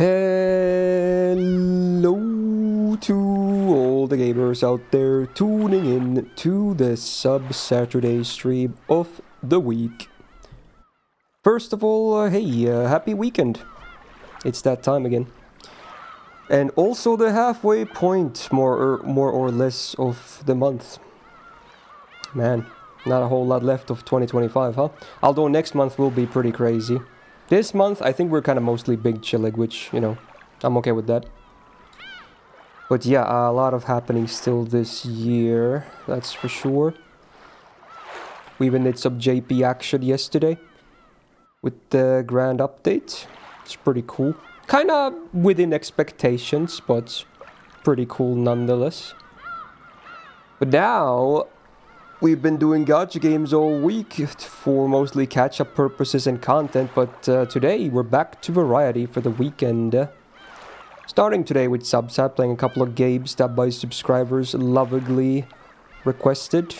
Hello to all the gamers out there tuning in to the Saturday stream of the week. First of all, hey, happy weekend. It's that time again. And also the halfway point, more or less, of the month. Man, not a whole lot left of 2025, huh? Although next month will be pretty crazy. This month, I think we're kind of mostly big chilling, which, you know, I'm okay with that. But yeah, a lot of happening still this year, that's for sure. We even did some JP action yesterday with the grand update. It's pretty cool. Kind of within expectations, but pretty cool nonetheless. But now, we've been doing gacha games all week for mostly catch-up purposes and content, but today we're back to variety for the weekend. Starting today with Subsat, playing a couple of games that by subscribers lovingly requested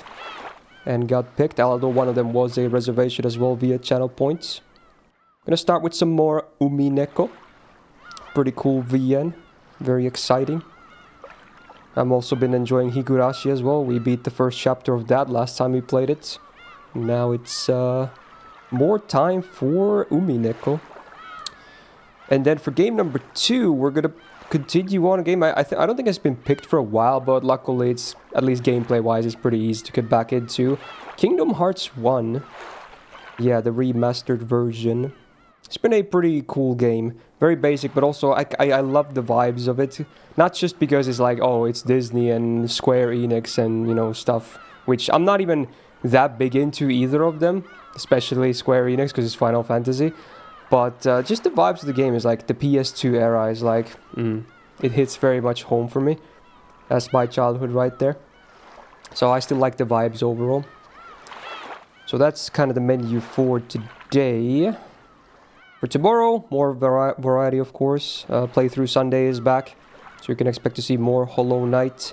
and got picked, although one of them was a reservation as well via channel points. Gonna start with some more Umineko. Pretty cool VN, very exciting. I've also been enjoying Higurashi as well. We beat the first chapter of that last time we played it. Now it's more time for Umineko. And then for game number 2, we're gonna continue on a game I don't think it's been picked for a while, but luckily it's, at least gameplay-wise, it's pretty easy to get back into. Kingdom Hearts 1. Yeah, the remastered version. It's been a pretty cool game. Very basic, but also I love the vibes of it. Not just because it's like, oh, it's Disney and Square Enix and, you know, stuff, which I'm not even that big into either of them, especially Square Enix because it's Final Fantasy. But just the vibes of the game is like the PS2 era is like, it hits very much home for me. That's my childhood right there. So I still like the vibes overall. So that's kind of the menu for today. For tomorrow, more variety of course. Playthrough Sunday is back. So you can expect to see more Hollow Knight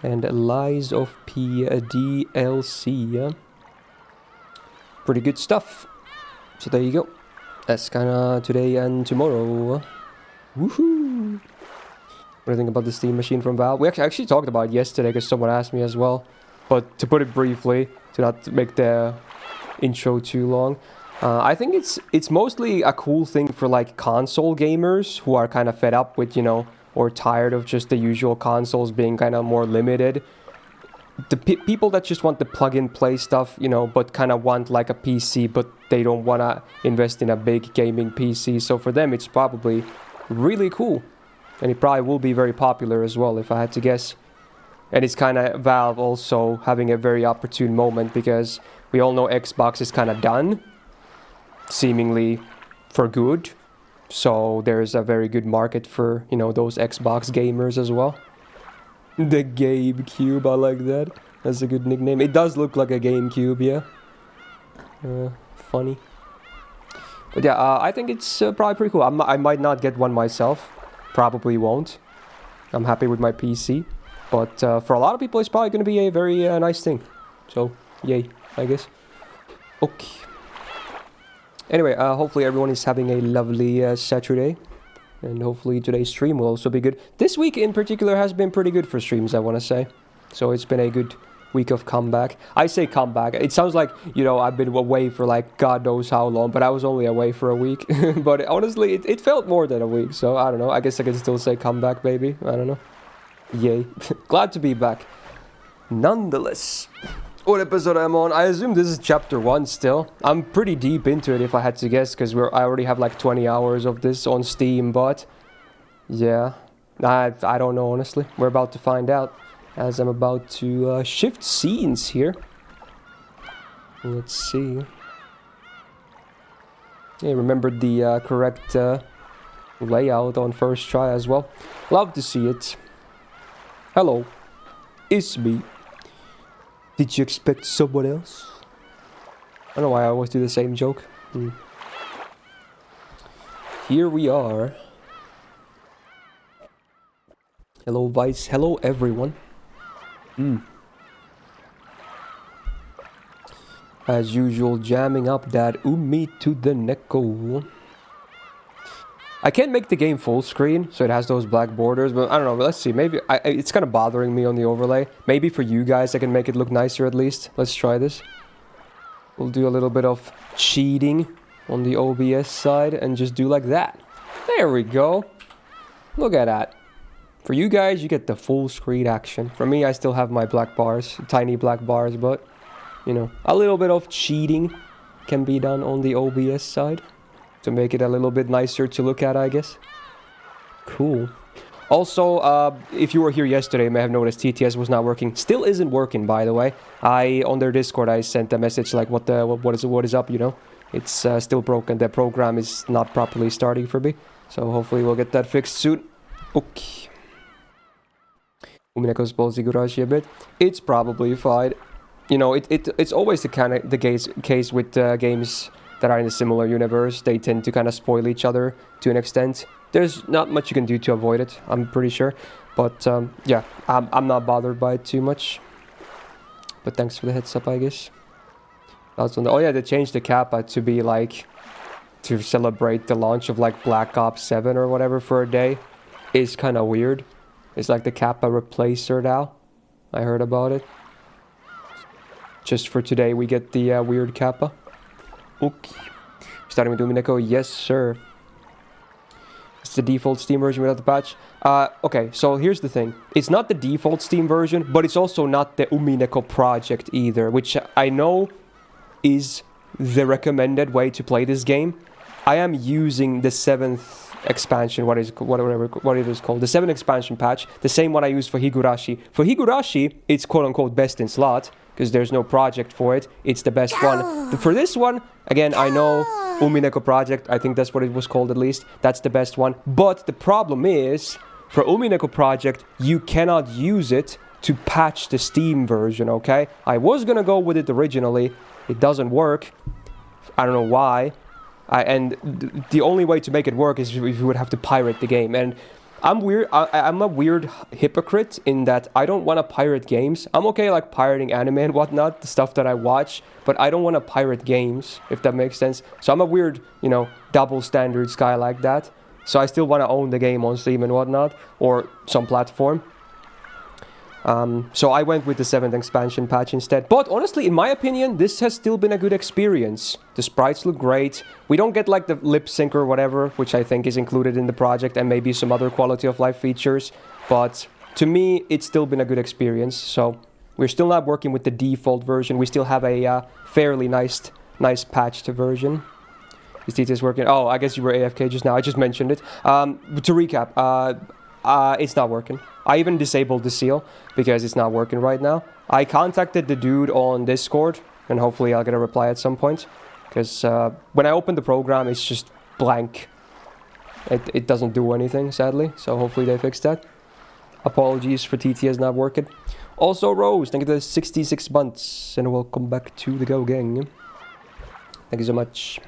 and Lies of P DLC. Yeah? Pretty good stuff. So there you go. That's kinda today and tomorrow. Woohoo! What do you think about the Steam Machine from Valve? We actually talked about it yesterday because someone asked me as well. But to put it briefly, to not make the intro too long, I think it's mostly a cool thing for like console gamers who are kind of fed up with, you know, or tired of just the usual consoles being kind of more limited. The people that just want the plug-and-play stuff, you know, but kind of want like a PC, but they don't want to invest in a big gaming PC. So for them, it's probably really cool. And it probably will be very popular as well, if I had to guess. And it's kind of Valve also having a very opportune moment because we all know Xbox is kind of done, seemingly for good. So there's a very good market for, you know, those Xbox gamers as well. The GameCube, I like that. That's a good nickname. It does look like a GameCube, yeah. Funny. But yeah, I think it's probably pretty cool. I might not get one myself. Probably won't. I'm happy with my PC. But for a lot of people, it's probably going to be a very nice thing. So, yay, I guess. Okay. Anyway, hopefully everyone is having a lovely Saturday. And hopefully today's stream will also be good. This week in particular has been pretty good for streams, I want to say. So it's been a good week of comeback. I say comeback. It sounds like, you know, I've been away for like God knows how long, but I was only away for a week. But honestly, it felt more than a week. So I don't know. I guess I can still say comeback, baby. I don't know. Yay. Glad to be back. Nonetheless. What episode I'm on? I assume this is chapter 1 still. I'm pretty deep into it if I had to guess, because I already have like 20 hours of this on Steam, but yeah, I don't know honestly. We're about to find out as I'm about to shift scenes here. Let's see. Yeah, remembered the correct layout on first try as well. Love to see it. Hello, it's me. Did you expect someone else? I don't know why I always do the same joke. Here we are. Hello, Vice. Hello, everyone. As usual, jamming up that Umi to the Neko. I can't make the game full screen, so it has those black borders, but I don't know, let's see, maybe, it's kind of bothering me on the overlay. Maybe for you guys I can make it look nicer at least. Let's try this. We'll do a little bit of cheating on the OBS side and just do like that. There we go. Look at that. For you guys, you get the full screen action. For me, I still have my black bars, tiny black bars, but, you know, a little bit of cheating can be done on the OBS side to make it a little bit nicer to look at, I guess. Cool. Also, if you were here yesterday, you may have noticed TTS was not working. Still isn't working, by the way. On their Discord, I sent a message like, what is up, you know? It's still broken. The program is not properly starting for me. So hopefully we'll get that fixed soon. Okay. Umineko spoils Higurashi a bit. It's probably fine. You know, it's always the case with games that are in a similar universe. They tend to kind of spoil each other to an extent. There's not much you can do to avoid it, I'm pretty sure. But yeah, I'm not bothered by it too much. But thanks for the heads up, I guess. Oh yeah, they changed the kappa to be like, to celebrate the launch of like Black Ops 7 or whatever for a day. Is kind of weird. It's like the kappa replacer now. I heard about it. Just for today we get the weird kappa. Okay. Starting with Umineko, yes sir. It's the default Steam version without the patch. Okay, so here's the thing. It's not the default Steam version, but it's also not the Umineko project either, which I know is the recommended way to play this game. I am using the 7th expansion, what it is called, the 7th expansion patch, the same one I used for Higurashi. For Higurashi, it's quote-unquote best in slot, because there's no project for it. It's the best one. But for this one, again, I know Umineko project, I think that's what it was called at least. That's the best one. But the problem is, for Umineko project, you cannot use it to patch the Steam version, okay? I was gonna go with it originally. It doesn't work. I don't know why. And the only way to make it work is if you would have to pirate the game. And I'm weird. I'm a weird hypocrite in that I don't want to pirate games. I'm okay like pirating anime and whatnot, the stuff that I watch, but I don't want to pirate games, if that makes sense. So I'm a weird, you know, double standards guy like that. So I still want to own the game on Steam and whatnot, or some platform. So I went with the 7th expansion patch instead. But honestly, in my opinion, this has still been a good experience. The sprites look great. We don't get like the lip sync or whatever, which I think is included in the project, and maybe some other quality of life features. But to me, it's still been a good experience. So we're still not working with the default version. We still have a fairly nice patched version. Is TTS working? Oh, I guess you were AFK just now. I just mentioned it. To recap, it's not working. I even disabled the seal because it's not working right now. I contacted the dude on Discord, and hopefully I'll get a reply at some point. Because when I open the program, it's just blank. It doesn't do anything, sadly. So hopefully they fix that. Apologies for TTS not working. Also, Rose, thank you for the 66 months. And welcome back to the Go Gang. Thank you so much.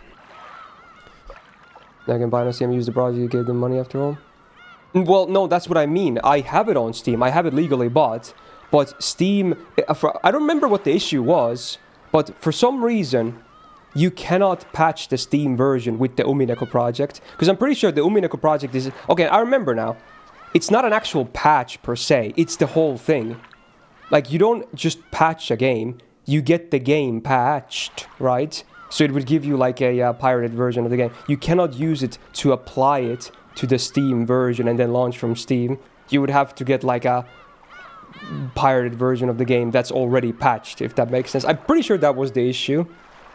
Now I can buy no Steam, use the browser, you gave them money after all. Well, no, that's what I mean. I have it on Steam. I have it legally bought. But Steam... I don't remember what the issue was. But for some reason, you cannot patch the Steam version with the Umineko project. Because I'm pretty sure the Umineko project is... Okay, I remember now. It's not an actual patch per se. It's the whole thing. Like, you don't just patch a game. You get the game patched, right? So it would give you like a pirated version of the game. You cannot use it to apply it to the Steam version and then launch from Steam. You would have to get like a pirated version of the game that's already patched, if that makes sense. I'm pretty sure that was the issue.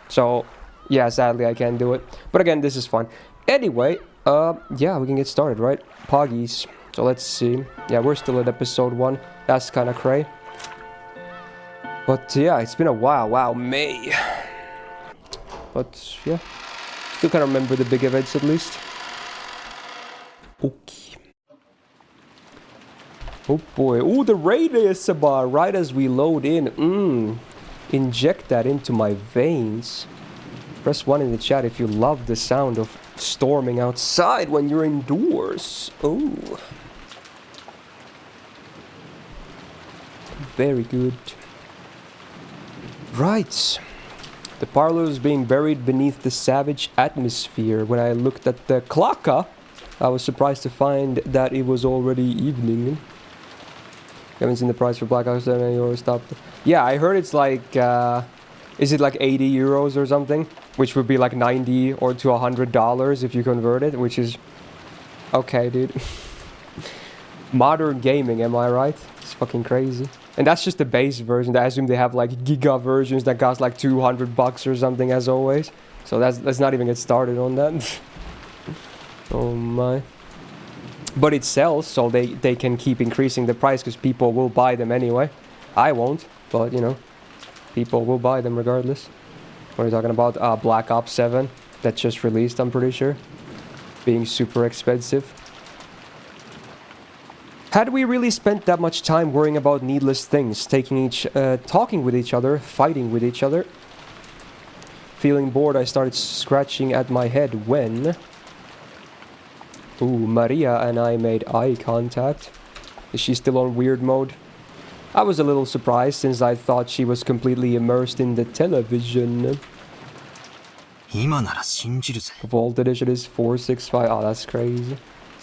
So, yeah, sadly I can't do it. But again, this is fun. Anyway, yeah, we can get started, right? Poggies. So let's see. Yeah, we're still at episode 1. That's kind of cray. But yeah, it's been a while. Wow, May. But yeah, still kind of remember the big events at least. Okay. Oh boy. Oh, the radius bar right as we load in. Inject that into my veins. Press 1 in the chat if you love the sound of storming outside when you're indoors. Oh. Very good. Right. The parlor is being buried beneath the savage atmosphere. When I looked at the clocka, I was surprised to find that it was already evening. Haven't seen the price for Black Ops 7 or stopped. Yeah, I heard it's like, is it like 80 euros or something? Which would be like 90 or to $100 if you convert it, which is... Okay, dude. Modern gaming, am I right? It's fucking crazy. And that's just the base version. I assume they have like giga versions that cost like $200 or something as always. So let's not even get started on that. Oh my. But it sells, so they can keep increasing the price because people will buy them anyway. I won't, but you know, people will buy them regardless. What are you talking about? Black Ops 7 that just released, I'm pretty sure. Being super expensive. Had we really spent that much time worrying about needless things, talking with each other, fighting with each other? Feeling bored, I started scratching at my head when... Ooh, Maria and I made eye contact. Is she still on weird mode? I was a little surprised since I thought she was completely immersed in the television. Vault edition is 465. Oh, that's crazy.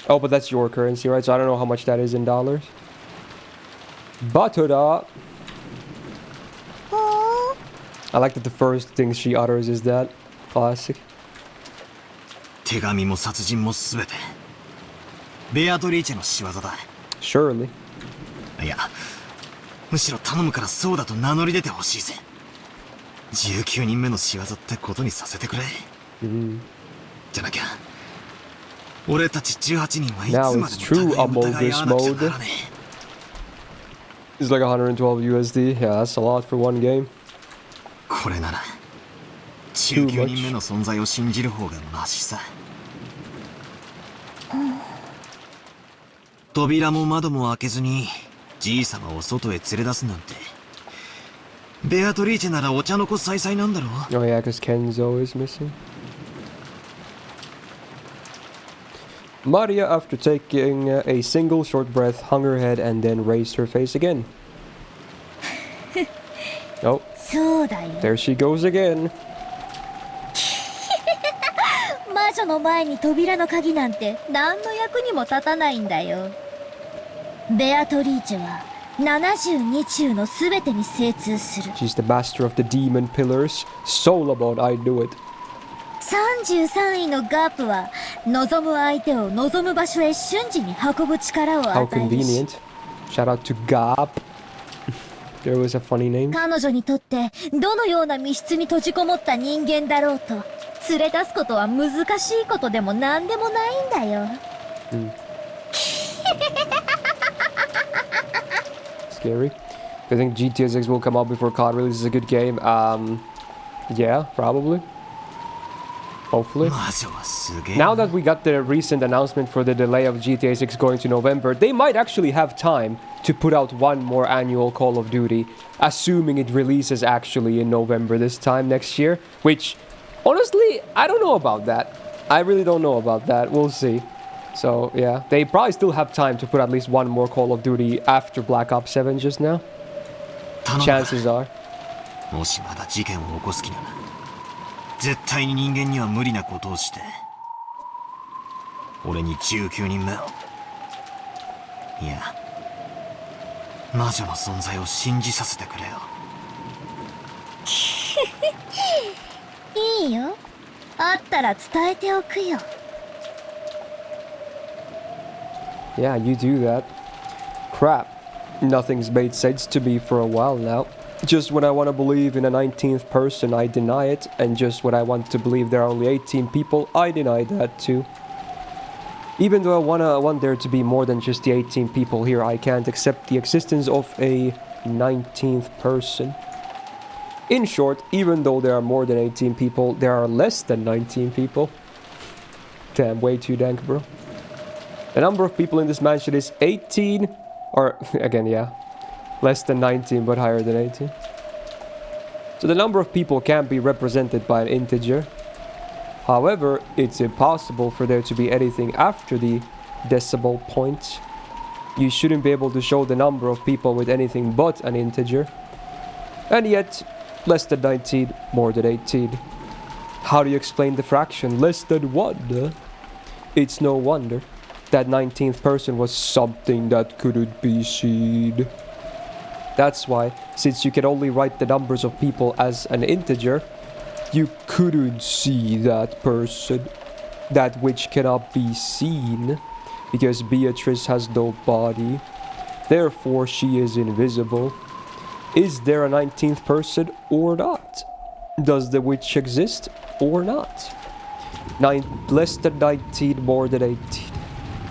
Oh, but that's your currency, right? So I don't know how much that is in dollars. Batoda. I like that the first thing she utters is that. Classic. Surely. いや、むしろ頼むからそうだと名乗り出てほしいぜ。19人目の仕業ってことにさせてくれ。じゃなきゃ、俺たち18人はいつまでも互い合わなくちゃならねえ。 It's like 112 USD. Yeah, that's a lot for one game. これなら19人目の存在を信じる方がマシさ。扉も窓も開けずにじいさまを外へ連れ出すなんて。ベアトリーチェならお茶の子さいさいなんだろう。 Oh yeah, because Kenzo is missing. Maria, after taking a single short breath, hung her head and then raised her face again. Oh, there she goes again. 魔女の前に扉の鍵なんて何の役にも立たないんだよ。ベアトリーチェは72中のすべてに精通する。 She's the master of the demon pillars. Solomon, I knew it. 33位のガープは望む相手を望む場所へ瞬時に運ぶ力を How 与えるし。 convenient. Shout out to Gap. There was a funny name. 彼女にとってどのような密室に閉じこもった人間だろうと連れ出すことは難しいことでも何でもないんだよ。Scary. I think GTA 6 will come out before COD releases a good game. Yeah, probably. Hopefully. Now that we got the recent announcement for the delay of GTA 6 going to November, they might actually have time to put out one more annual Call of Duty, assuming it releases actually in November this time next year, which, honestly, I don't know about that. I really don't know about that. We'll see. So, yeah, they probably still have time to put at least one more Call of Duty after Black Ops 7 just now. Chances are. もしまだ事件を起こす気なら絶対に人間には無理なことをして俺に19人目をいや魔女の存在を信じさせてくれよ。いいよ。あったら伝えておくよ。Yeah, you do that. Crap. Nothing's made sense to me for a while now. Just when I want to believe in a 19th person, I deny it. And just when I want to believe there are only 18 people, I deny that too. Even though I want there to be more than just the 18 people here, I can't accept the existence of a 19th person. In short, even though there are more than 18 people, there are less than 19 people. Damn, way too dank, bro. The number of people in this mansion is 18, or again, yeah, less than 19 but higher than 18. So the number of people can't be represented by an integer. However, it's impossible for there to be anything after the decimal point. You shouldn't be able to show the number of people with anything but an integer. And yet, less than 19, more than 18. How do you explain the fraction less than 1? It's no wonder. That 19th person was something that couldn't be seen. That's why, since you can only write the numbers of people as an integer, you couldn't see that person. That which cannot be seen, because Beatrice has no body. Therefore, she is invisible. Is there a 19th person or not? Does the witch exist or not? Less than 19, more than 18.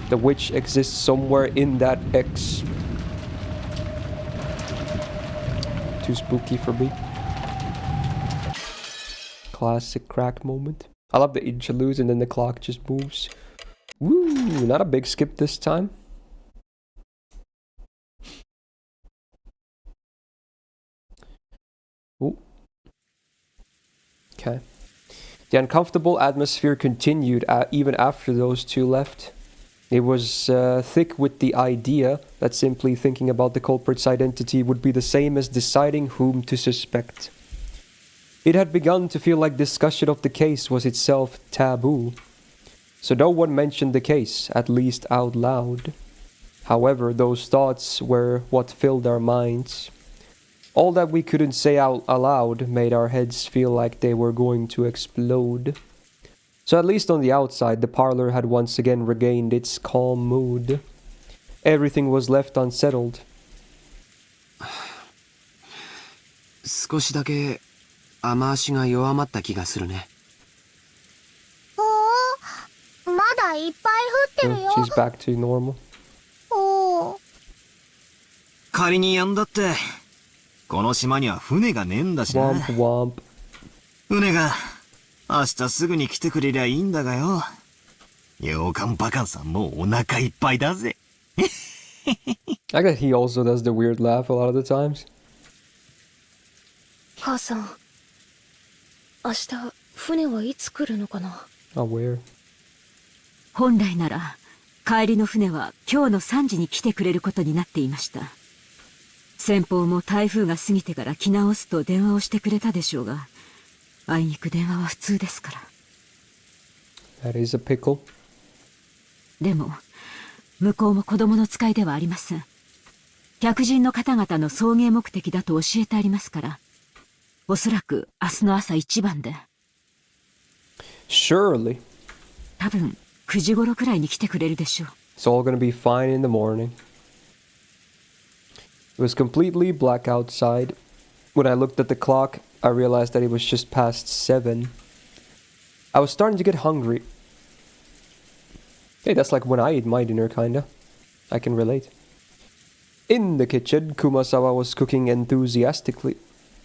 The witch exists somewhere in that X. Too spooky for me. Classic crack moment. I love the interludes and then the clock just moves. Woo! Not a big skip this time. Ooh. Okay. The uncomfortable atmosphere continued even after those two left. It was thick with the idea that simply thinking about the culprit's identity would be the same as deciding whom to suspect. It had begun to feel like discussion of the case was itself taboo. So no one mentioned the case, at least out loud. However, those thoughts were what filled our minds. All that we couldn't say out aloud made our heads feel like they were going to explode. So at least on the outside, the parlor had once again regained its calm mood. Everything was left unsettled. 少しだけ雨足が弱まった気がするね。まだいっぱい降ってるよ。 She's back to normal. 仮にやんだって、この島には船がねえんだしな。Womp womp. 船が明日すぐに来てくれりゃいいんだがよ。洋館バカンさんもうお腹いっぱいだぜ。I guess he also does the weird laugh a lot of the times. 母さん、明日船はいつ来るのかな。Aware. 本来なら帰りの船は今日の3時に来てくれることになっていました。先方も台風が過ぎてから来直すと電話をしてくれたでしょうが、あいにく電話は普通ですから。 That is a pickle. でも向こうも子供の使いではありません。客人の方々の送迎目的だと教えてありますから、おそらく明日の朝一番で。Surely. 多分9時頃くらいに来てくれるでしょう。 It's all gonna be fine in the morning. It was completely black outside. When I looked at the clock, I realized that it was just past 7. I was starting to get hungry. Hey, that's like when I eat my dinner, kinda. I can relate. In the kitchen, Kumasawa was cooking enthusiastically.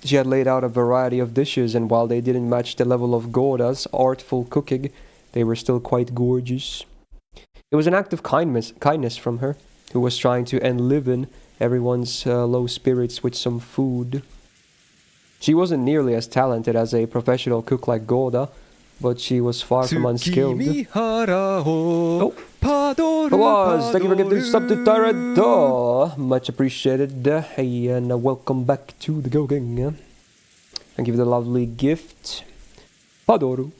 She had laid out a variety of dishes, and while they didn't match the level of Goda's artful cooking, they were still quite gorgeous. It was an act of kindness from her, who was trying to enliven everyone's low spirits with some food. She wasn't nearly as talented as a professional cook like Goda, but she was far from unskilled. Oh, was thank you for giving sub to Tyrant. Much appreciated. Hey, and welcome back to the cooking. Thank you for the lovely gift. Padoru.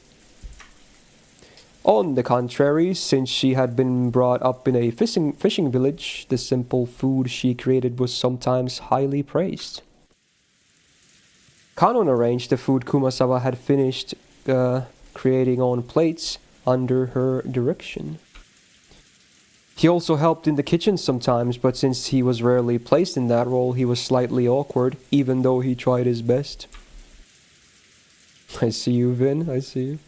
On the contrary, since she had been brought up in a fishing village, the simple food she created was sometimes highly praised. Kanon arranged the food Kumasawa had finished creating on plates under her direction. He also helped in the kitchen sometimes, but since he was rarely placed in that role, he was slightly awkward, even though he tried his best. I see you, Vin, I see you.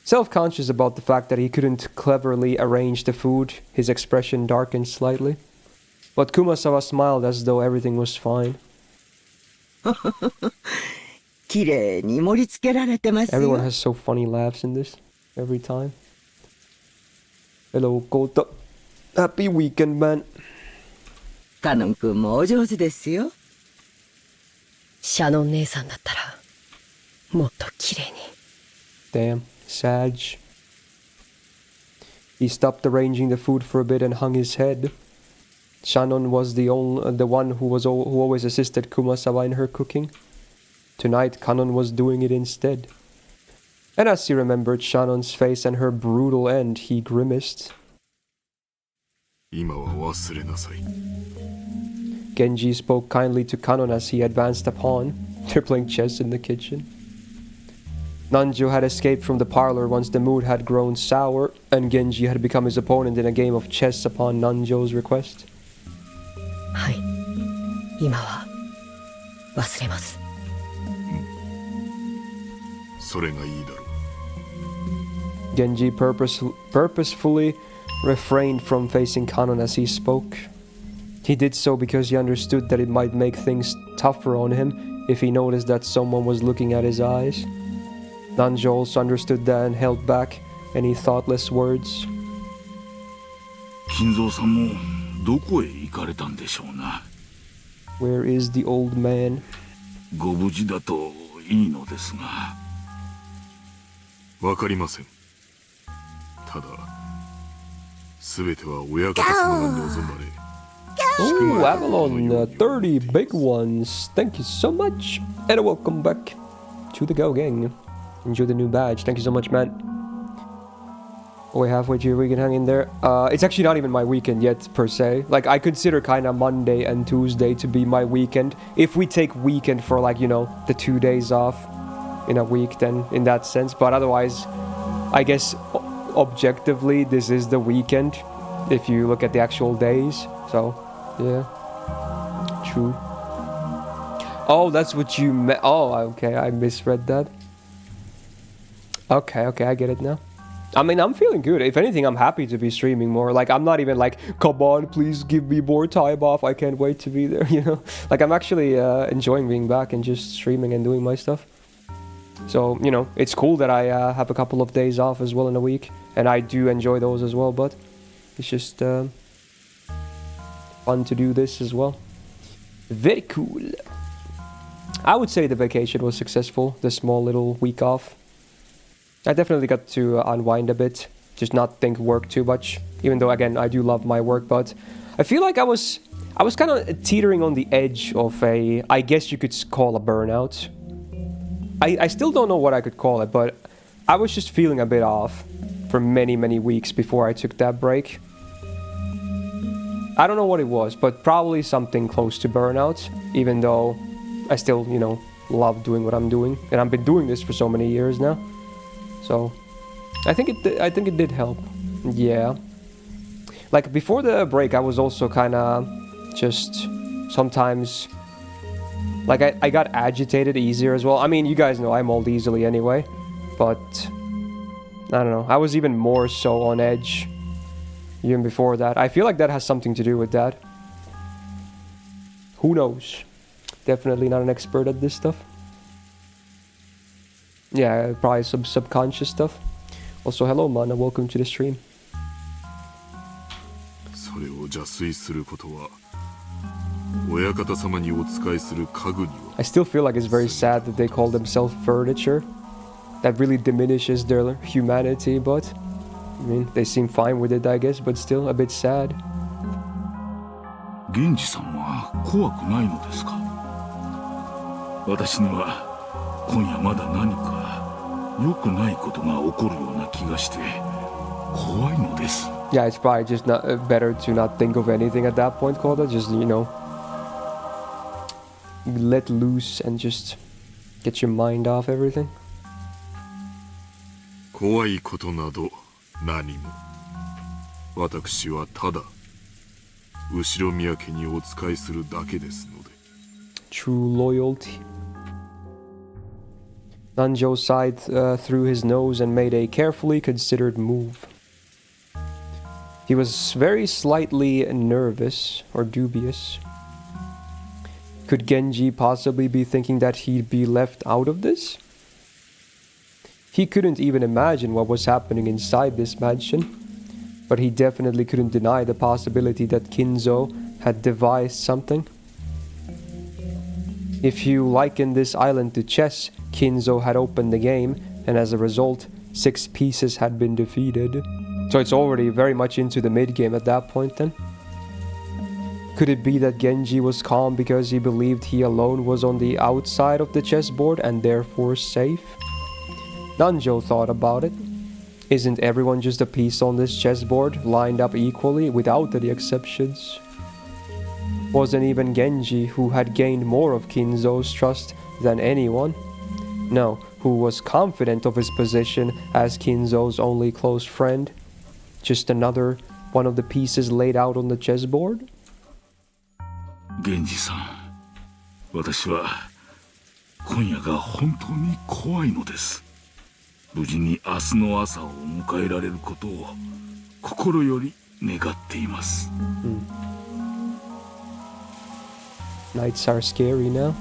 Self-conscious about the fact that he couldn't cleverly arrange the food, his expression darkened slightly. But Kumasawa smiled as though everything was fine. Everyone has so funny laughs in this, every time. Hello, Kota. Happy weekend, man. カノン君もお上手ですよ。シャノン姉さんだったらもっと綺麗に。 Damn, Sag. He stopped arranging the food for a bit and hung his head. Shannon was the one who always assisted Kumasawa in her cooking. Tonight, Kanon was doing it instead. And as he remembered Shannon's face and her brutal end, he grimaced. 今は忘れなさい。 Genji spoke kindly to Kanon as he advanced upon. They're playing chess in the kitchen. Nanjo had escaped from the parlor once the mood had grown sour, and Genji had become his opponent in a game of chess upon Nanjo's request. はい。今は忘れます。それがいいだろう。 Genji purposefully refrained from facing Kanon as he spoke. He did so because he understood that it might make things tougher on him if he noticed that someone was looking at his eyes. Nanjo also understood that and held back any thoughtless words. 金蔵さんもどこへ行かれたんでしょうな。 Where is the old man? ご無事だといいのですが。わかりません。ただ、すべては親方様が望まれ。 Oh, Avalon, 30 big ones. Thank you so much. And welcome back to the Go Gang. Enjoy the new badge. Thank you so much, man. We're halfway to your weekend, hang in there. It's actually not even my weekend yet, per se. Like, I consider kind of Monday and Tuesday to be my weekend. If we take weekend for, like, you know, the 2 days off in a week, then in that sense. But otherwise, I guess, objectively, this is the weekend. If you look at the actual days. So, yeah. True. Oh, that's what you meant. Oh, okay, I misread that. Okay, I get it now. I mean, I'm feeling good. If anything, I'm happy to be streaming more. Like, I'm not even like, come on, please give me more time off. I can't wait to be there, you know? Like, I'm actually enjoying being back and just streaming and doing my stuff. So, you know, it's cool that I have a couple of days off as well in a week. And I do enjoy those as well, but it's just fun to do this as well. Very cool. I would say the vacation was successful, the small little week off. I definitely got to unwind a bit, just not think work too much. Even though, again, I do love my work, but I feel like I was kind of teetering on the edge of a, I guess you could call a burnout. I still don't know what I could call it, but I was just feeling a bit off for many, many weeks before I took that break. I don't know what it was, but probably something close to burnout, even though I still, you know, love doing what I'm doing. And I've been doing this for so many years now. So, I think it did help. Yeah. Like, before the break, I was also kind of just sometimes... Like, I got agitated easier as well. I mean, you guys know I mold easily anyway. But, I don't know. I was even more so on edge even before that. I feel like that has something to do with that. Who knows? Definitely not an expert at this stuff. Yeah, probably some subconscious stuff. Also, hello, man, and welcome to the stream. それを邪推することは親方様にお仕えする家具には I still feel like it's very sad that they call themselves furniture. That really diminishes their humanity, but I mean, they seem fine with it, I guess, but still a bit sad. 源氏さんは怖くないのですか私には今夜まだ何か良くないことが起こるような気がして怖いのです。 Yeah, it's probably just not better to not think of anything at that point, Koda. Just, you know, let loose and just get your mind off everything. 怖いことなど何も。私はただ後宮家にお仕えするだけですので。 True loyalty. Nanjo sighed through his nose and made a carefully considered move. He was very slightly nervous or dubious. Could Genji possibly be thinking that he'd be left out of this? He couldn't even imagine what was happening inside this mansion, but he definitely couldn't deny the possibility that Kinzo had devised something. If you liken this island to chess, Kinzo had opened the game, and as a result, 6 pieces had been defeated. So it's already very much into the mid-game at that point then. Could it be that Genji was calm because he believed he alone was on the outside of the chessboard and therefore safe? Nanjo thought about it. Isn't everyone just a piece on this chessboard, lined up equally without any exceptions? Wasn't even Genji, who had gained more of Kinzo's trust than anyone? No, who was confident of his position as Kinzo's only close friend? Just another one of the pieces laid out on the chessboard? 源氏さん、私は今夜が本当に怖いのです。無事に明日の朝を迎えられることを心より願っています。Nights are scary now.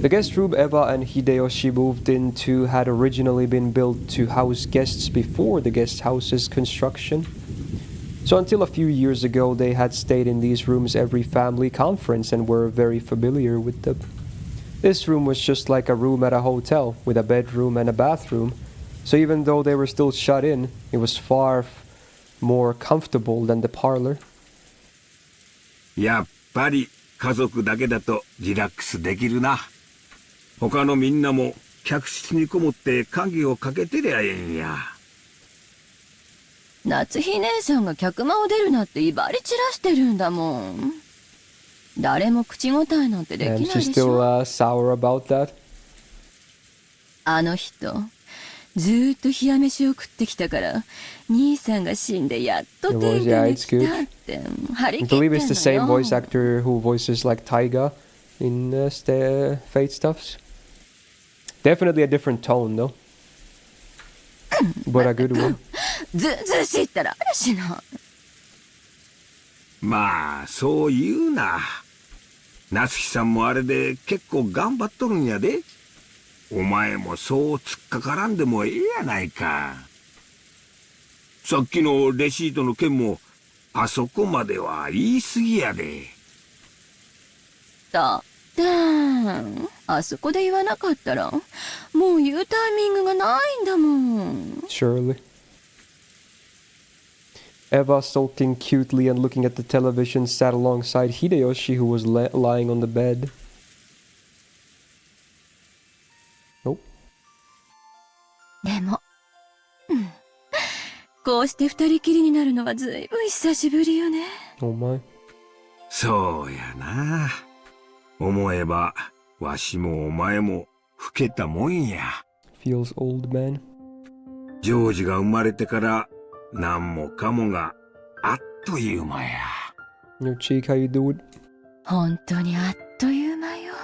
The guest room Eva and Hideyoshi moved into had originally been built to house guests before the guest house's construction. So until a few years ago, they had stayed in these rooms every family conference and were very familiar with them. This room was just like a room at a hotel, with a bedroom and a bathroom. So even though they were still shut in, it was far more comfortable than the parlor. やっぱり家族だけだとリラックスできるな。他のみんなも客室にこもって鍵をかけてりゃええんや。夏日姉さんが客間を出るなって威張り散らしてるんだもん。誰も口答えなんてできないでしょ。 And she's still sour about that? あの人、ずーっと冷や飯を食ってきたから、兄さんが死んでやっと手ができたって張り切ってんのよ。 I believe it's the same voice actor who voices like Taiga in Fate Stuffs. Definitely a different tone though. But a good one. ずうしいったらあるしな。まあそう言うな。夏希さんもあれで結構頑張っとるんやで。お前もそう突っかからんでもええやないか。さっきのレシートの件もあそこまでは言い過ぎやで。あそこで言わなかったらもう言うタイミングがないんだもん。 Surely. Eva, sulking cutely and looking at the television, sat alongside Hideyoshi, who was lying on the bed. Nope. でも、こうして二人きりになるのはずいぶん久しぶりよね。Oh my. そうやな。思えばわしもお前も老けたもんや。 Feels old, man. ジョージが生まれてから何もかもがあっという間や。 Your cheek, how you doing? 本当にあっという間よ。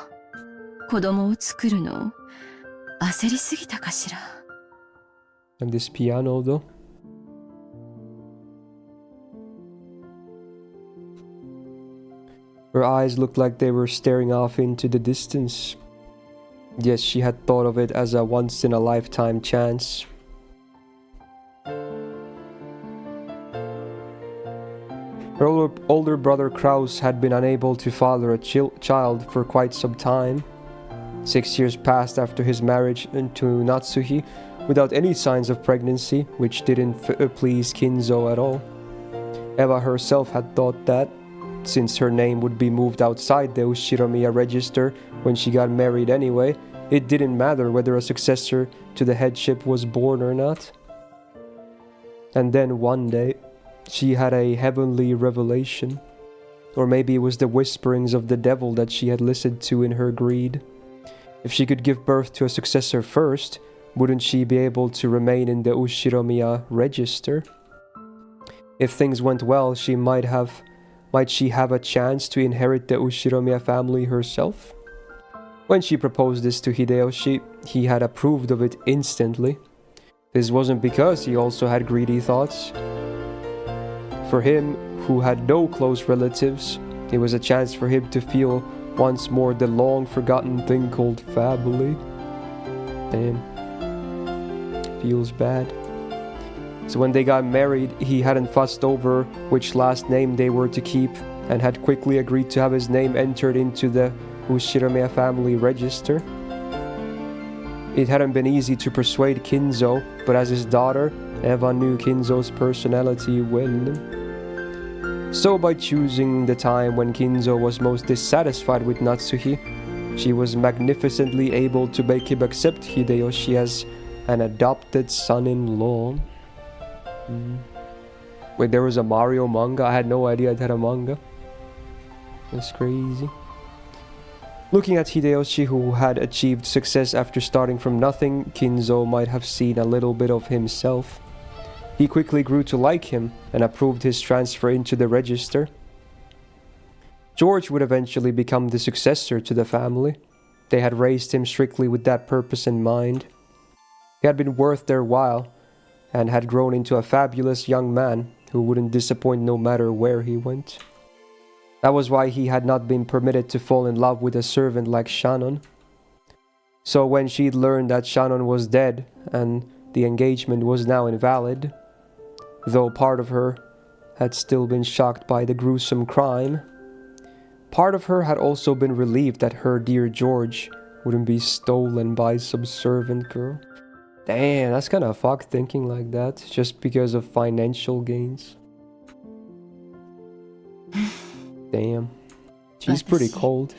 子供を作るの焦りすぎたかしら。 And this piano, though. Her eyes looked like they were staring off into the distance. Yes, she had thought of it as a once-in-a-lifetime chance. Her older brother Kraus had been unable to father a child for quite some time. 6 years passed after his marriage to Natsuhi without any signs of pregnancy, which didn't please Kinzo at all. Eva herself had thought that, since her name would be moved outside the Ushiromiya register when she got married anyway, it didn't matter whether a successor to the headship was born or not. And then one day, she had a heavenly revelation. Or maybe it was the whisperings of the devil that she had listened to in her greed. If she could give birth to a successor first, wouldn't she be able to remain in the Ushiromiya register? If things went well, might she have a chance to inherit the Ushiromiya family herself? When she proposed this to Hideyoshi, he had approved of it instantly. This wasn't because he also had greedy thoughts. For him, who had no close relatives, it was a chance for him to feel once more the long-forgotten thing called family. Damn. Feels bad. So when they got married, he hadn't fussed over which last name they were to keep, and had quickly agreed to have his name entered into the Ushiromiya family register. It hadn't been easy to persuade Kinzo, but as his daughter, Eva knew Kinzo's personality well. So by choosing the time when Kinzo was most dissatisfied with Natsuhi, she was magnificently able to make him accept Hideyoshi as an adopted son-in-law. Wait, there was a Mario manga? I had no idea it had a manga. That's crazy. Looking at Hideyoshi, who had achieved success after starting from nothing, Kinzo might have seen a little bit of himself. He quickly grew to like him and approved his transfer into the register. George would eventually become the successor to the family. They had raised him strictly with that purpose in mind. He had been worth their while and had grown into a fabulous young man who wouldn't disappoint no matter where he went. That was why he had not been permitted to fall in love with a servant like Shannon. So when she'd learned that Shannon was dead and the engagement was now invalid, though part of her had still been shocked by the gruesome crime, part of her had also been relieved that her dear George wouldn't be stolen by some servant girl. Damn, that's kind of fucked thinking like that, just because of financial gains. Damn. She's pretty cold.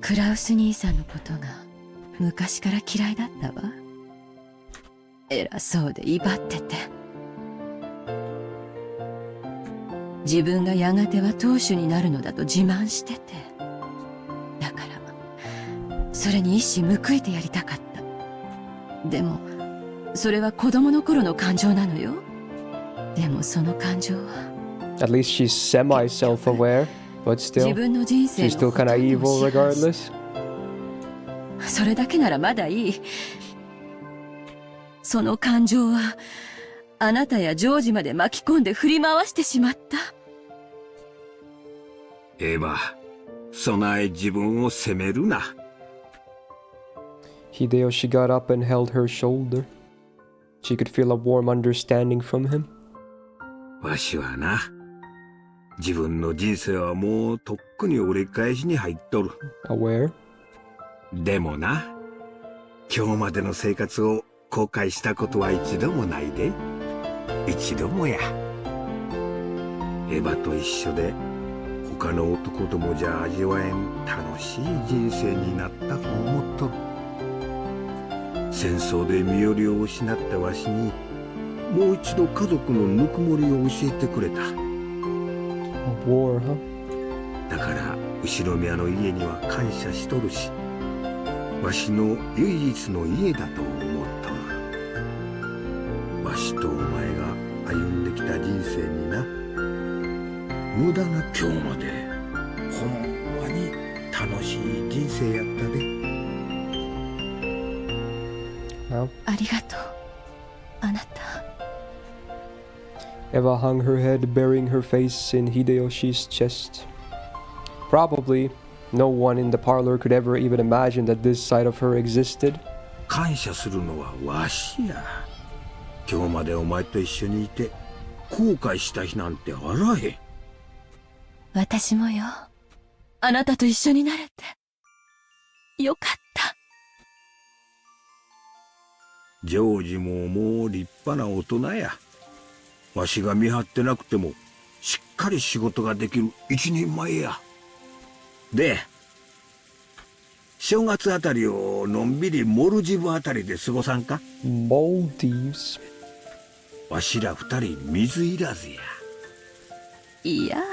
クラウス兄さんのことが昔から嫌いだったわ。偉そうで威張ってて。自分がやがては当主になるのだと自慢してて。だから、それに一矢報いてやりたかった。でも、それは子供の頃の感情なのよ。でもその感情は。At least she's semi-self-aware, but still, she's still kind of evil regardless. それだけならまだいい。その感情は、あなたやジョージまで巻き込んで振り回してしまった。エヴァ、備え自分を責めるな。Hideyoshi got up and held her shoulder. She could feel a warm understanding from him. わしはな、自分の人生はもうとっくに折り返しに入っとる。Aware? でもな、今日までの生活を後悔したことは一度もないで。一度もや。エヴァと一緒で他の男どもじゃ味わえん楽しい人生になったと思っとる。戦争で身寄りを失ったわしにもう一度家族のぬくもりを教えてくれた。War, huh? だから後ろ宮の家には感謝しとるし、わしの唯一の家だと思っとる。わしとお前が歩んできた人生にな、無駄な今日までほんまに楽しい人生やったで。ありがとう、あなた。Eva hung her head, burying her face in Hideyoshi's chest. Probably, no one in the parlor could ever even imagine that this side of her existed. 感謝するのはわしや。今日までお前と一緒にいて後悔した日なんてあらへん。私もよ。あなたと一緒になれてよかった。ジョージももう立派な大人や。わしが見張ってなくてもしっかり仕事ができる一人前や。で、正月あたりをのんびりモルジブあたりで過ごさんか？モルディブス。わしら二人水いらずや。いやよ。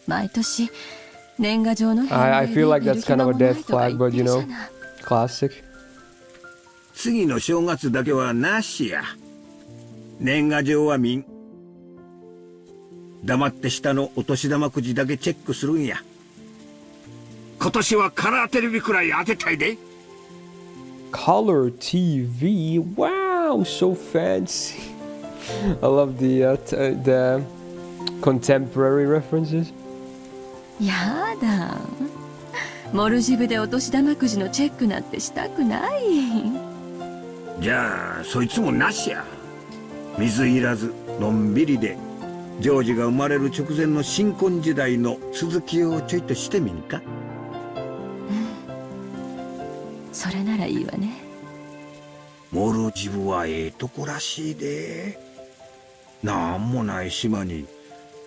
毎年年賀状の返礼 I で feel like 見 that's る kind 暇 of a もな death いとか flag, 言っ but て you るじゃ know, ない。classic. 次の正月だけはなしや。年賀状は見ん。黙って下のお年玉くじだけチェックするんや。今年はカラーテレビくらい当てたいで。Color TV, wow, so fancy. I love the contemporary references. やだ。モルジブでお年玉くじのチェックなんてしたくない。じゃあそいつもなしや。水いらずのんびりでジョージが生まれる直前の新婚時代の続きをちょいとしてみんか。それならいいわね。モルジブはええとこらしいで。なんもない島に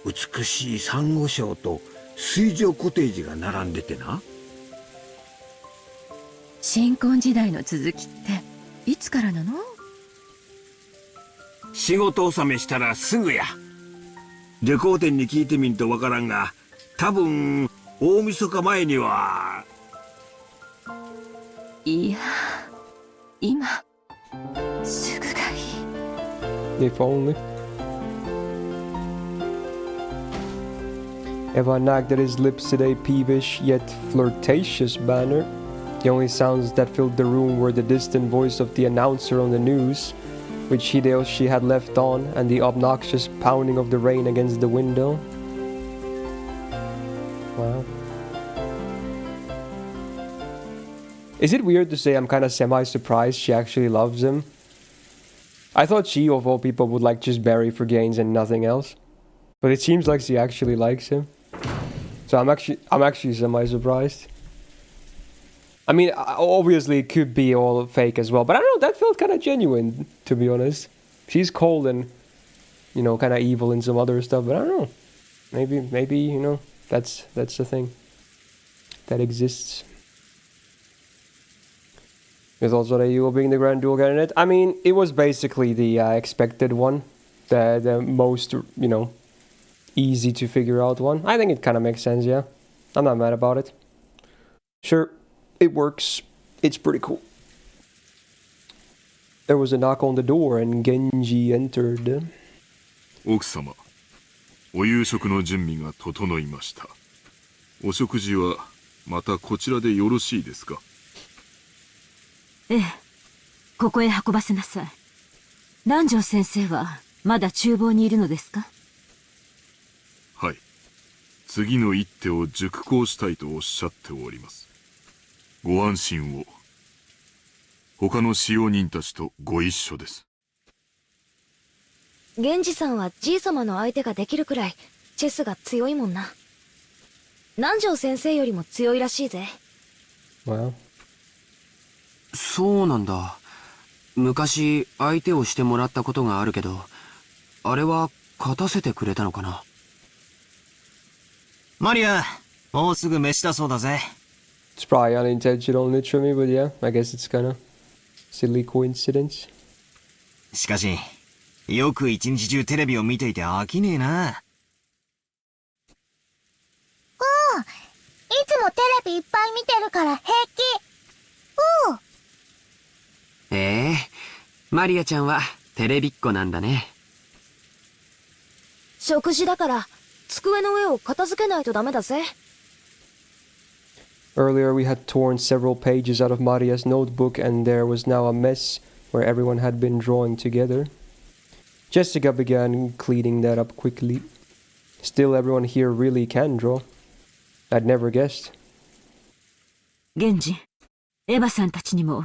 美しいサンゴ礁と水上コテージが並んでてな。新婚時代の続きっていつからなの？仕事納めしたらすぐや。旅行店に聞いてみんとわからんが、多分大晦日前には。いや、今すぐがいい。 If only. Eva nagged at his lips in a peevish yet flirtatious manner. The only sounds that filled the room were the distant voice of the announcer on the news, which Hideyoshi had left on, and the obnoxious pounding of the rain against the window. Wow. Is it weird to say I'm kind of semi-surprised she actually loves him? I thought she, of all people, would like just marry for gains and nothing else. But it seems like she actually likes him. So I'm actually semi-surprised. I mean, obviously it could be all fake as well, but I don't know, that felt kind of genuine, to be honest. She's cold and, you know, kind of evil and some other stuff, but I don't know. Maybe, you know, that's the thing that exists. With also the Yuo being the Grand Dual candidate. I mean, it was basically the expected one. The most, you know, easy to figure out one. I think it kind of makes sense, yeah. I'm not mad about it. Sure, it works. It's pretty cool. There was a knock on the door and Genji entered. 奥様、お夕食の準備が整いました。お食事はまたこちらでよろしいですか？ええ、ここへ運ばせなさい。南條先生はまだ厨房にいるのですか？はい。次の一手を熟考したいとおっしゃっております。ご安心を。他の使用人たちとご一緒です。源氏さんはじい様の相手ができるくらいチェスが強いもんな。南條先生よりも強いらしいぜ。Wow. そうなんだ。昔相手をしてもらったことがあるけど、あれは勝たせてくれたのかな。マリア、もうすぐ飯だそうだぜ。It's probably unintentional literally, but yeah, I guess it's kind of silly coincidence. しかし、よく一日中テレビを見ていて飽きねえな。うん。いつもテレビいっぱい見てるから平気。うん。マリアちゃんはテレビっ子なんだね。食事だから机の上を片付けないとダメだぜ。Earlier we had torn several pages out of Maria's notebook and there was now a mess where everyone had been drawing together. Jessica began cleaning that up quickly. Still, everyone here really can draw. I'd never guessed. 源氏、エヴァさんたちにも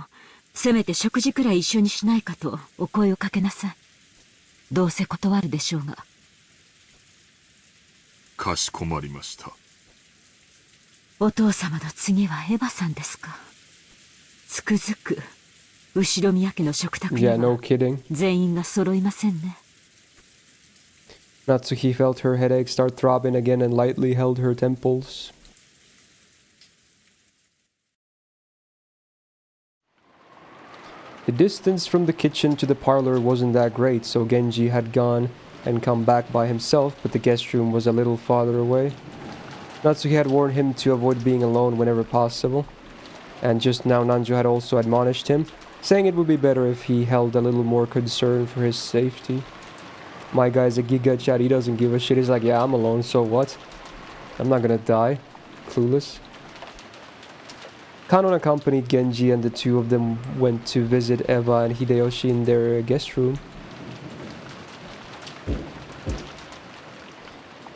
せめて食事くらい一緒にしないかとお声をかけなさい。どうせ断るでしょうが。かしこまりました。お父様の次はエヴァさんですか。つくづく後ろ宮家の食卓には no kidding. 全員が揃いませんね。Natsuki felt her headache start throbbing again and lightly held her temples. The distance from the kitchen to the parlor wasn't that great, so Genji had gone and come back by himself, but the guest room was a little farther away. Natsuki had warned him to avoid being alone whenever possible, and just now Nanjo had also admonished him, saying it would be better if he held a little more concern for his safety. My guy's a giga chat, he doesn't give a shit, he's like, yeah, I'm alone, so what? I'm not gonna die. Clueless. Kanon accompanied Genji and the two of them went to visit Eva and Hideyoshi in their guest room.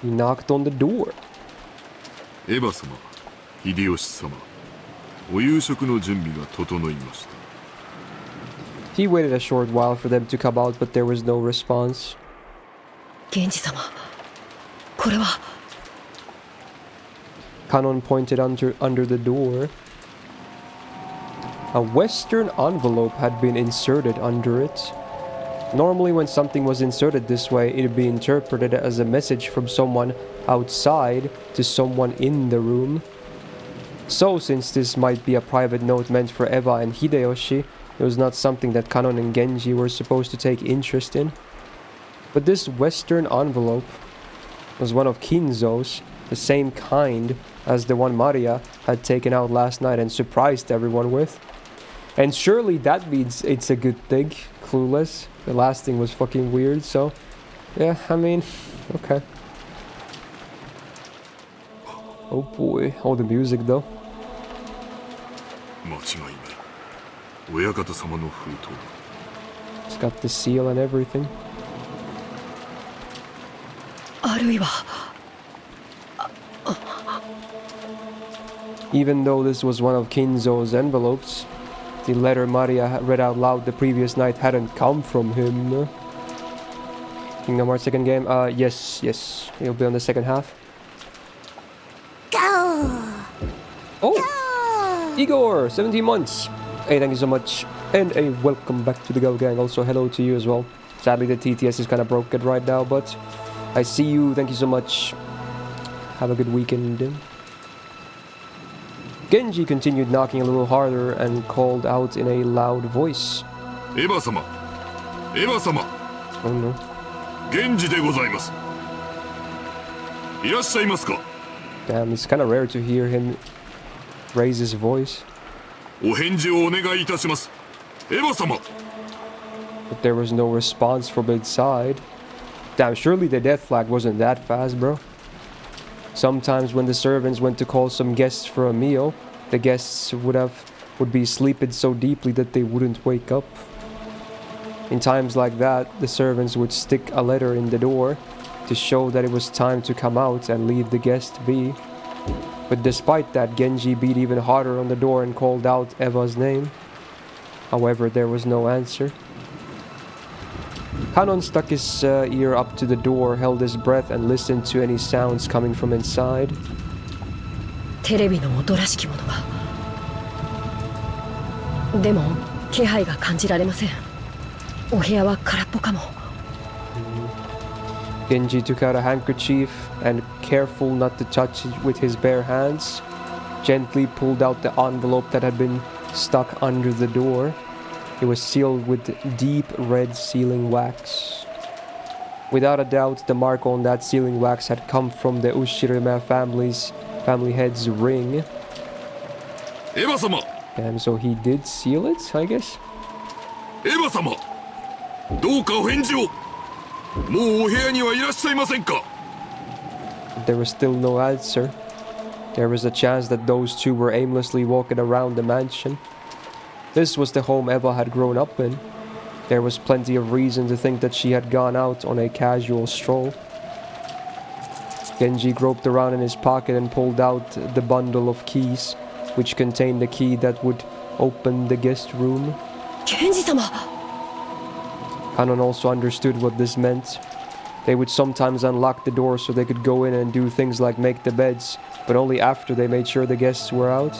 He knocked on the door. エヴァ様、秀吉様、お夕食の準備が整いました。He waited a short while for them to come out, but there was no response. 源氏様、これは。Kanon pointed under the door. A Western envelope had been inserted under it. Normally when something was inserted this way, it'd be interpreted as a message from someone outside to someone in the room. So since this might be a private note meant for Eva and Hideyoshi, it was not something that Kanon and Genji were supposed to take interest in. But this western envelope was one of Kinzo's, the same kind as the one Maria had taken out last night and surprised everyone with. And surely that means it's a good thing. Clueless. The last thing was fucking weird, so... yeah, I mean... okay. Oh boy. Oh, the music though. It's got the seal and everything. Even though this was one of Kinzo's envelopes, the letter Maria had read out loud the previous night hadn't come from him. Kingdom Hearts second game? Yes. He'll be on the second half. Go! Oh! Go! Igor, 17 months. Hey, thank you so much. And a welcome back to the Go Gang. Also, hello to you as well. Sadly, the TTS is kind of broken right now, but I see you. Thank you so much. Have a good weekend. Genji continued knocking a little harder and called out in a loud voice. Eva-sama! Eva-sama! Oh no. Genji de gozaimasu. Irashaimasu ka? Damn, it's kind of rare to hear him raise his voice. Ohenji o onegai itashimasu. Eva-sama! But there was no response from inside. Damn, surely the death flag wasn't that fast, bro. Sometimes when the servants went to call some guests for a meal, the guests would be sleeping so deeply that they wouldn't wake up. In times like that, the servants would stick a letter in the door to show that it was time to come out and leave the guest be. But despite that, Genji beat even harder on the door and called out Eva's name. However, there was no answer. Kanon stuck his ear up to the door, held his breath, and listened to any sounds coming from inside. テレビの音らしきものが。でも気配が感じられません。お部屋は空っぽかも。Genji took out a handkerchief and, careful not to touch it with his bare hands, gently pulled out the envelope that had been stuck under the door. It was sealed with deep red sealing wax. Without a doubt, the mark on that sealing wax had come from the Ushirima family head's ring. Eva-sama! And so he did seal it, I guess? Eva-sama! どうかお返事を! もうお部屋にはいらっしゃいませんか? There was still no answer. There was a chance that those two were aimlessly walking around the mansion. This was the home Eva had grown up in. There was plenty of reason to think that she had gone out on a casual stroll. Genji groped around in his pocket and pulled out the bundle of keys, which contained the key that would open the guest room. Genji-sama! Kanon also understood what this meant. They would sometimes unlock the door so they could go in and do things like make the beds, but only after they made sure the guests were out.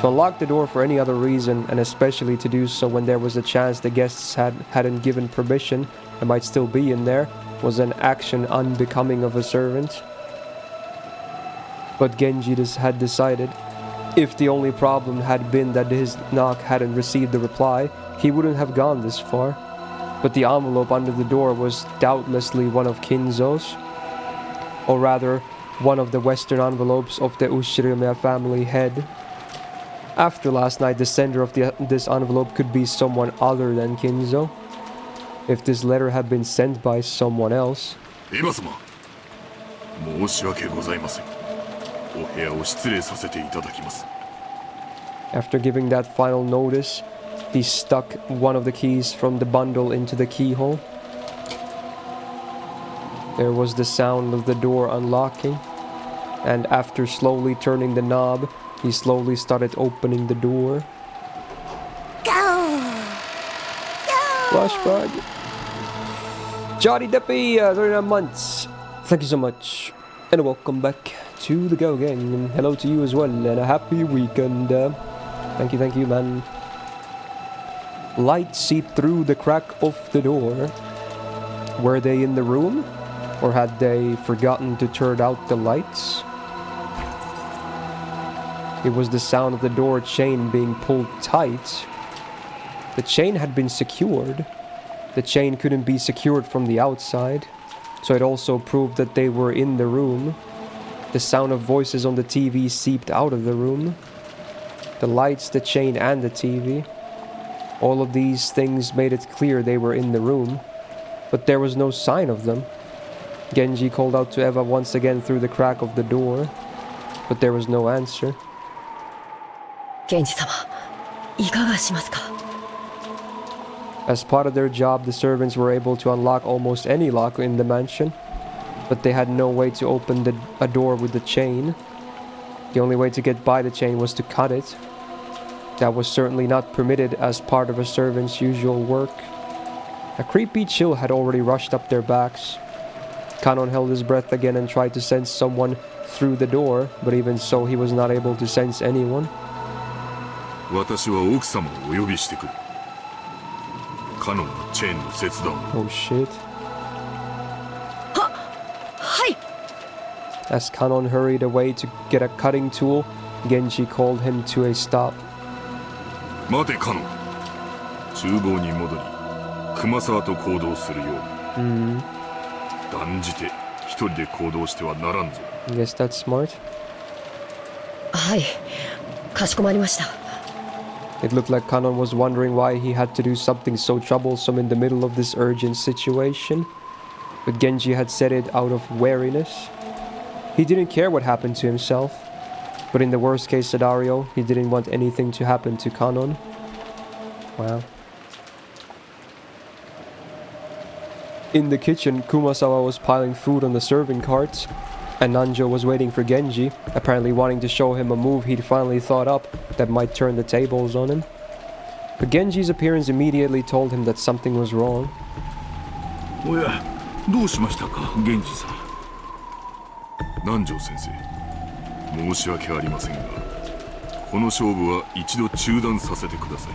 To unlock the door for any other reason, and especially to do so when there was a chance the guests hadn't given permission and might still be in there, was an action unbecoming of a servant. But Genji had decided, if the only problem had been that his knock hadn't received the reply, he wouldn't have gone this far. But the envelope under the door was doubtlessly one of Kinzo's, or rather, one of the western envelopes of the Ushirima family head. After last night, the sender of this envelope could be someone other than Kinzo. If this letter had been sent by someone else. Eva-sama! 申し訳ございません。お部屋を失礼させていただきます。 After giving that final notice, he stuck one of the keys from the bundle into the keyhole. There was the sound of the door unlocking, and after slowly turning the knob, he slowly started opening the door. Go! Flashback. Johnny Deppy, 39 months. Thank you so much. And welcome back to the Go Gang. And hello to you as well, and a happy weekend. Thank you, man. light seeped through the crack of the door. Were they in the room? Or had they forgotten to turn out the lights? It was the sound of the door chain being pulled tight. The chain had been secured. The chain couldn't be secured from the outside, so it also proved that they were in the room. The sound of voices on the TV seeped out of the room. The lights, the chain, and the TV. All of these things made it clear they were in the room, but there was no sign of them. Genji called out to Eva once again through the crack of the door, but there was no answer. Genji-sama, いかがしますか? As part of their job, the servants were able to unlock almost any lock in the mansion, but they had no way to open a door with the chain. The only way to get by the chain was to cut it. That was certainly not permitted as part of a servant's usual work. A creepy chill had already rushed up their backs. Kanon held his breath again and tried to sense someone through the door, but even so he was not able to sense anyone. 私は奥様をお呼びしてくる。カノンのチェーンの切断を。Oh shit. はい。 As Kanon hurried away to get a cutting tool, Genji called him to a stop. 待てカノン。厨房に戻り、熊沢と行動するように。断じて一人で行動してはならんぞ。I guess that's smart. はい、かしこまりました。 It looked like Kanon was wondering why he had to do something so troublesome in the middle of this urgent situation. But Genji had said it out of wariness. He didn't care what happened to himself. But in the worst case scenario, he didn't want anything to happen to Kanon. Wow. In the kitchen, Kumasawa was piling food on the serving carts, and Nanjo was waiting for Genji, apparently wanting to show him a move he'd finally thought up that might turn the tables on him. But Genji's appearance immediately told him that something was wrong. おや、どうしましたか、源氏さん。南條先生、申し訳ありませんが、この勝負は一度中断させてください。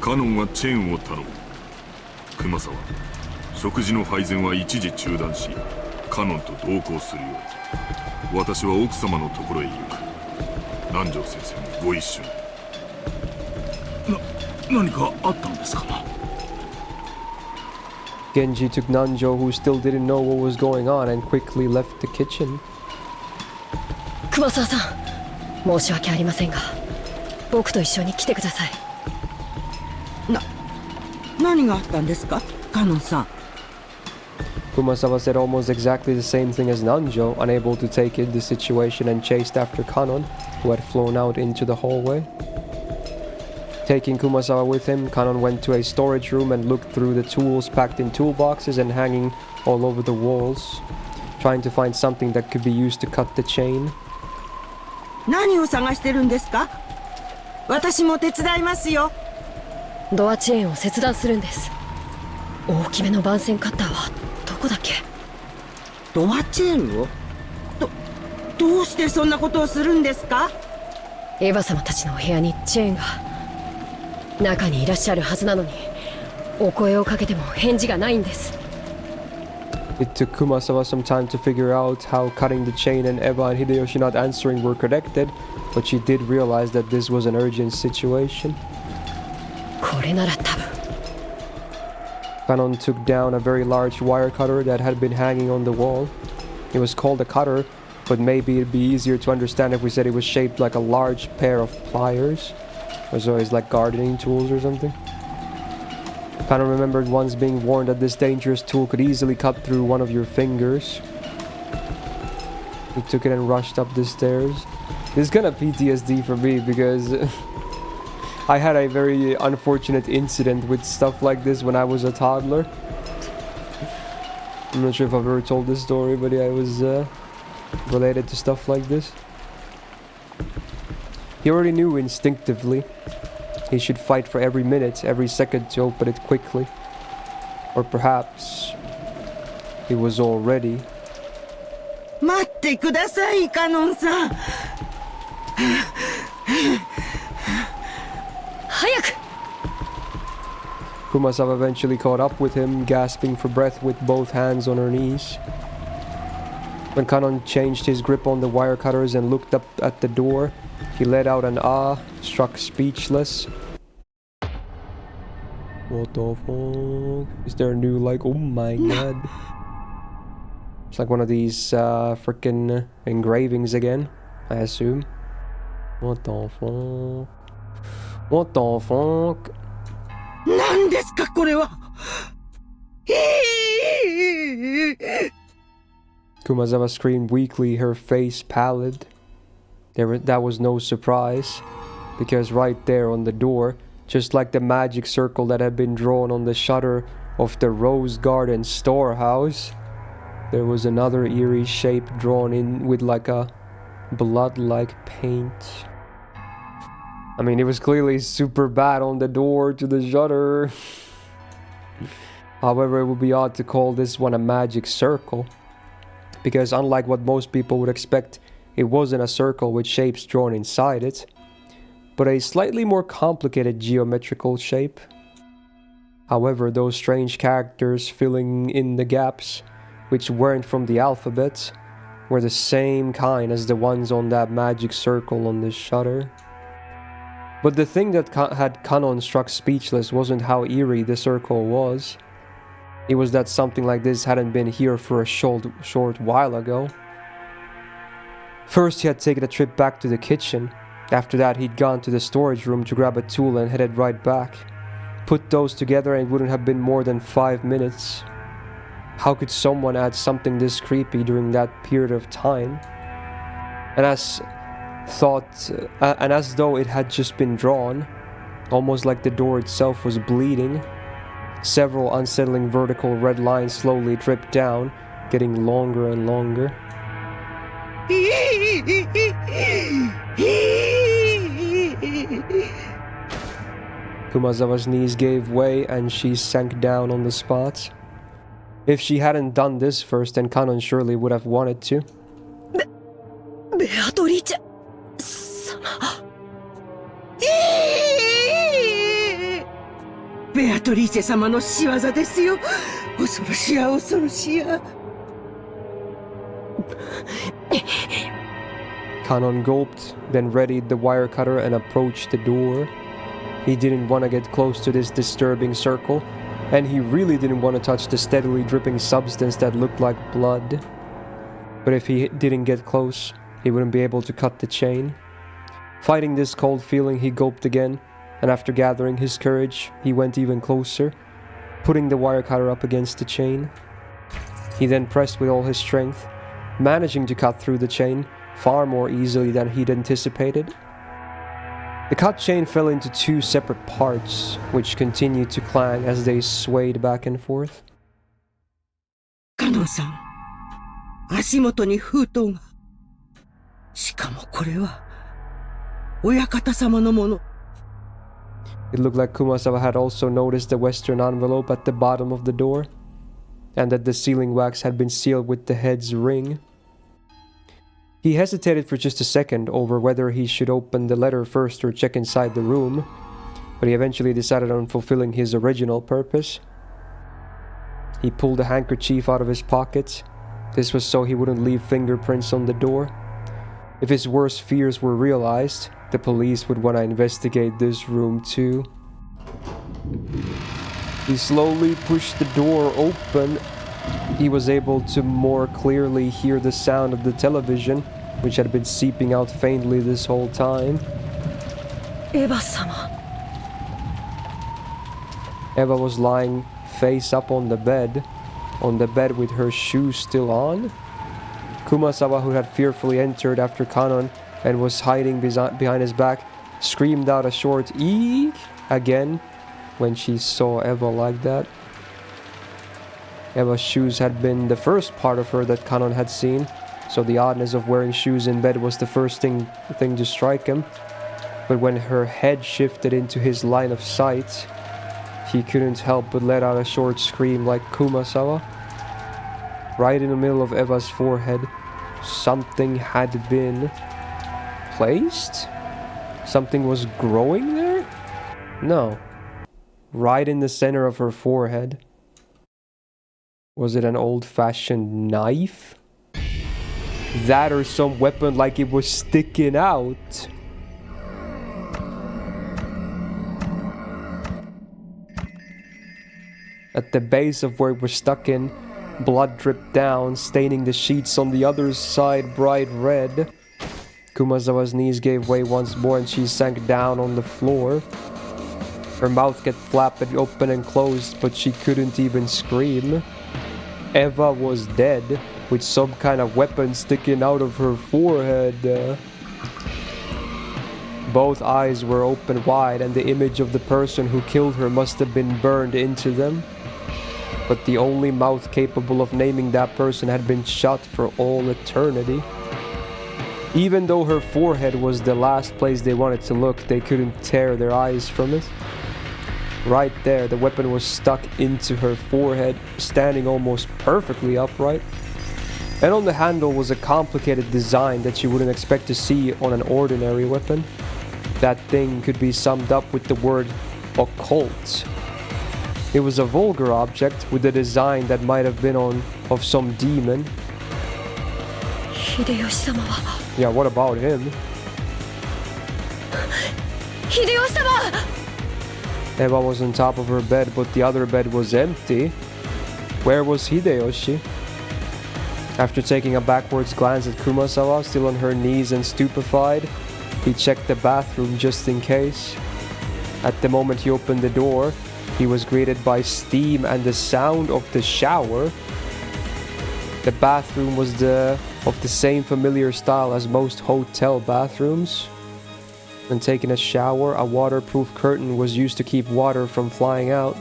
カノンはチェーンを頼む。熊沢、食事の配膳は一時中断し、カノンと同行するよう。私は奥様のところへ行く。南條先生もご一緒に。何かあったんですか？ Genji took Nanjo, who still didn't know what was going on, and quickly left the kitchen. 熊沢さん、申し訳ありませんが、僕と一緒に来てください。何があったんですか、カノンさん。 Kumasawa said almost exactly the same thing as Nanjo, unable to take in the situation and chased after Kanon, who had flown out into the hallway. Taking Kumasawa with him, Kanon went to a storage room and looked through the tools packed in toolboxes and hanging all over the walls, trying to find something that could be used to cut the chain. 何を探してるんですか？私も手伝いますよ。ドアチェーンを切断するんです。大きめの番線カッターはどこだっけ？ドアチェーンを？どうしてそんなことをするんですか？エヴァ様たちのお部屋にチェーンが中にいらっしゃるはずなのに、お声をかけても返事がないんです。 It took Kumasawa some time to figure out how cutting the chain and Eva and Hideyoshi not answering were connected, but she did realize that this was an urgent situation. これなら多分。 Kanon took down a very large wire cutter that had been hanging on the wall. It was called a cutter, but maybe it'd be easier to understand if we said it was shaped like a large pair of pliers. Or so it's like gardening tools or something. Kanon remembered once being warned that this dangerous tool could easily cut through one of your fingers. He took it and rushed up the stairs. This is kind of PTSD for me because I had a very unfortunate incident with stuff like this when I was a toddler. I'm not sure if I've ever told this story, but yeah, it was related to stuff like this. He already knew instinctively he should fight for every minute, every second to open it quickly. Or perhaps he was already. 待ってください、カノンさん。早く！ Kumasawa eventually caught up with him, gasping for breath with both hands on her knees. When Kanon changed his grip on the wire cutters and looked up at the door, he let out an ah, struck speechless. What the fuck? Is there a new, like, oh my god. It's like one of these freaking engravings again, I assume. What the fuck? What the fuck? 何ですかこれは。Kumazawa screamed weakly, her face pallid. That was no surprise, because right there on the door, just like the magic circle that had been drawn on the shutter of the Rose Garden storehouse, there was another eerie shape drawn in with like a blood-like paint. I mean, it was clearly super bad on the door to the shutter. However, it would be odd to call this one a magic circle, because unlike what most people would expect, it wasn't a circle with shapes drawn inside it, but a slightly more complicated geometrical shape. However, those strange characters filling in the gaps, which weren't from the alphabet, were the same kind as the ones on that magic circle on the shutter. But the thing that had Kanon struck speechless wasn't how eerie the circle was. It was that something like this hadn't been here for a short while ago. First he had taken a trip back to the kitchen. After that he'd gone to the storage room to grab a tool and headed right back. Put those together and it wouldn't have been more than 5 minutes. How could someone add something this creepy during that period of time? And as though it had just been drawn, almost like the door itself was bleeding, several unsettling vertical red lines slowly dripped down, getting longer and longer. Kumazawa's knees gave way and she sank down on the spot. If she hadn't done this first, then Kanon surely would have wanted to. Beatrice! ベアトリーチェ様の仕業ですよ。恐ろしや恐ろしや。Kanon gulped, then readied the wire cutter and approached the door. He didn't want to get close to this disturbing circle, and he really didn't want to touch the steadily dripping substance that looked like blood. But if he didn't get close, he wouldn't be able to cut the chain. Fighting this cold feeling, he gulped again, and after gathering his courage, he went even closer, putting the wire cutter up against the chain. He then pressed with all his strength, managing to cut through the chain far more easily than he'd anticipated. The cut chain fell into 2 separate parts, which continued to clang as they swayed back and forth. カノンさん、足元に封筒が。しかもこれは親方様のもの。 It looked like Kumasawa had also noticed the western envelope at the bottom of the door, and that the sealing wax had been sealed with the head's ring. He hesitated for just a second over whether he should open the letter first or check inside the room, but he eventually decided on fulfilling his original purpose. He pulled a handkerchief out of his pocket. This was so he wouldn't leave fingerprints on the door. If his worst fears were realized, the police would want to investigate this room too. He slowly pushed the door open. He was able to more clearly hear the sound of the television, which had been seeping out faintly this whole time. Eva-sama. Eva was lying face up on the bed with her shoes still on. Kumasawa, who had fearfully entered after Kanon and was hiding behind his back, screamed out a short eek again when she saw Eva like that. Eva's shoes had been the first part of her that Kanon had seen, so the oddness of wearing shoes in bed was the first thing to strike him. But when her head shifted into his line of sight, he couldn't help but let out a short scream like Kumasawa. Right in the middle of Eva's forehead, something had been placed? Something was growing there? No. right in the center of her forehead. Was it an old-fashioned knife? That or some weapon like it was sticking out. At the base of where it was stuck in, blood dripped down, staining the sheets on the other side bright red. Kumazawa's knees gave way once more and she sank down on the floor. Her mouth kept flapping open and closed, but she couldn't even scream. Eva was dead, with some kind of weapon sticking out of her forehead. Both eyes were open wide, and the image of the person who killed her must have been burned into them. But the only mouth capable of naming that person had been shut for all eternity. Even though her forehead was the last place they wanted to look, they couldn't tear their eyes from it. Right there, the weapon was stuck into her forehead, standing almost perfectly upright. And on the handle was a complicated design that you wouldn't expect to see on an ordinary weapon. That thing could be summed up with the word occult. It was a vulgar object with a design that might have been of some demon. Yeah, what about him? Eva was on top of her bed, but the other bed was empty. Where was Hideyoshi? After taking a backwards glance at Kumasawa, still on her knees and stupefied, he checked the bathroom just in case. At the moment he opened the door, he was greeted by steam and the sound of the shower. The bathroom was of the same familiar style as most hotel bathrooms. When taking a shower, a waterproof curtain was used to keep water from flying out.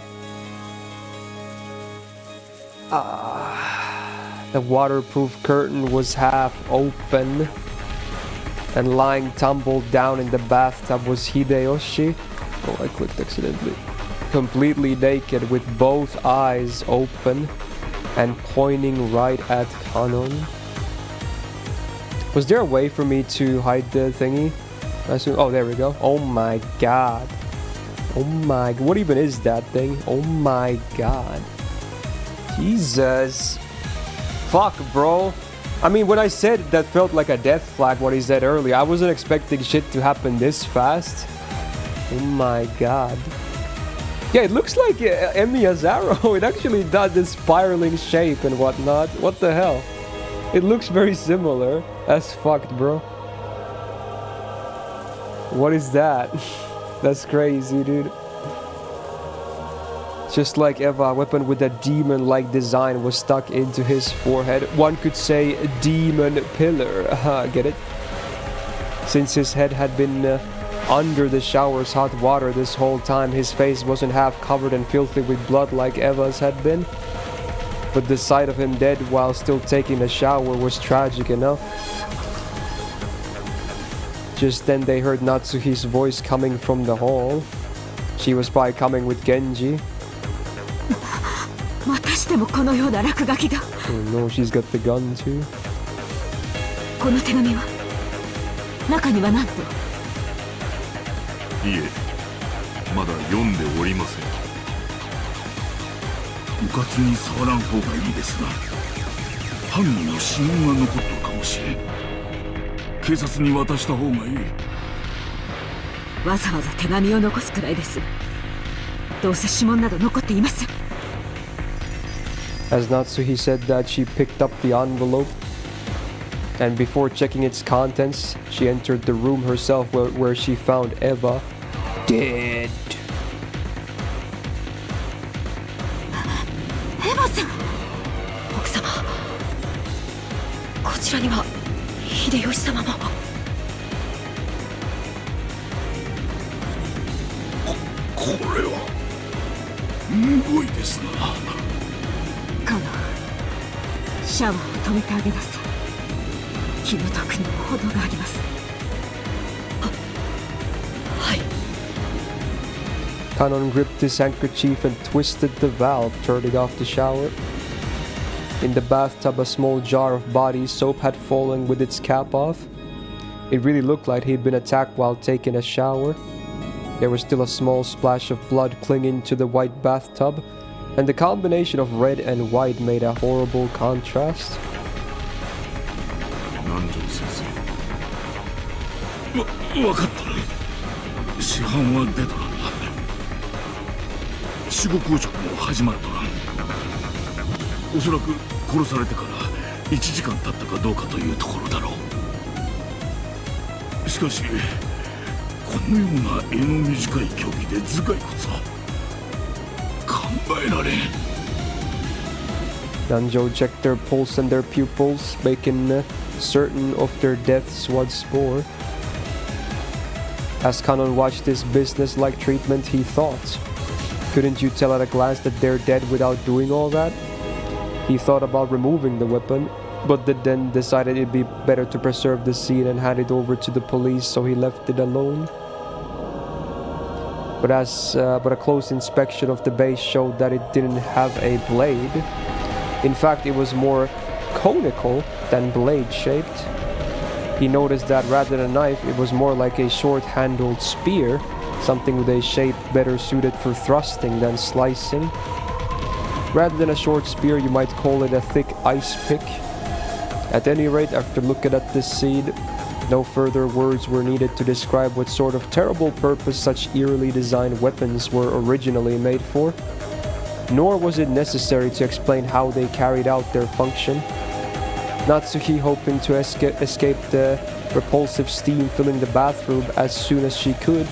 The waterproof curtain was half open, and lying tumbled down in the bathtub was Hideyoshi. Oh, I clicked accidentally. Completely naked with both eyes open and pointing right at Kanon. Was there a way for me to hide the thingy? I assume, oh, there we go. Oh my god. Oh my, what even is that thing? Oh my god. Jesus. Fuck, bro. I mean, when I said that felt like a death flag, what he said earlier, I wasn't expecting shit to happen this fast. Oh my god. Yeah, it looks like Emiya's arrow. It actually does this spiraling shape and whatnot. What the hell? It looks very similar. That's fucked, bro. What is that? That's crazy, dude. Just like Eva, a weapon with a demon-like design was stuck into his forehead. One could say demon pillar. Get it? Since his head had been under the shower's hot water this whole time, his face wasn't half covered and filthy with blood like Eva's had been. But the sight of him dead while still taking a shower was tragic enough. Just then they heard Natsuhi's voice coming from the hall. She was probably coming with Genji. Oh no, she's got the gun too. この手紙は中には何と？いえ、まだ読んでおりません。うかつに触らん方がいいですが、犯人の指紋が残っとるかもしれん。警察に渡した方がいい。わざわざ手紙を残すくらいです。どうせ指紋など残っていません。 As Natsuhi said that, she picked up the envelope, and before checking its contents, she entered the room herself where she found Eva dead. Eva-san! 奥様、こちらには秀吉様も。これはむごいですな。 カノン、シャワーを止めてあげなさい。気の毒にも程があります。はい。 Kanon gripped his handkerchief and twisted the valve, turning off the shower. In the bathtub, a small jar of body soap had fallen with its cap off. It really looked like he'd been attacked while taking a shower. There was still a small splash of blood clinging to the white bathtub, and the combination of red and white made a horrible contrast. わかった市販は出とらん死後硬直も始まっとらんおそらく殺されてから1時間経ったかどうかというところだろうしかしこのような柄の短い競技で頭蓋骨は考えられん Danjo checked their pulse and their pupils, making certain of their deaths once more. As Kanon watched this business-like treatment, he thought, couldn't you tell at a glance that they're dead without doing all that? He thought about removing the weapon, but then decided it'd be better to preserve the scene and hand it over to the police, so he left it alone. But a close inspection of the base showed that it didn't have a blade. In fact, it was more conical than blade-shaped. He noticed that rather than a knife, it was more like a short-handled spear, something with a shape better suited for thrusting than slicing. Rather than a short spear, you might call it a thick ice pick. At any rate, after looking at this scene, no further words were needed to describe what sort of terrible purpose such eerily designed weapons were originally made for. Nor was it necessary to explain how they carried out their function. Natsuki, hoping to escape the repulsive steam filling the bathroom as soon as she could,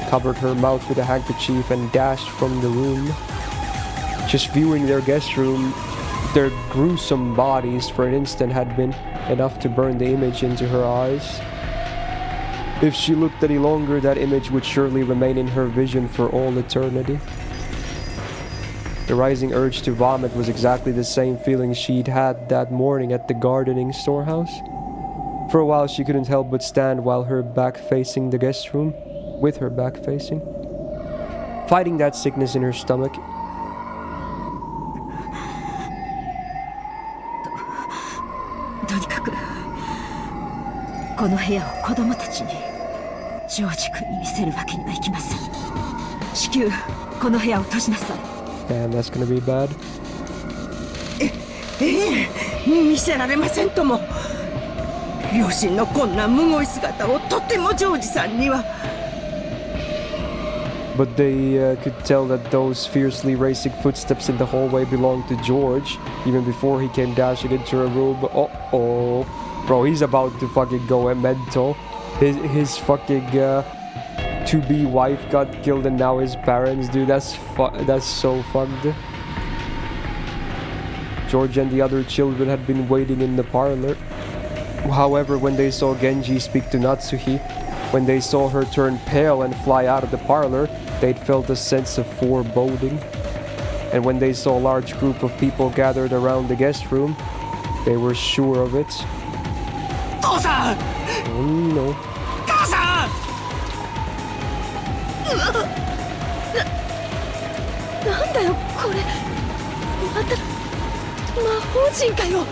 covered her mouth with a handkerchief and dashed from the room. Just viewing their guest room, their gruesome bodies for an instant had been enough to burn the image into her eyes. If she looked any longer, that image would surely remain in her vision for all eternity. The rising urge to vomit was exactly the same feeling she'd had that morning at the gardening storehouse. For a while she couldn't help but stand while her back facing the guest room, with her back facing, fighting that sickness in her stomach. とにかくこの部屋を子供たちにジョージ君に見せるわけにはいきません至急この部屋を閉じなさい Damn, that's gonna be bad. 見せられませんとも両親のこんなむごい姿をとてもジョージさんには But they could tell that those fiercely racing footsteps in the hallway belonged to George, even before he came dashing into her room. Uh-oh. Bro, he's about to fucking go mental. His fucking to-be wife got killed and now his parents, dude. That's so fucked. George and the other children had been waiting in the parlor. However, when they saw Genji speak to Natsuki, when they saw her turn pale and fly out of the parlor, they'd felt a sense of foreboding. And when they saw a large group of people gathered around the guest room, they were sure of it. Oh no. なんだよこれまた魔法陣かよ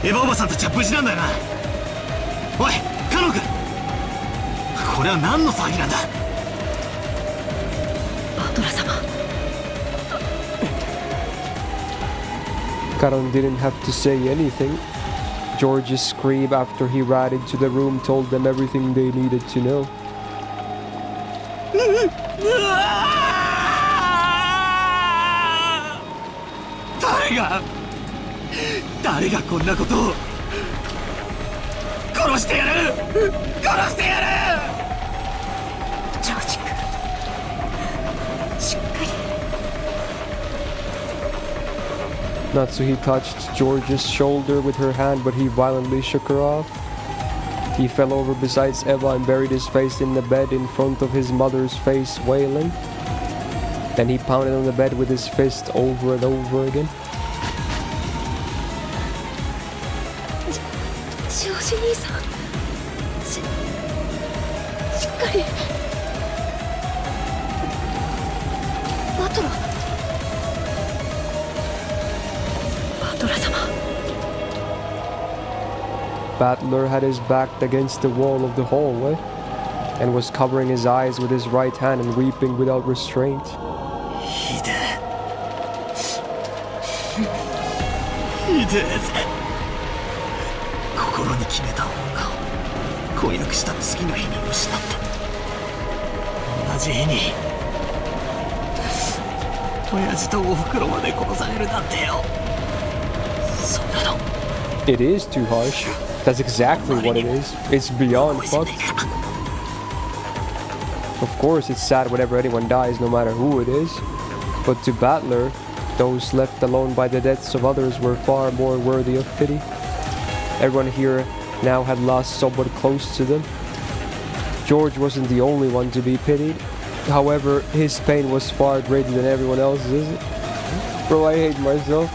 エヴァおばさんたちは無事なんだよなおいカノン君これは何の騒ぎなんだバトラ様 Karon didn't have to say anything. George's scream after he ran into the room told them everything they needed to know. 誰がこんなことを殺してやる殺してやるジョージ君しっかり Natsuhi touched George's shoulder with her hand, but he violently shook her off. He fell over beside Eva and buried his face in the bed in front of his mother's face, wailing. Then he pounded on the bed with his fist over and over again. ジョージ兄さんしっかりバトラ様 Battler had his back against the wall of the hallway and was covering his eyes with his right hand and weeping without restraint. ひでえひでえぜ。心に決めた方が婚約した次の日に失った。同じ日に親父とおふくろまで殺されるなんてよ。そんなの It is too harsh. That's exactly what it is. It's beyond fucked. Of course, it's sad whenever anyone dies, no matter who it is. But to Battler, those left alone by the deaths of others were far more worthy of pity. Everyone here now had lost someone close to them. George wasn't the only one to be pitied. However, his pain was far greater than everyone else's. Bro, I hate myself.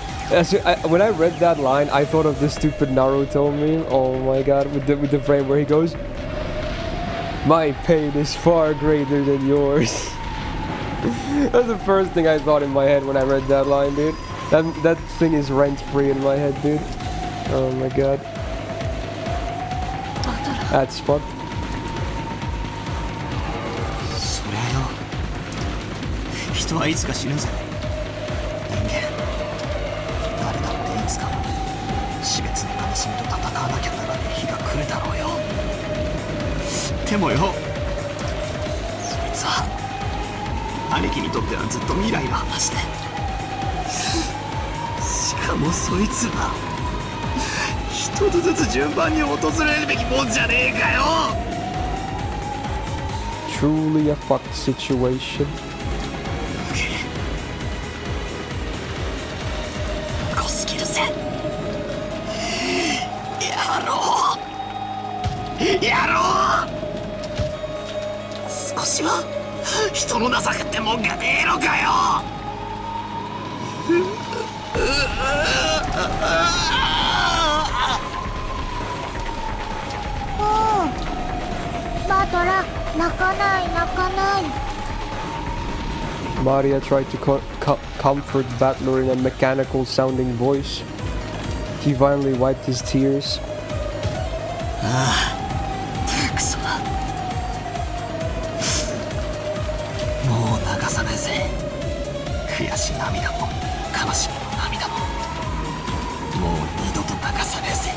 When I read that line, I thought of the stupid Naruto meme. Oh my god, with the frame where he goes, "My pain is far greater than yours." That's the first thing I thought in my head when I read that line, dude. That thing is rent-free in my head, dude. Oh my god. That's fucked. そりゃよ、人はいつか死ぬぜ。人間誰だっていつか死別の悲しみと戦わなきゃならねえ日が来るだろうよ。でもよ、そいつは兄貴にとってはずっと未来の話で、しかもそいつは一つずつ順番に訪れるべきもんじゃねえかよ。 Truly a fucked situation. 濃すぎるぜ。やろうやろう。少しは人の情けってもんがねえのかよ。バトラ、泣かない泣かない。 Maria tried to comfort Battler in a mechanical sounding voice. He finally wiped his tears. ああ、クソだ。もう流さねえぜ。悔し涙も悲しみの涙ももう二度と流さねえぜ。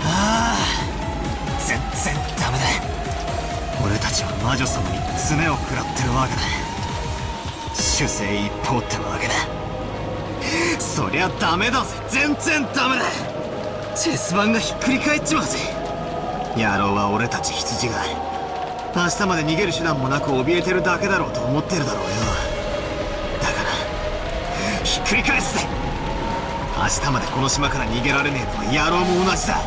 ああ、全然ダメだ。俺たちは魔女様に爪を食らってるわけだ。主勢一方ってわけだ。そりゃダメだぜ。全然ダメだ。チェス盤がひっくり返っちまうぜ。野郎は俺たち羊が明日まで逃げる手段もなく怯えてるだけだろうと思ってるだろうよ。だからひっくり返すぜ。明日までこの島から逃げられねえのは野郎も同じだ。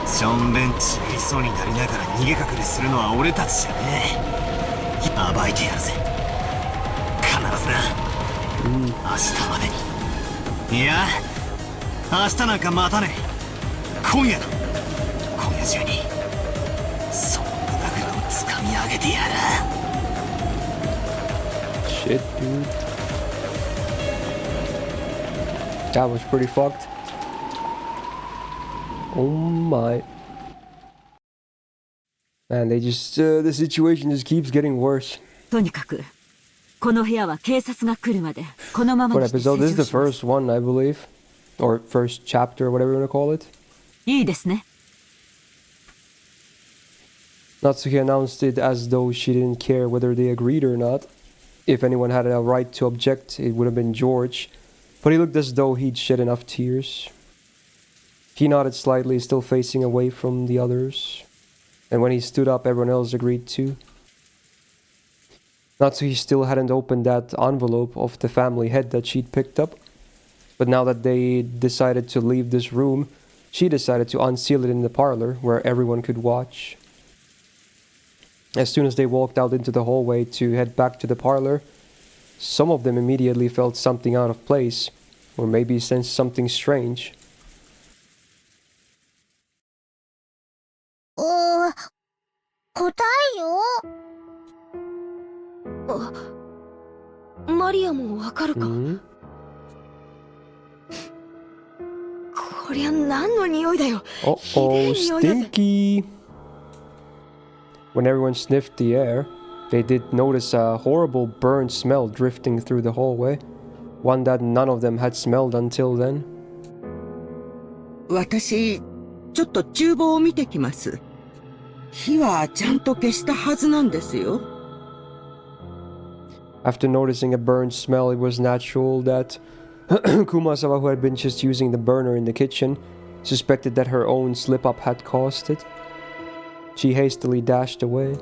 しょんべんちびりそうになりながら逃げ隠れするのは俺たちじゃねえ。暴いてやるぜ。必ずな。明日までに。いや、明日なんか待たねえ。今夜だ。今夜中にその胸ぐらを掴み上げてやる。 Shit, dude. That was pretty fucked. Oh my. Man, they just, the situation just keeps getting worse. とにかくこの部屋は警察が来るまでこのまま What にして施 episode? This is 錠 the します。 first one, I believe. Or first chapter, whatever you want to call it. いいですね。 Natsuki announced it as though she didn't care whether they agreed or not. If anyone had a right to object, it would have been George. But he looked as though he'd shed enough tears. He nodded slightly, still facing away from the others. And when he stood up, everyone else agreed too. Natsuki still hadn't opened that envelope of the family head that she'd picked up. But now that they decided to leave this room, she decided to unseal it in the parlor, where everyone could watch. As soon as they walked out into the hallway to head back to the parlor, some of them immediately felt something out of place, or maybe sensed something strange. 答えよ。マリアもわかるか？ Hmm? こりゃや、何の匂いだよ。 Uh-oh, stinky! When everyone sniffed the air, they did notice a horrible burnt smell drifting through the hallway, one that none of them had smelled until then. 私、ちょっと厨房を見てきます。火はちゃんと消したはずなんですよ。After noticing a burnt smell, it was natural that Kumasawa, who had been just using the burner in the kitchen, suspected that her own slip-up had caused it. She hastily dashed away.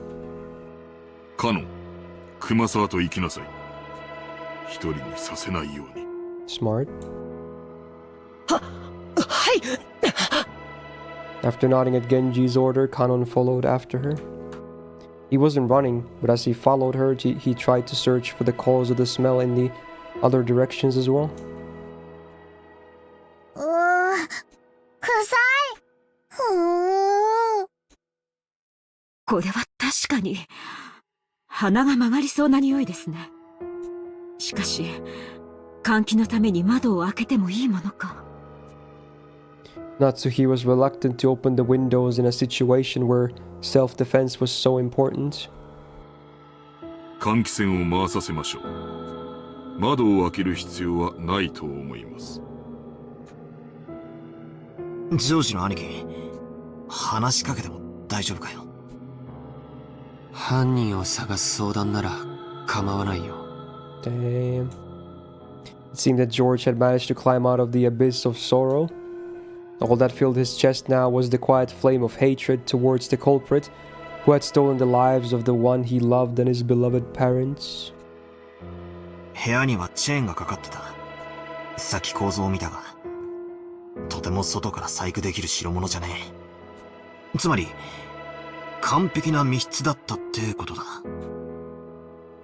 カノン、熊沢と行きなさい。一人にさせないように。Smart. はい。 After nodding at Genji's order, Kanon followed after her. He wasn't running, but as he followed her, he tried to search for the cause of the smell in the other directions as well. 臭い。これは確かに鼻が曲がりそうな匂いですね。しかし換気のために窓を開けてもいいものか。 Natsuhi was reluctant to open the windows in a situation where self-defense was so important. 換気扇を回させましょう。窓を開ける必要はないと思います。上司の兄貴、話しかけても大丈夫かよ。犯人を探す相談なら構わないよ。 Damn. It seemed that George had managed to climb out of the abyss of sorrow. All that filled his chest now was the quiet flame of hatred towards the culprit who had stolen the lives of the one he loved and his beloved parents. 部屋にはチェーンがかかってた。さっき構造を見たが、とても外から細工できる代物じゃねえ。つまり、完璧な密室だったってことだ。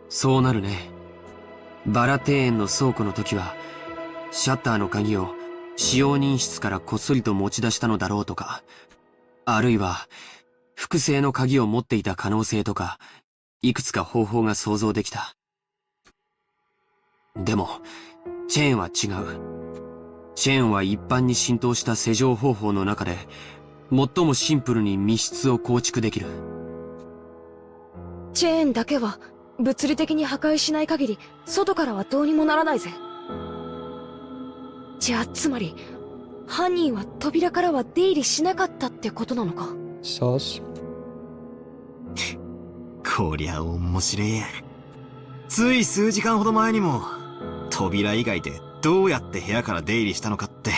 そうなるね。バラ庭園の倉庫の時は、シャッターの鍵を使用人室からこっそりと持ち出したのだろうとか、あるいは、複製の鍵を持っていた可能性とか、いくつか方法が想像できた。でも、チェーンは違う。チェーンは一般に浸透した施錠方法の中で、最もシンプルに密室を構築できる。チェーンだけは物理的に破壊しない限り外からはどうにもならないぜ。じゃあつまり犯人は扉からは出入りしなかったってことなのか。Sus. こりゃ面白いや。つい数時間ほど前にも扉以外でどうやって部屋から出入りしたのかって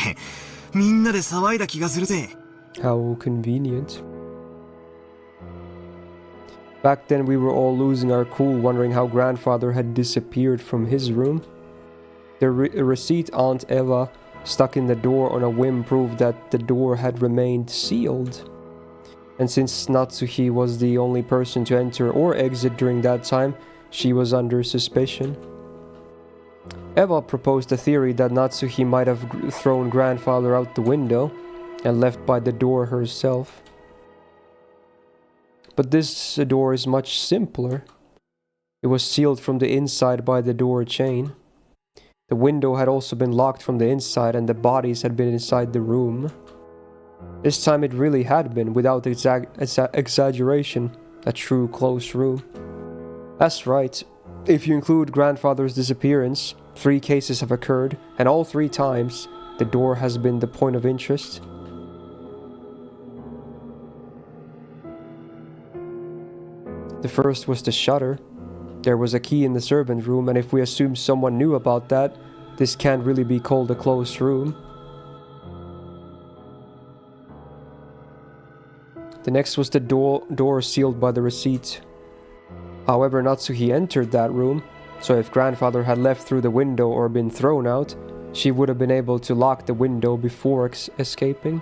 みんなで騒いだ気がするぜ。 How convenient. Back then we were all losing our cool wondering how grandfather had disappeared from his room. The receipt Aunt Eva stuck in the door on a whim proved that the door had remained sealed. And since Natsuhi was the only person to enter or exit during that time, she was under suspicion. Eva proposed a theory that Natsuhi might have thrown grandfather out the window and left by the door herself. But this door is much simpler. It was sealed from the inside by the door chain. The window had also been locked from the inside and the bodies had been inside the room. This time it really had been, without exaggeration, a true closed room. That's right. If you include grandfather's disappearance, 3 cases have occurred, and all 3 times, the door has been the point of interest. The first was the shutter. There was a key in the servant room, and if we assume someone knew about that, this can't really be called a closed room. The next was the door sealed by the receipt. However, Natsuhi entered that room, so if grandfather had left through the window or been thrown out, she would have been able to lock the window before escaping.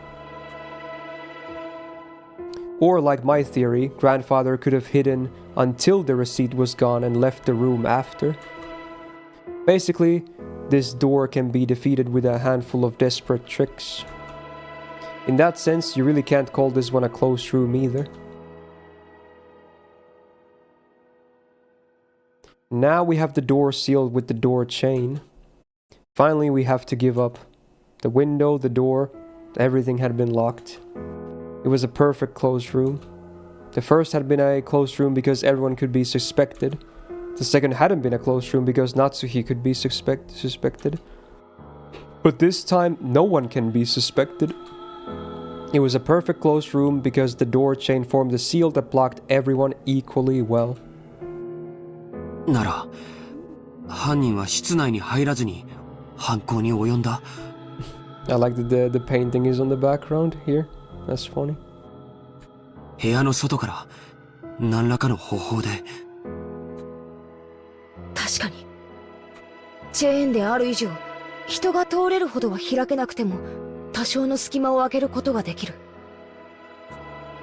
Or, like my theory, grandfather could have hidden until the receipt was gone and left the room after. Basically, this door can be defeated with a handful of desperate tricks. In that sense, you really can't call this one a closed room either. Now we have the door sealed with the door chain. Finally, we have to give up. The window, the door, Everything had been locked. It was a perfect closed room. The first had been a closed room because everyone could be suspected. The second hadn't been a closed room because Natsuhi could be suspected. But this time, no one can be suspected. It was a perfect closed room because the door chain formed a seal that blocked everyone equally well. なら、犯人は室内に入らずに犯行に及んだ。I like that the painting is on the background here. That's funny. 部屋の外から何らかの方法で。確かに。チェーンである以上、人が通れるほどは開けなくても、多少の隙間を空けることができる。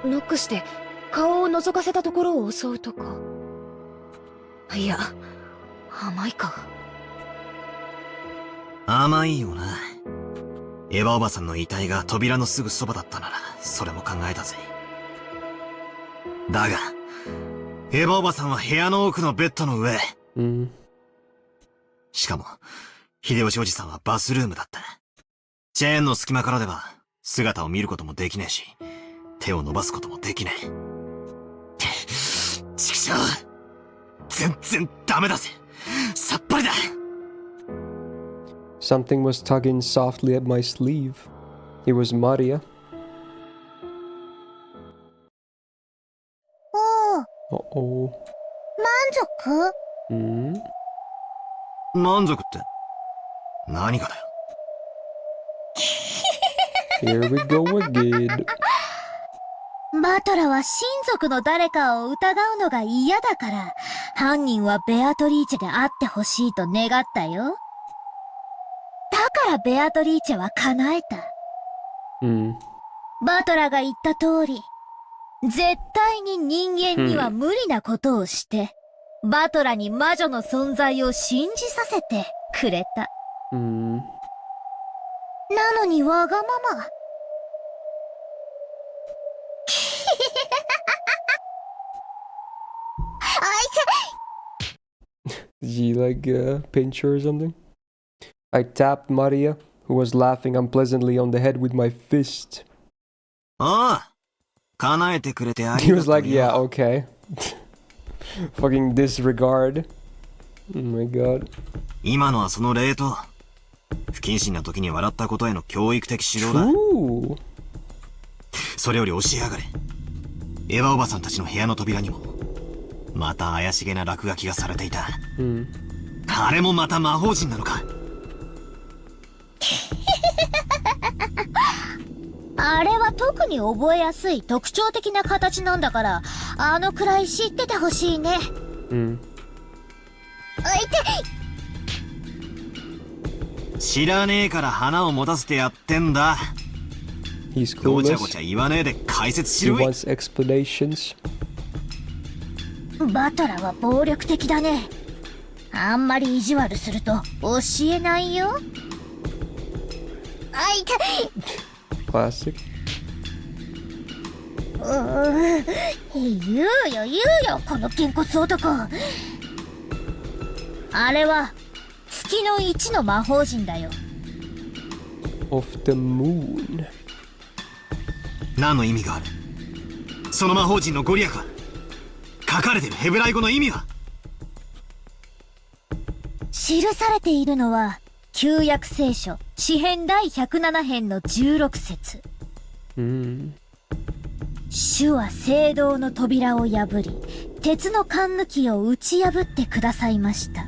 ノックして顔を覗かせたところを襲うとか。いや、甘いか。甘いよな。エヴァおばさんの遺体が扉のすぐそばだったなら、それも考えたぜ。だが、エヴァおばさんは部屋の奥のベッドの上。しかも、秀吉おじさんはバスルームだった。チェーンの隙間からでは、姿を見ることもできねえし、手を伸ばすこともできねえ。ちくしょう！全然ダメだぜ！さっぱりだ！ Something was tugging softly at my sleeve. It was Maria. おお。 Uh-oh. 満足？満足って何がだよ。Here we go again. バトラは親族の誰かを疑うのが嫌だから、犯人はベアトリーチェであってほしいと願ったよ。だからベアトリーチェは叶えた。バトラが言った通り、絶対に人間には無理なことをして、バトラに魔女の存在を信じさせてくれた。なのにわがまま。Did she pinch her or something? I tapped Maria, who was laughing unpleasantly on the head with my fist. ああ、叶えてくれてあり He が was とう like, よ。 yeah, okay. Fucking disregard. Oh my god. 今のはその例と、不謹慎な時に笑ったことへの教育的指導だ。Ooh. それより教えやがれ。エヴァおばさんたちの部屋の扉にも、また怪しげな落書きがされていた。あれもまた魔法陣なのか。あれは特に覚えやすい特徴的な形なんだから、あのくらい知っててほしいね。知らねえから花を持たせてやってんだ。He's ごちゃ clueless. ごちゃ言わねえで解説し He ろい。 wants explanations. バトラは暴力的だね。あんまり意地悪すると教えないよ。あ、痛い。Classic. 言うよこのげんこつ男。あれは月の1の魔法陣だよ。 Of the moon. 何の意味がある？その魔法陣のご利益は？書かれてるヘブライ語の意味は？記されているのは旧約聖書詩編第107編の16節。主は聖堂の扉を破り、鉄の栓抜きを打ち破ってくださいました。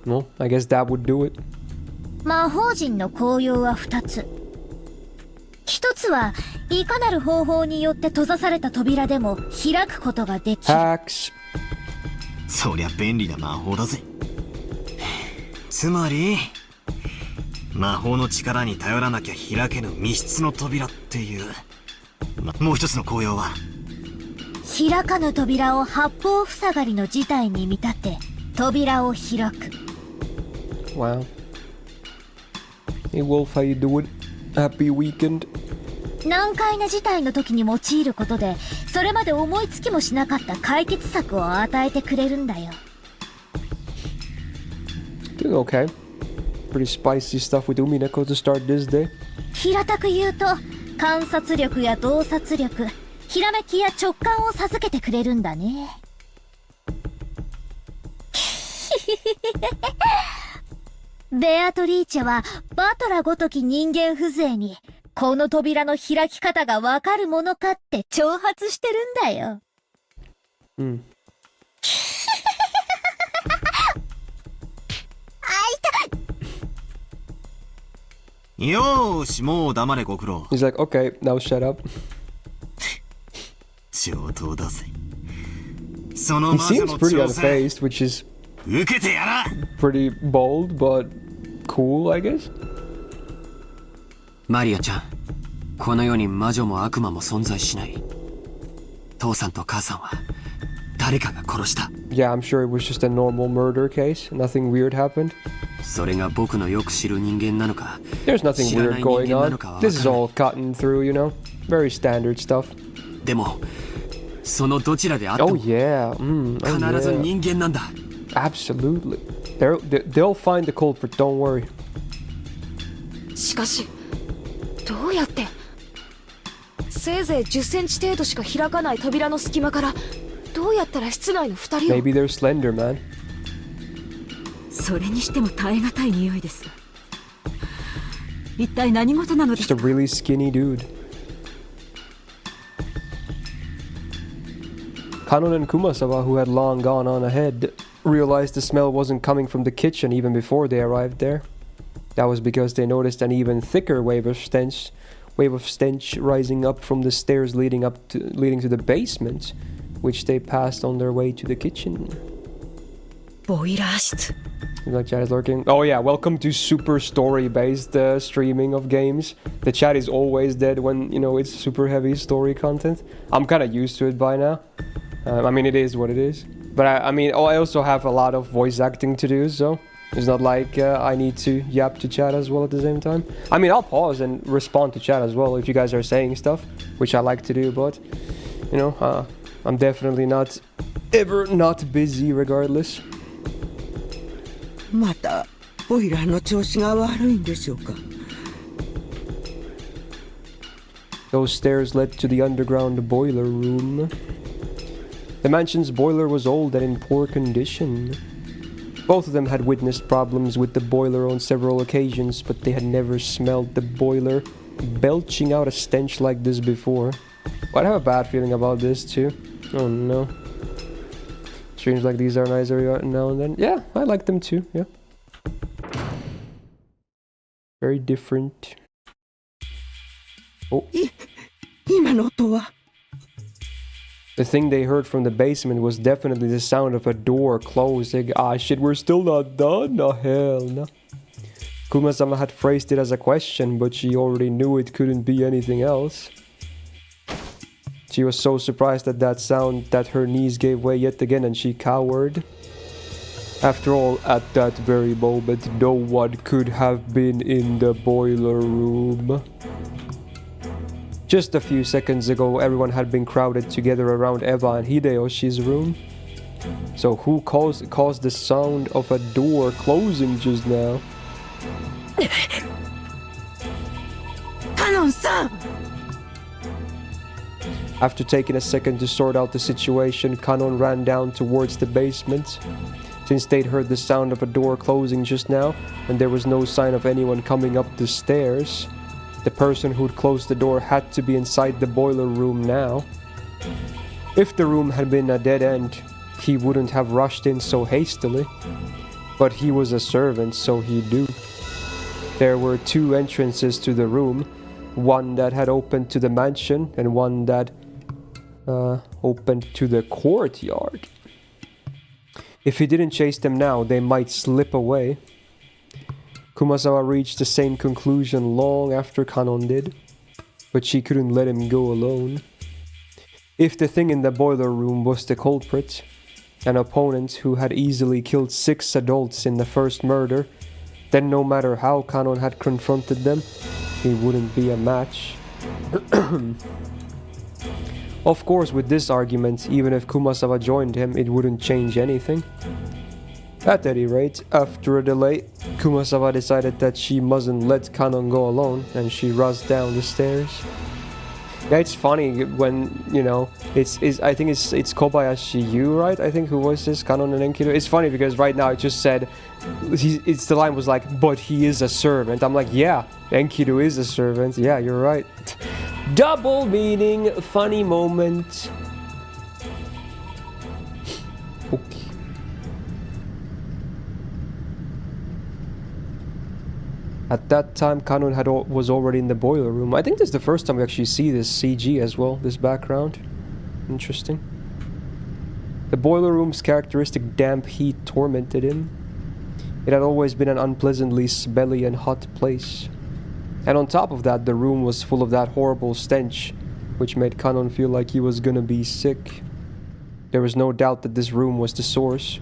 Well, I guess that would do it. 魔法陣の効用は2つ。1つはいかなる方法によって閉ざされた扉でも開くことができる。 Hacks. そりゃ便利な魔法だぜ。つまり魔法の力に頼らなきゃ開けぬ密室の扉っていう、もう一つの効用は、開かぬ扉を八方塞がりの事態に見立て扉を開く。 Wow. Hey Wolf, how you doing? Happy weekend. 難解な事態の時に用いることで、それまで思いつきもしなかった解決策を与えてくれるんだよ。Doing okay. Pretty spicy stuff with Umineko to start this day. 平たく言うと、観察力や洞察力、ひらめきや直感を授けてくれるんだね。ベアトリーチェはバトラごとき人間風情に、この扉の開き方がわかるものかって挑発してるんだよ。うん。よーし、もう黙れご苦労。He's like, okay, now shut up. 上等だぜ。その He 魔女 seems の pretty 挑戦、 unfazed, which is 受けてやら。 pretty bold, but cool, I guess. マリアちゃん、この世に魔女も悪魔も存在しない。父さんと母さんは誰かが殺した。Yeah, I'm sure it was just a normal murder case. Nothing weird happened. それが僕のよく知る人間なのか、 There's nothing 知らな weird い going 人間な on. のかはわ This is からない。 all cutting through, you know? Very standard stuff. でも、そのどちらであって Oh も yeah. Oh 必ず yeah. 人間なんだ。Absolutely. They'll find the culprit, don't worry. しかし、どうやって、せいぜい10センチ程度しか開かない扉の隙間から、どうやったら室内の2人を。 Maybe they're slender, man. それにしても耐え難い匂いです。一体何事なのです Just a か？ really skinny dude. Kanon and Kumasawa, who had long gone on ahead, realized the smell wasn't coming from the kitchen even before they arrived there. That was because they noticed an even thicker wave of stench rising up from the stairs leading to the basement, which they passed on their way to the kitchen. ボイラー室。 Like chat is lurking. Oh yeah, welcome to super story-based streaming of games. The chat is always dead when, you know, it's super heavy story content. I'm kind of used to it by now. I mean, it is what it is. But I mean, I also have a lot of voice acting to do, so it's not like I need to yap to chat as well at the same time. I mean, I'll pause and respond to chat as well if you guys are saying stuff, which I like to do, but, you know, I'm definitely not busy regardless. またボイラーの調子が悪いんでしょうか。 Those stairs led to the underground boiler room. The mansion's boiler was old and in poor condition. Both of them had witnessed problems with the boiler on several occasions, but they had never smelled the boiler belching out a stench like this before. Well, I have a bad feeling about this too. Oh no. Streams like these are nice every now and then. Yeah, I like them too, yeah. Very different. Oh. 今の音は。 The thing they heard from the basement was definitely the sound of a door closing. Ah shit, we're still not done? No, hell no. Kumasama had phrased it as a question, but she already knew it couldn't be anything else. She was so surprised at that sound that her knees gave way yet again and she cowered. After all, at that very moment, no one could have been in the boiler room. Just a few seconds ago, everyone had been crowded together around Eva and Hideyoshi's room. So who caused the sound of a door closing just now? カノンさん。 After taking a second to sort out the situation, Kanon ran down towards the basement. Since they'd heard the sound of a door closing just now, and there was no sign of anyone coming up the stairs, the person who'd closed the door had to be inside the boiler room now. If the room had been a dead end, he wouldn't have rushed in so hastily. But he was a servant, so he knew. There were two entrances to the room, one that had opened to the mansion and one that opened to the courtyard. If he didn't chase them now, they might slip away. Kumasawa reached the same conclusion long after Kanon did, but she couldn't let him go alone. If the thing in the boiler room was the culprit, an opponent who had easily killed 6 adults in the first murder, then no matter how Kanon had confronted them, he wouldn't be a match. Of course, with this argument, even if Kumasawa joined him, it wouldn't change anything. At any rate, after a delay, Kumasawa decided that she mustn't let Kanon go alone, and she rushed down the stairs. Yeah, it's funny when, you know, I think it's Kobayashi Yu, right? I think who voices Kanon and Enkidu. It's funny because right now it just said, the line was like, but he is a servant. I'm like, yeah, Enkidu is a servant. Yeah, you're right. Double meaning, funny moment. Okay. At that time, Kanon was already in the boiler room. I think this is the first time we actually see this CG as well, this background. Interesting. The boiler room's characteristic damp heat tormented him. It had always been an unpleasantly smelly and hot place. And on top of that, the room was full of that horrible stench, which made Kanon feel like he was gonna be sick. There was no doubt that this room was the source.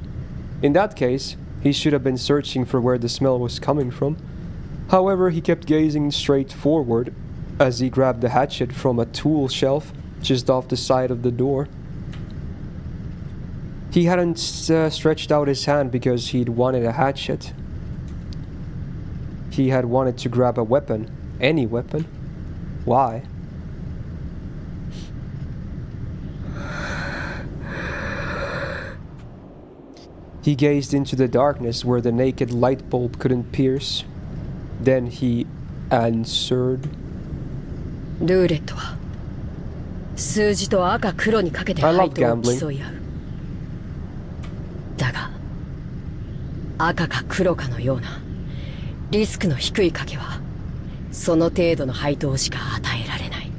In that case, he should have been searching for where the smell was coming from. However, he kept gazing straight forward as he grabbed the hatchet from a tool shelf just off the side of the door. He hadn't stretched out his hand because he'd wanted a hatchet. He had wanted to grab a weapon. Any weapon. Why? He gazed into the darkness where the naked light bulb couldn't pierce. Then he answered. ルーレットは数字と赤黒にかけて配当を競い合う。だが赤か黒かのようなリスクの低い賭けはその程度の配当しか与えられない。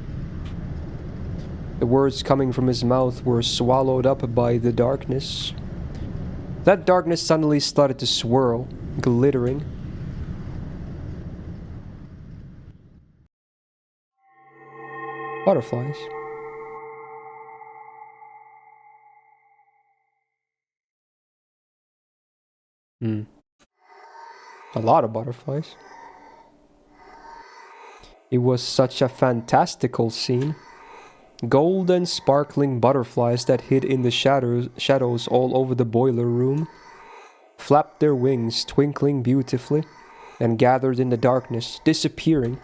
The words coming from his mouth were swallowed up by the darkness. That darkness suddenly started to swirl, glittering. Butterflies. A lot of butterflies. It was such a fantastical scene. Golden sparkling butterflies that hid in the shadows all over the boiler room flapped their wings, twinkling beautifully, and gathered in the darkness, disappearing.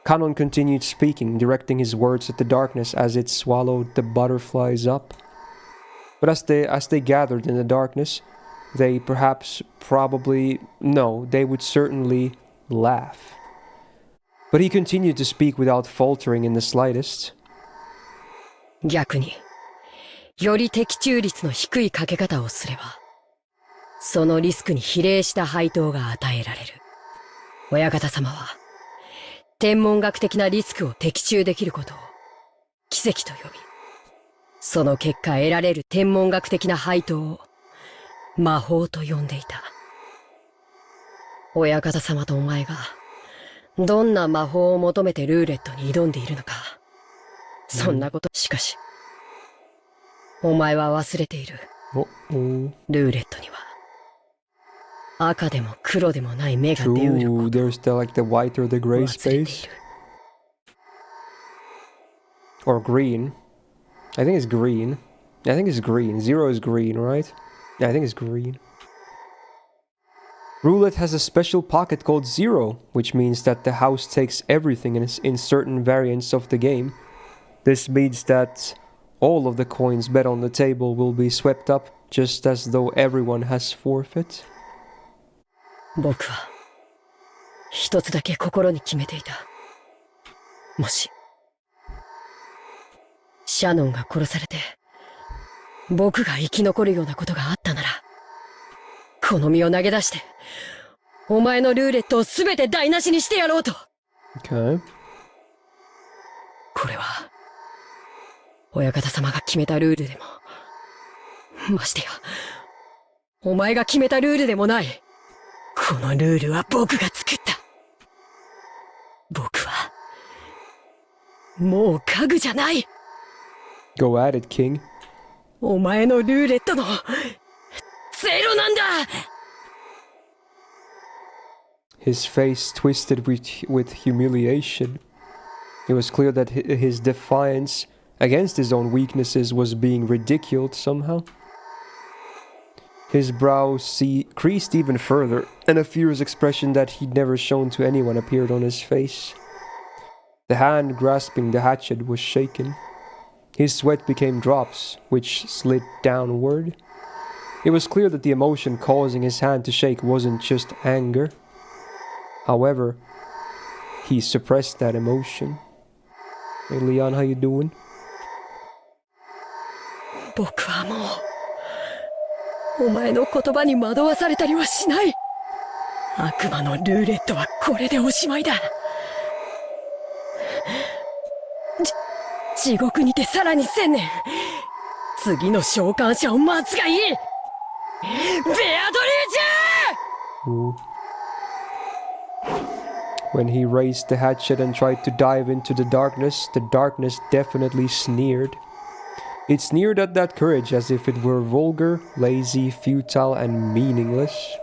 Kanon continued speaking, directing his words at the darkness as it swallowed the butterflies up. But as they gathered in the darkness, they they would certainly laugh. But he continued to speak without faltering in the slightest. 逆により的中率の低いかけ方をすればそのリスクに比例した配当が与えられる。親方様は天文学的なリスクを的中できることを奇跡と呼び、その結果得られる天文学的な配当を魔法と呼んでいた。親方様とお前がどんな魔法を求めてルーレットに挑んでいるのか、そんなこと。しかしお前は忘れている。ルーレットには赤でも黒でもない目が出うること。 There's the white or the gray space. Or green. I think it's green. I think it's green. Zero is green, right? Yeah, I think it's green. Roulette has a special pocket called Zero, which means that the house takes everything in certain variants of the game. This means that all of the coins bet on the table will be swept up, just as though everyone has forfeit. 僕は一つだけ心に決めていた。もしシャノンが殺されて僕が生き残るようなことがあったなら、この身を投げ出してお前のルーレットを全て台無しにしてやろうと。Okay. これは親方様が決めたルールでも、ましてやお前が決めたルールでもない。このルールは僕が作った。僕はもう家具じゃない。 Go at it, King. お前のルーレットのゼロなんだ。 His face twisted with humiliation. It was clear that his defiance against his own weaknesses was being ridiculed somehow. His brows creased even further, and a fierce expression that he'd never shown to anyone appeared on his face. The hand grasping the hatchet was shaken. His sweat became drops, which slid downward. It was clear that the emotion causing his hand to shake wasn't just anger. However, he suppressed that emotion. Hey Leon, how you doing? 僕はもうお前の言葉に惑わされたりはしない。悪魔のルーレットはこれでおしまいだ。地獄にてさらに1000年。次の召喚者を待つがいい。ベアトリーチェ！ When he raised the hatchet and tried to dive into the darkness definitely sneered. It sneered at that courage as if it were vulgar, lazy, futile, and meaningless.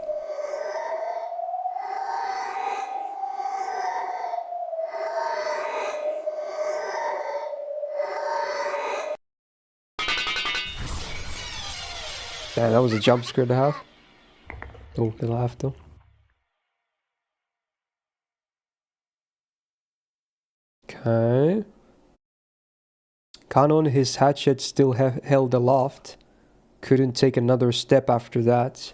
Damn, that was a jump scare to have. Oh, they laughed though. Okay. Kanon, his hatchet still held aloft, couldn't take another step after that.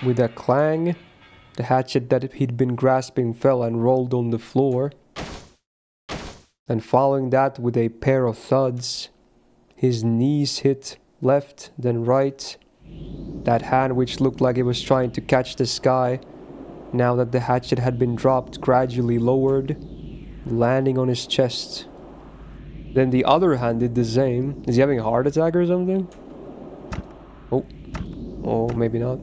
With a clang, the hatchet that he'd been grasping fell and rolled on the floor. And following that with a pair of thuds, his knees hit left, then right. That hand which looked like it was trying to catch the sky, now that the hatchet had been dropped, gradually lowered, landing on his chest. Then the other hand did the same. Is he having a heart attack or something? Oh. Oh, maybe not.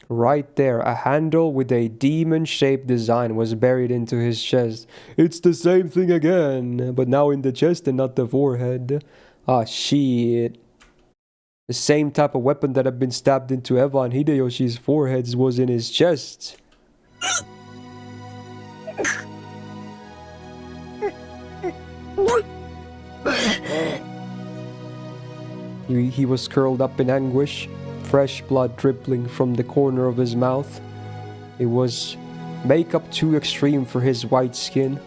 Right there, a handle with a demon-shaped design was buried into his chest. It's the same thing again, but now in the chest and not the forehead. Ah, shit. The same type of weapon that had been stabbed into Eva and Hideyoshi's foreheads was in his chest. He was curled up in anguish, fresh blood dribbling from the corner of his mouth. It was makeup too extreme for his white skin.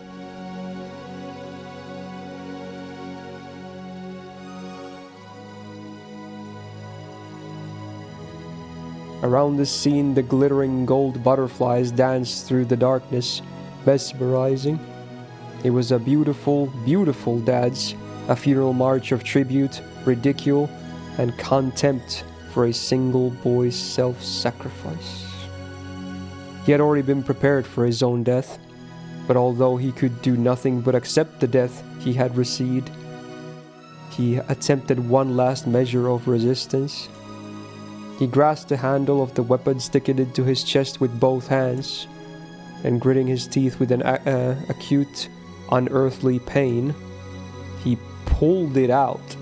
Around the scene, the glittering gold butterflies danced through the darkness, mesmerizing. It was a beautiful, beautiful dance, a funeral march of tribute, ridicule, and contempt for a single boy's self-sacrifice. He had already been prepared for his own death, but although he could do nothing but accept the death he had received, he attempted one last measure of resistance. He grasped the handle of the weapon, sticking it into his chest with both hands, and gritting his teeth with an acute, unearthly pain, he pulled it out.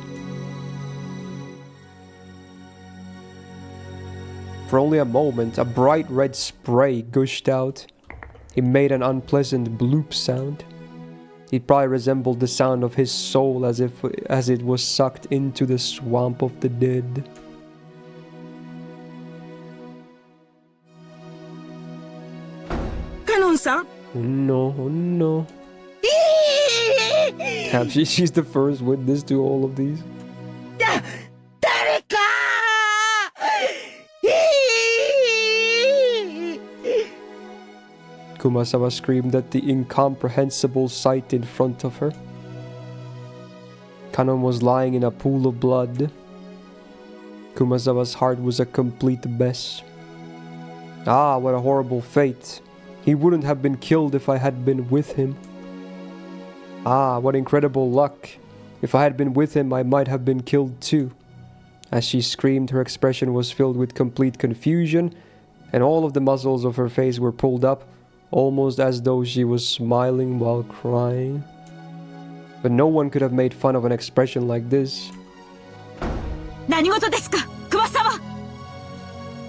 For only a moment, a bright red spray gushed out. It made an unpleasant bloop sound. It probably resembled the sound of his soul as it was sucked into the swamp of the dead. Kanon-san? Oh no, oh no. Damn, she's the first witness to all of these. Kumasawa screamed at the incomprehensible sight in front of her. Kanon was lying in a pool of blood. Kumasawa's heart was a complete mess. Ah, what a horrible fate. He wouldn't have been killed if I had been with him. Ah, what incredible luck. If I had been with him, I might have been killed too. As she screamed, her expression was filled with complete confusion, and all of the muscles of her face were pulled up, almost as though she was smiling while crying. But no one could have made fun of an expression like this. 何事ですか、熊様。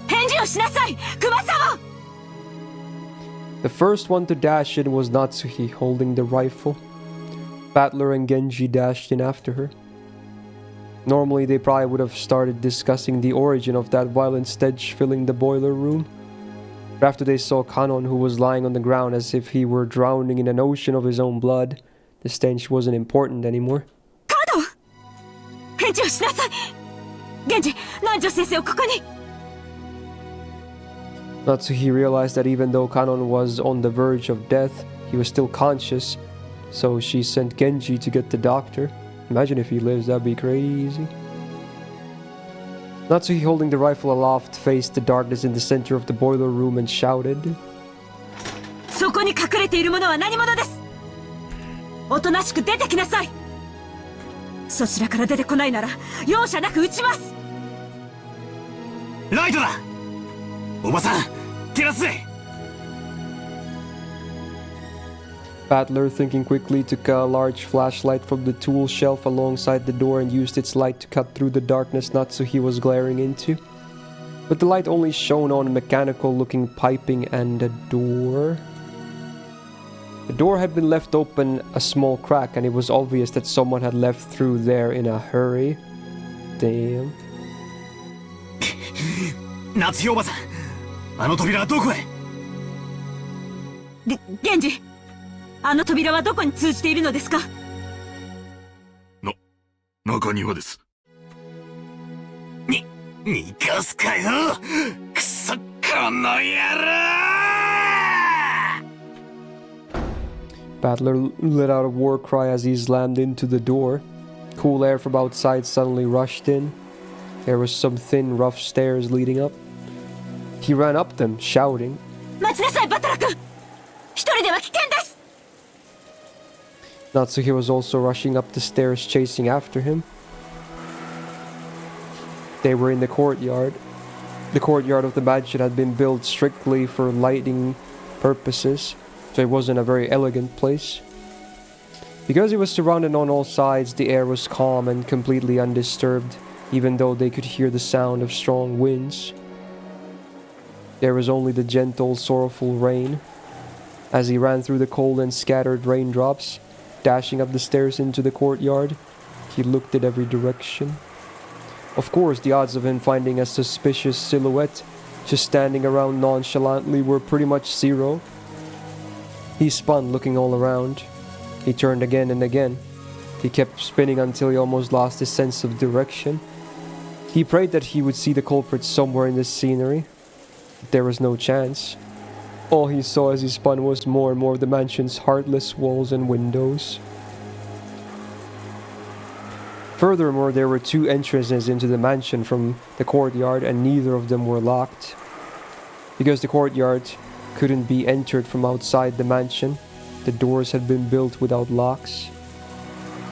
返事をしなさい、熊様。 The first one to dash in was Natsuhi, holding the rifle. Battler and Genji dashed in after her. Normally they probably would have started discussing the origin of that violent stench filling the boiler room. But after they saw Kanon, who was lying on the ground as if he were drowning in an ocean of his own blood, the stench wasn't important anymore. Kanon! 返事をしなさい。源氏、南條先生をここに。Natsuhi realized that even though Kanon was on the verge of death, he was still conscious, so she sent Genji to get the doctor. Imagine if he lives, that'd be crazy. Natsuhi, holding the rifle aloft, faced the darkness in the center of the boiler room and shouted, そこに隠れているものは何者です。おとなしく出てきなさい。そちらから出てこないなら容赦なく撃ちます。ライトだ。おばさん、照らすぜ。Battler, thinking quickly, took a large flashlight from the tool shelf alongside the door and used its light to cut through the darkness Natsuhi was glaring into. But the light only shone on mechanical-looking piping and a door. The door had been left open a small crack, and it was obvious that someone had left through there in a hurry. Damn. 夏日おばさん、あの扉はどこへ？源氏、あの扉はどこに通じているのですか？中庭です。逃がすかよ！くそ、この野郎！ Battler let out a war cry as he slammed into the door. Cool air from outside suddenly rushed in. There was some thin, rough stairs leading up. He ran up them, shouting. 待ちなさい、バトラ君。一人では危険です。 Natsuhi was also rushing up the stairs, chasing after him. They were in the courtyard. The courtyard of the mansion had been built strictly for lighting purposes, so it wasn't a very elegant place. Because it was surrounded on all sides, the air was calm and completely undisturbed, even though they could hear the sound of strong winds. There was only the gentle, sorrowful rain. As he ran through the cold and scattered raindrops, dashing up the stairs into the courtyard, he looked at every direction. Of course, the odds of him finding a suspicious silhouette just standing around nonchalantly were pretty much zero. He spun, looking all around. He turned again and again. He kept spinning until he almost lost his sense of direction. He prayed that he would see the culprit somewhere in this scenery. But there was no chance. All he saw as he spun was more and more of the mansion's heartless walls and windows. Furthermore, there were two entrances into the mansion from the courtyard, and neither of them were locked. Because the courtyard couldn't be entered from outside the mansion, the doors had been built without locks.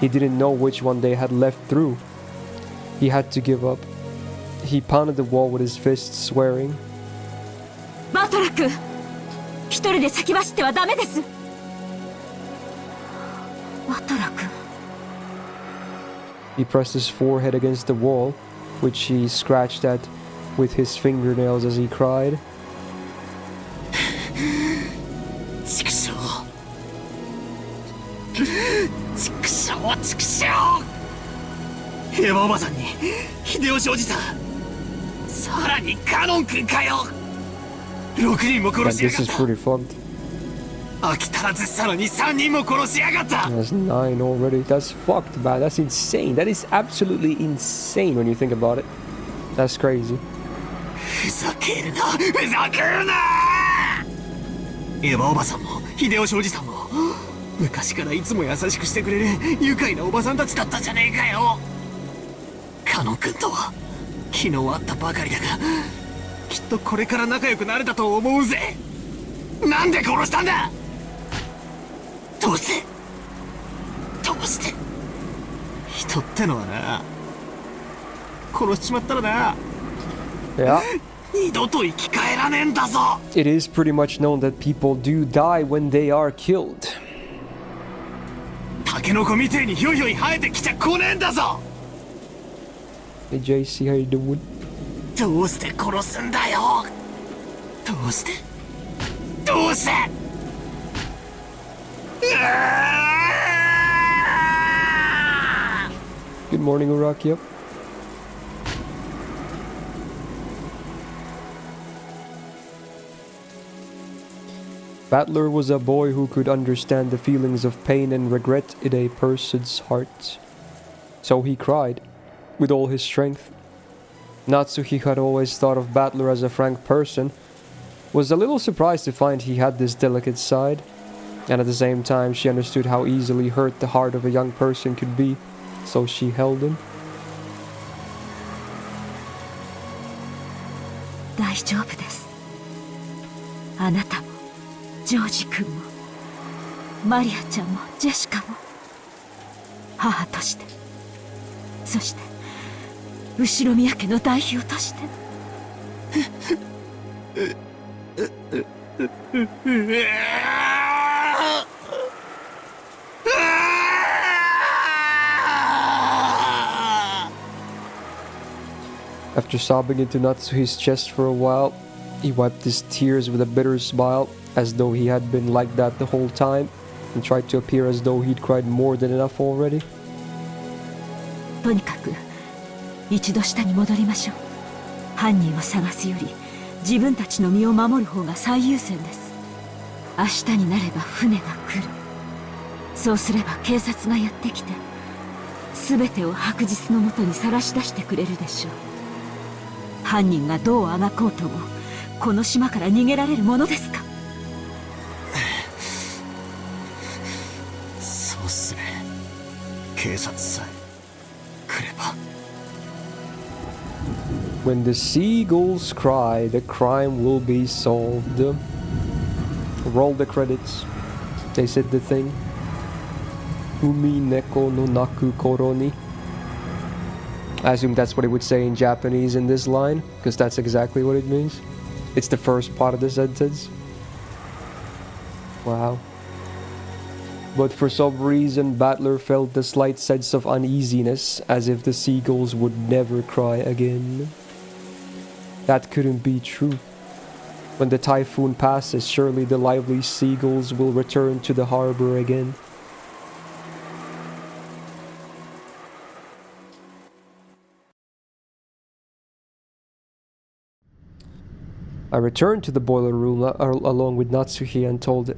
He didn't know which one they had left through. He had to give up. He pounded the wall with his fists, swearing. バトラ君、一人で先走ってはダメです。バトラ君。 He pressed his forehead against the wall, which he scratched at with his fingernails as he cried. 畜生！畜生！畜生！平和おばさんに秀吉おじさん、さらにカノン君かよ。6人も殺しやがった。 This is pretty fucked. 飽き足らずさらに3人も殺しやがった。 That's 9 already. That's fucked, man. That's insane. That is absolutely insane when you think about it. That's crazy. ふざけるな！ふざけるな！エヴァおばさんも秀吉おじさんも昔からいつも優しくしてくれる愉快なおばさんたちだったじゃねえかよ。カノン君とは昨日会ったばかりだが、きっとこれから仲良くなれたと思うぜ。なんで殺したんだ？どうして人ってのはな、殺しちまったらな、 Yeah. 二度と生き返らねえんだぞ。 It is pretty much known that people do die when they are killed. タケノコみてえにひょいひょい生えてきちゃ来ねえんだぞ。 Hey JC, how you doing? どうして殺すんだよ。どうしてGood morning, Uraki. Battler was a boy who could understand the feelings of pain and regret in a person's heart. So he cried, with all his strength. Natsuki had always thought of Battler as a frank person, was a little surprised to find he had this delicate side, and at the same time she understood how easily hurt the heart of a young person could be, so she held him. 大丈夫です。あなたもジョージ君もマリアちゃんもジェシカも母として、そして後宮家の代表として。After sobbing into Natsuhi's chest for a while, he wiped his tears with a bitter smile, as though he had been like that the whole time, and tried to appear as though he'd cried more than enough already. とにかく一度下に戻りましょう。犯人を探すより自分たちの身を守る方が最優先です。明日になれば船が来る。そうすれば警察がやってきて、全てを白日のもとにさらし出してくれるでしょう。犯人がどうあがこうとも、この島から逃げられるものですか。そうっすね。警察さえ来れば。When the seagulls cry, the crime will be solved. Roll the credits. They said the thing. Umineko no naku koro ni. I assume that's what it would say in Japanese in this line, because that's exactly what it means. It's the first part of the sentence. Wow. But for some reason, Battler felt a slight sense of uneasiness, as if the seagulls would never cry again. That couldn't be true. When the typhoon passes, surely the lively seagulls will return to the harbor again. I returned to the boiler room along with Natsuhi and told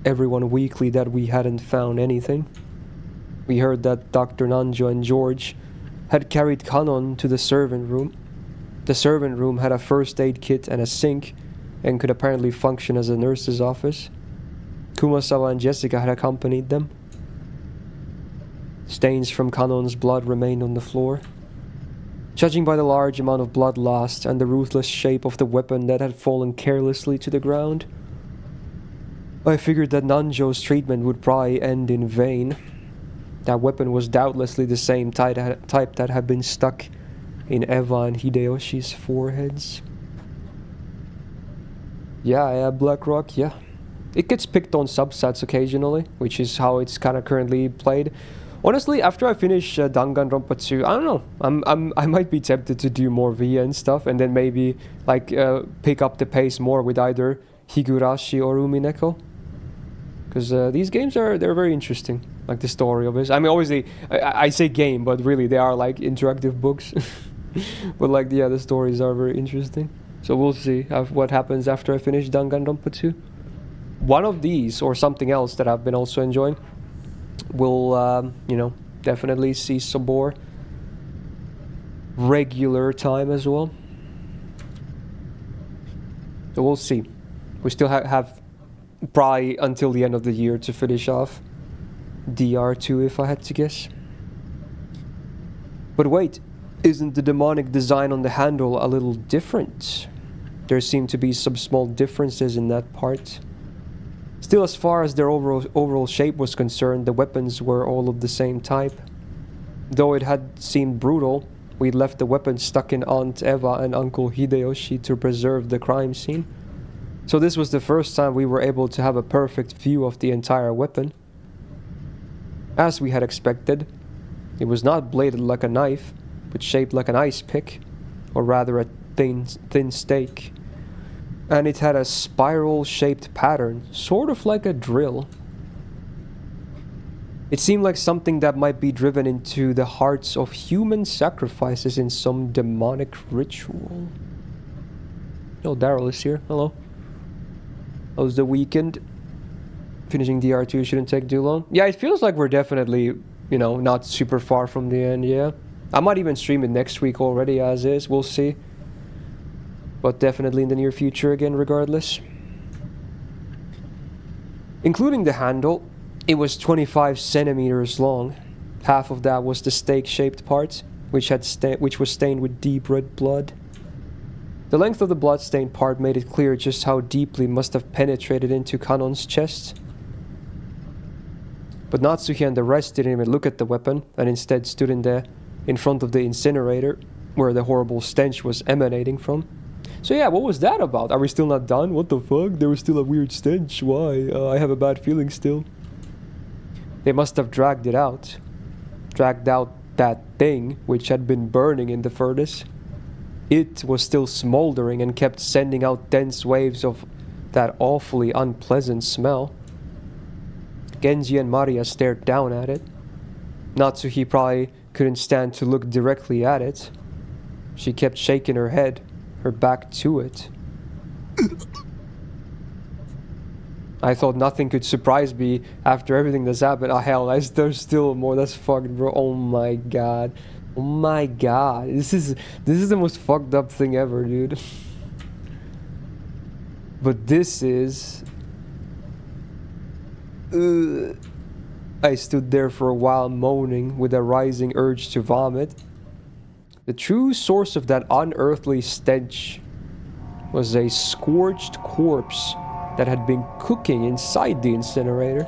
everyone weakly that we hadn't found anything. We heard that Dr. Nanjo and George had carried Kanon to the servant room. The servant room had a first aid kit and a sink, and could apparently function as a nurse's office. Kumasawa and Jessica had accompanied them. Stains from Kanon's blood remained on the floor. Judging by the large amount of blood lost and the ruthless shape of the weapon that had fallen carelessly to the ground, I figured that Nanjo's treatment would probably end in vain. That weapon was doubtlessly the same type that had been stuck in Eva and Hideyoshi's foreheads. Yeah, Blackrock, yeah. It gets picked on subsets occasionally, which is how it's kind of currently played. Honestly, after I finish Danganronpa 2, I don't know. I might be tempted to do more VIA and stuff, and then maybe like pick up the pace more with either Higurashi or Umineko. Because these games they're very interesting, like the story of it. I mean, obviously, I say game, but really they are like interactive books. But like, yeah, the stories are very interesting. So we'll see what happens after I finish Danganronpa 2. One of these, or something else that I've been also enjoying, will, you know, definitely see some more regular time as well. So we'll see. We still have probably until the end of the year to finish off DR2 if I had to guess. But wait, isn't the demonic design on the handle a little different? There seem to be some small differences in that part. Still, as far as their overall shape was concerned, the weapons were all of the same type. Though it had seemed brutal, we'd left the weapons stuck in Aunt Eva and Uncle Hideyoshi to preserve the crime scene. So this was the first time we were able to have a perfect view of the entire weapon. As we had expected, it was not bladed like a knife, but shaped like an ice pick, or rather a thin stake. And it had a spiral-shaped pattern, sort of like a drill. It seemed like something that might be driven into the hearts of human sacrifices in some demonic ritual. Oh, Daryl is here. Hello. How's the weekend? Finishing DR2 shouldn't take too long. Yeah, it feels like we're definitely, you know, not super far from the end, yeah. I might even stream it next week already as is, we'll see. But definitely in the near future again, regardless. Including the handle, it was 25 centimeters long. Half of that was the stake-shaped part, which was stained with deep red blood. The length of the blood-stained part made it clear just how deeply it must have penetrated into Kanon's chest. But Natsuki and the rest didn't even look at the weapon, and instead stood in front of the incinerator, where the horrible stench was emanating from. So yeah, what was that about? Are we still not done? What the fuck? There was still a weird stench. Why? I have a bad feeling still. They must have dragged it out. Dragged out that thing which had been burning in the furnace. It was still smoldering and kept sending out dense waves of that awfully unpleasant smell. Genji and Maria stared down at it. Natsuki probably couldn't stand to look directly at it. She kept shaking her head, her back to it. I thought nothing could surprise me after everything that's happened. Oh hell, there's still more. That's fucked, bro. Oh my god. Oh my god. This is the most fucked up thing ever, dude. But this is... I stood there for a while moaning with a rising urge to vomit. The true source of that unearthly stench was a scorched corpse that had been cooking inside the incinerator.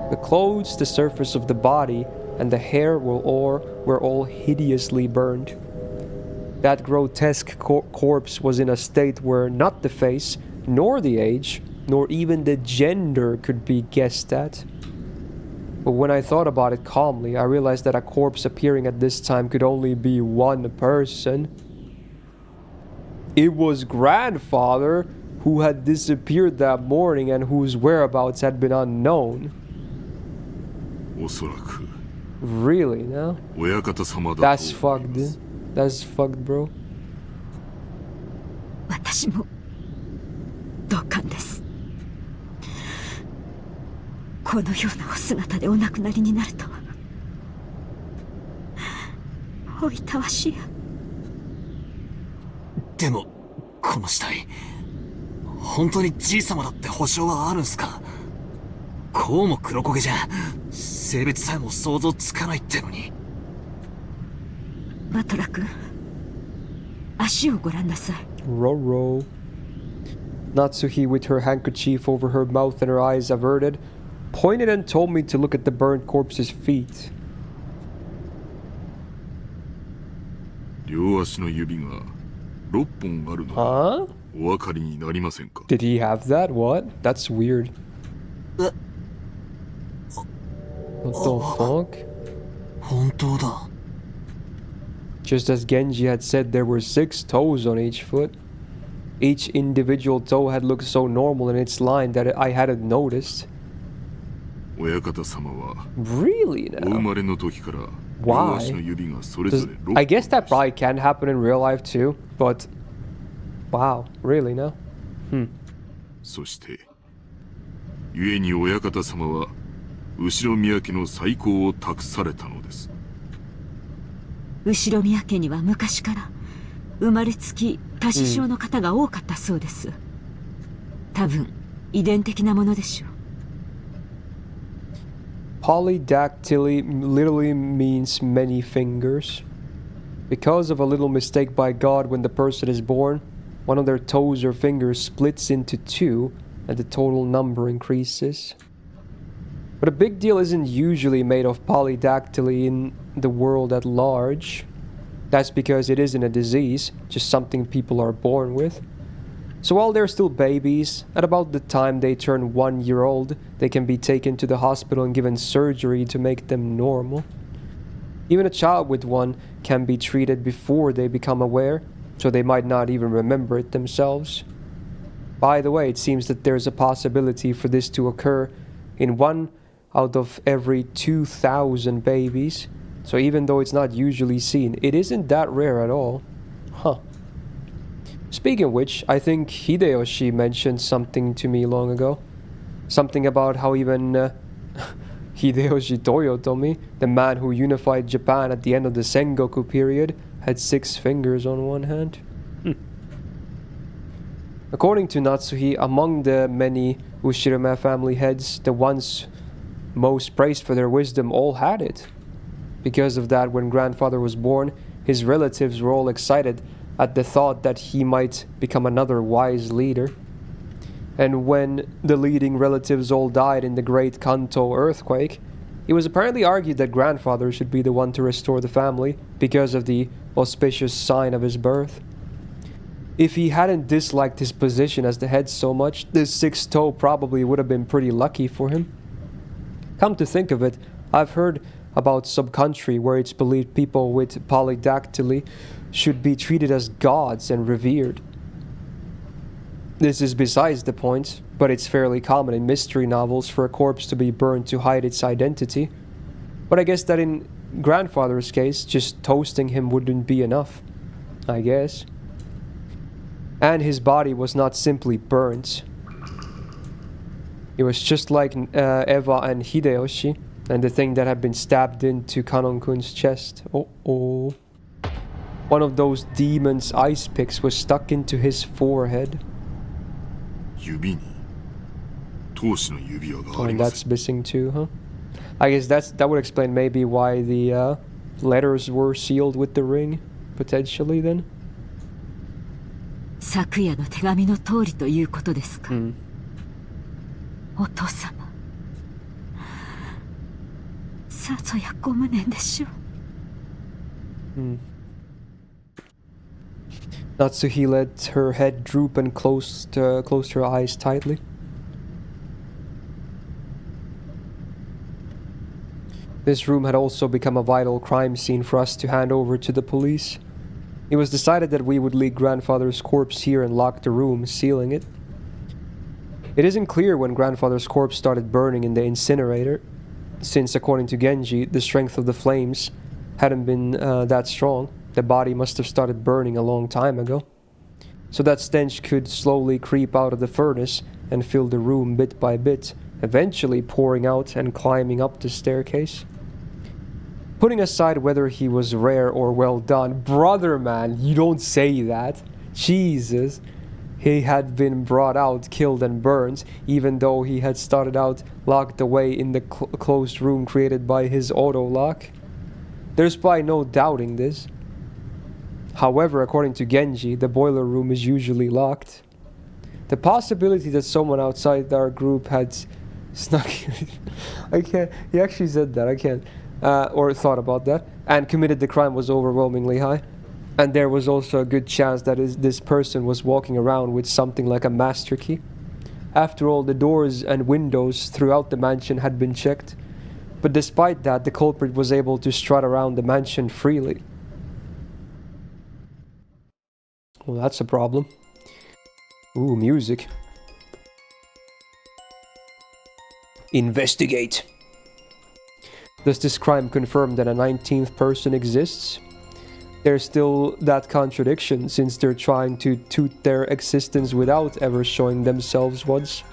The clothes, the surface of the body, and the hair were all hideously burned. That grotesque corpse was in a state where not the face, nor the age, nor even the gender could be guessed at. But when I thought about it calmly, I realized that a corpse appearing at this time could only be one person. It was grandfather, who had disappeared that morning and whose whereabouts had been unknown. Really, now? That's fucked, dude. That's fucked, bro. 私も同感です。このようなお姿でお亡くなりになるとは。おいたわしや。でも、この死体、本当にじい様だって保証はあるんすか？こうも黒焦げじゃ、性別さえも想像つかないってのに。バトラ君、足をご覧なさい。Roro. Natsuki, with her handkerchief over her mouth and her eyes averted, pointed and told me to look at the burned corpse's feet. 両足の指が6本あるの Huh? お分かりになりませんか? Did he have that? What? That's weird. What the fuck? 本当だ。 Just as Genji had said, there were 6 toes on each foot. Each individual toe had looked so normal in its line that I hadn't noticed. 親方様は Really お生 now? まれの時から両 Why? 足の指がそれぞれ I 6 guess 本 that probably can happen in real life too, but... Wow, really now? そして故に親方様は後宮家の再興を託されたのです。後宮家には昔から生まれつき多子症の方が多かったそうです。多分遺伝的なものでしょう。Polydactyly literally means many fingers. Because of a little mistake by God when the person is born, one of their toes or fingers splits into 2 and the total number increases. But a big deal isn't usually made of polydactyly in the world at large. That's because it isn't a disease, just something people are born with. So while they're still babies, at about the time they turn 1 year old, they can be taken to the hospital and given surgery to make them normal. Even a child with one can be treated before they become aware, so they might not even remember it themselves. By the way, it seems that there's a possibility for this to occur in 1 out of every 2,000 babies. So even though it's not usually seen, it isn't that rare at all. Huh. Speaking of which, I think Hideyoshi mentioned something to me long ago. Something about how even Hideyoshi Toyotomi, the man who unified Japan at the end of the Sengoku period, had 6 fingers on one hand. According to Natsuhi, among the many Ushirome family heads, the ones most praised for their wisdom all had it. Because of that, when grandfather was born, his relatives were all excited at the thought that he might become another wise leader. And when the leading relatives all died in the great Kanto earthquake, it was apparently argued that grandfather should be the one to restore the family because of the auspicious sign of his birth. If he hadn't disliked his position as the head so much, this 6th toe probably would have been pretty lucky for him. Come to think of it, I've heard about some country where it's believed people with polydactyly should be treated as gods and revered. This is besides the point, but it's fairly common in mystery novels for a corpse to be burned to hide its identity. But I guess that in grandfather's case, just toasting him wouldn't be enough. I guess. And his body was not simply burnt. It was just like Eva and Hideyoshi, and the thing that had been stabbed into Kanon-kun's chest. Oh. One of those demon's ice picks was stuck into his forehead. Oh, and that's missing too, huh? I guess that would explain maybe why the letters were sealed with the ring, potentially then. 昨夜の手紙の通りということですか。お父様、さぞやご無念でしょう。Natsuhi let her head droop and closed her eyes tightly. This room had also become a vital crime scene for us to hand over to the police. It was decided that we would leave grandfather's corpse here and lock the room, sealing it. It isn't clear when grandfather's corpse started burning in the incinerator, since according to Genji, the strength of the flames hadn't been that strong. The body must have started burning a long time ago. So that stench could slowly creep out of the furnace and fill the room bit by bit, eventually pouring out and climbing up the staircase. Putting aside whether he was rare or well done, brother man, you don't say that. Jesus. He had been brought out, killed and burned, even though he had started out locked away in the closed room created by his auto-lock. There's probably no doubting this. However, according to Genji, the boiler room is usually locked. The possibility that someone outside our group had snuck I can't, he actually said that, I can't, or thought about that, and committed the crime was overwhelmingly high. And there was also a good chance that this person was walking around with something like a master key. After all, the doors and windows throughout the mansion had been checked. But despite that, the culprit was able to strut around the mansion freely. Well, that's a problem. Ooh, music. Investigate. Does this crime confirm that a 19th person exists? There's still that contradiction, since they're trying to toot their existence without ever showing themselves once.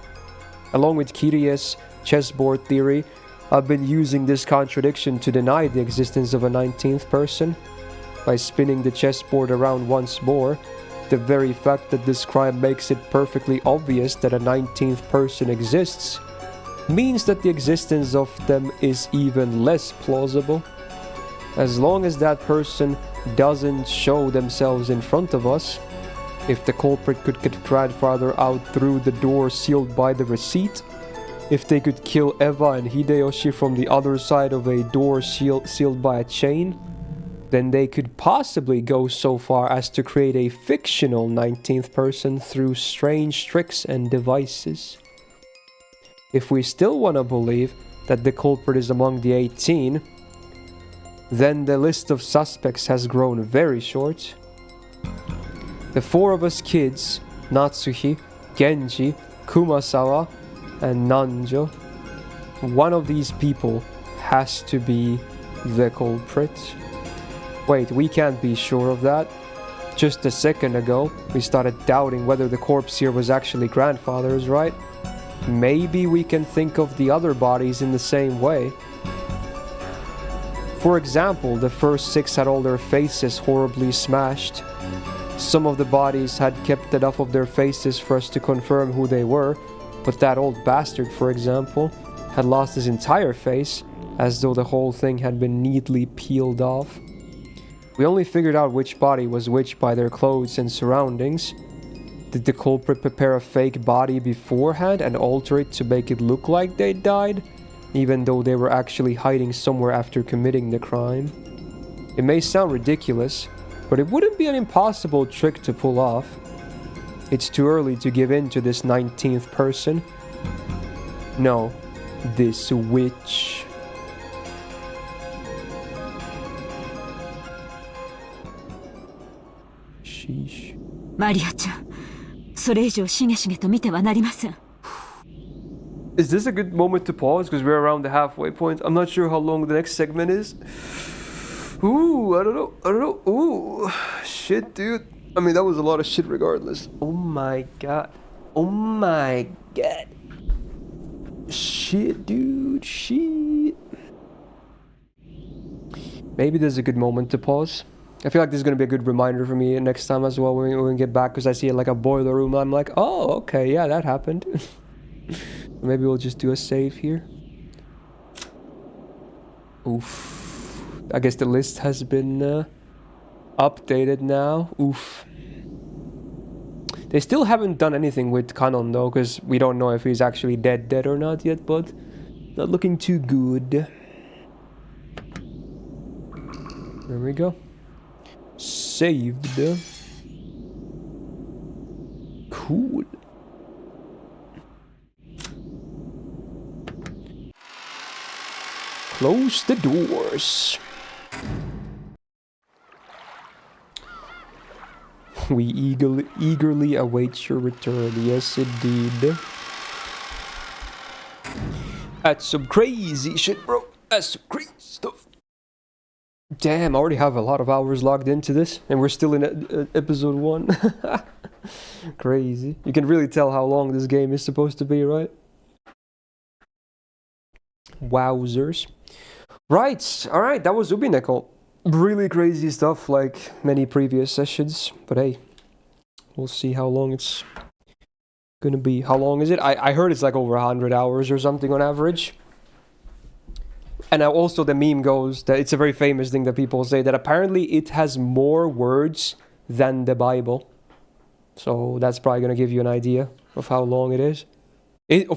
Along with Kirie's chessboard theory, I've been using this contradiction to deny the existence of a 19th person. By spinning the chessboard around once more, the very fact that this crime makes it perfectly obvious that a 19th person exists means that the existence of them is even less plausible. As long as that person doesn't show themselves in front of us, if the culprit could get grandfather out through the door sealed by the receipt, if they could kill Eva and Hideyoshi from the other side of a door sealed by a chain, then they could possibly go so far as to create a fictional 19th person through strange tricks and devices. If we still want to believe that the culprit is among the 18, then the list of suspects has grown very short. The 4 of us kids, Natsuhi, Genji, Kumasawa, and Nanjo, one of these people has to be the culprit. Wait, we can't be sure of that. just a second ago, we started doubting whether the corpse here was actually grandfather's, right? Maybe we can think of the other bodies in the same way. For example, the first 6 had all their faces horribly smashed. Some of the bodies had kept enough of their faces for us to confirm who they were, but that old bastard, for example, had lost his entire face, as though the whole thing had been neatly peeled off. We only figured out which body was which by their clothes and surroundings. Did the culprit prepare a fake body beforehand and alter it to make it look like they died, even though they were actually hiding somewhere after committing the crime? It may sound ridiculous, but it wouldn't be an impossible trick to pull off. It's too early to give in to this 19th person. No, this witch. Sheesh. マリアちゃん、それ以上しげしげと見てはなりません。Is this a good moment to pause? Because we're around the halfway point. I'm not sure how long the next segment is. Ooh, I don't know. Ooh, shit, dude. I mean, that was a lot of shit regardless. Oh my god. Shit, dude, shit. Maybe there's a good moment to pause. I feel like this is going to be a good reminder for me next time as well when we get back, because I see it like a boiler room. I'm like, oh, okay, yeah, that happened. Maybe we'll just do a save here. Oof. I guess the list has been updated now. Oof. They still haven't done anything with Kanon though, because we don't know if he's actually dead or not yet, but not looking too good. There we go. Saved. Cool. Close the doors. We eagerly await your return. Yes, indeed. That's some crazy shit, bro. That's some crazy stuff. Damn, I already have a lot of hours logged into this, and we're still in episode 1. Crazy. You can really tell how long this game is supposed to be, right? Wowzers. Right, alright, that was Umineko. Really crazy stuff, like many previous sessions. But hey, we'll see how long it's gonna be. How long is it? I heard it's like over 100 hours or something on average. And now also the meme goes that it's a very famous thing that people say that apparently it has more words than the Bible. So that's probably gonna give you an idea of how long it is.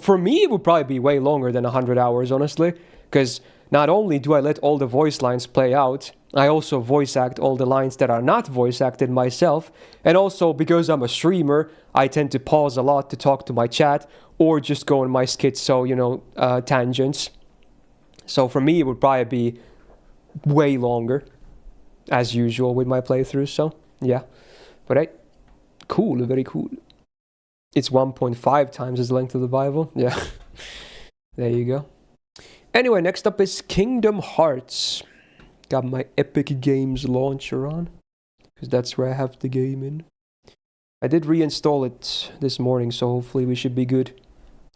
For me, it would probably be way longer than 100 hours, honestly. Because not only do I let all the voice lines play out, I also voice act all the lines that are not voice acted myself. And also, because I'm a streamer, I tend to pause a lot to talk to my chat or just go on my skits, so, you know, tangents. So for me, it would probably be way longer, as usual with my playthroughs, so yeah. But hey, cool, very cool. It's 1.5 times the length of the Bible, yeah. There you go. Anyway, next up is Kingdom Hearts. Got my Epic Games launcher on, because that's where I have the game in. I did reinstall it this morning, so hopefully we should be good.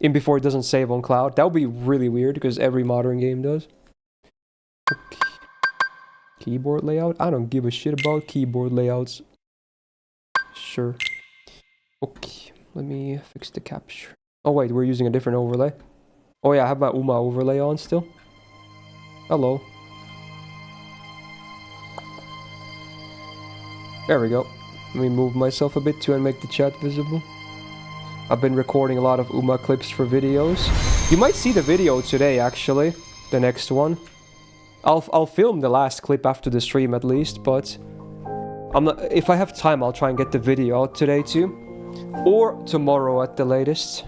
In before it doesn't save on cloud. That would be really weird, because every modern game does. Okay. Keyboard layout? I don't give a shit about keyboard layouts. Sure. Okay, let me fix the capture. Oh wait, we're using a different overlay. Oh yeah, I have my Uma overlay on still. Hello. There we go. Let me move myself a bit too and make the chat visible. I've been recording a lot of Uma clips for videos. You might see the video today, actually. The next one. I'll film the last clip after the stream at least, but if I have time, I'll try and get the video out today too. Or tomorrow at the latest.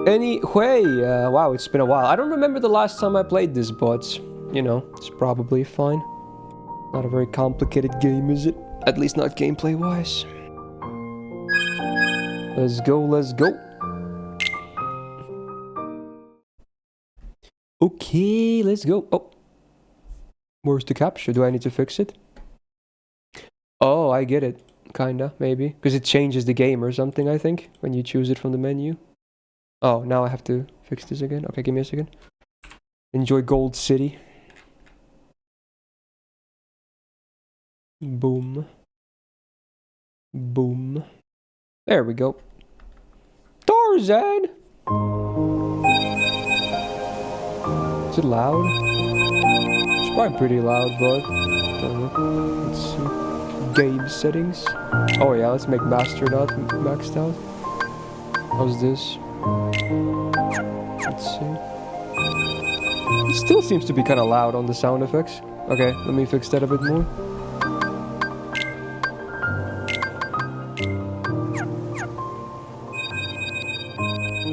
Anyway, wow, it's been a while. I don't remember the last time I played this, but, you know, it's probably fine. Not a very complicated game, is it? At least not gameplay-wise. Let's go, let's go. Okay, let's go. Oh. Where's the capture? Do I need to fix it? I get it. Kinda, maybe. Because it changes the game or something, I think, when you choose it from the menu. Oh, now I have to fix this again. Okay, give me a second. Enjoy Gold City. Boom. Boom. There we go. Tarzan! Is it loud? It's probably pretty loud, but... let's see. Game settings. Oh yeah, let's make master not maxed out. How's this? Let's see. It still seems to be kind of loud on the sound effects. Okay, let me fix that a bit more.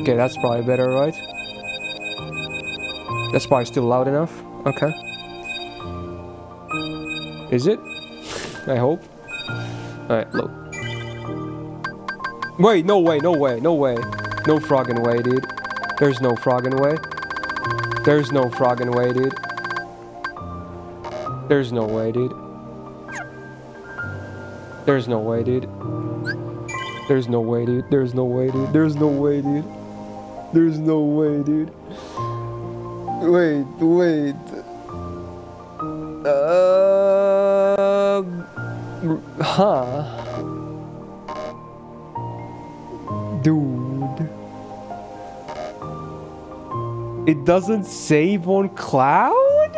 Okay, that's probably better, right? That's probably still loud enough. Okay. Is it? I hope. Alright, look. Wait, no way, no way, no way. No frogging way, dude. There's no frogging way. There's no frogging way, dude. There's no way, dude. There's no way, dude. There's no way, dude. There's no way, dude. There's no way, dude. There's no way, dude. Wait, wait. Huh? Dude. It doesn't save on cloud?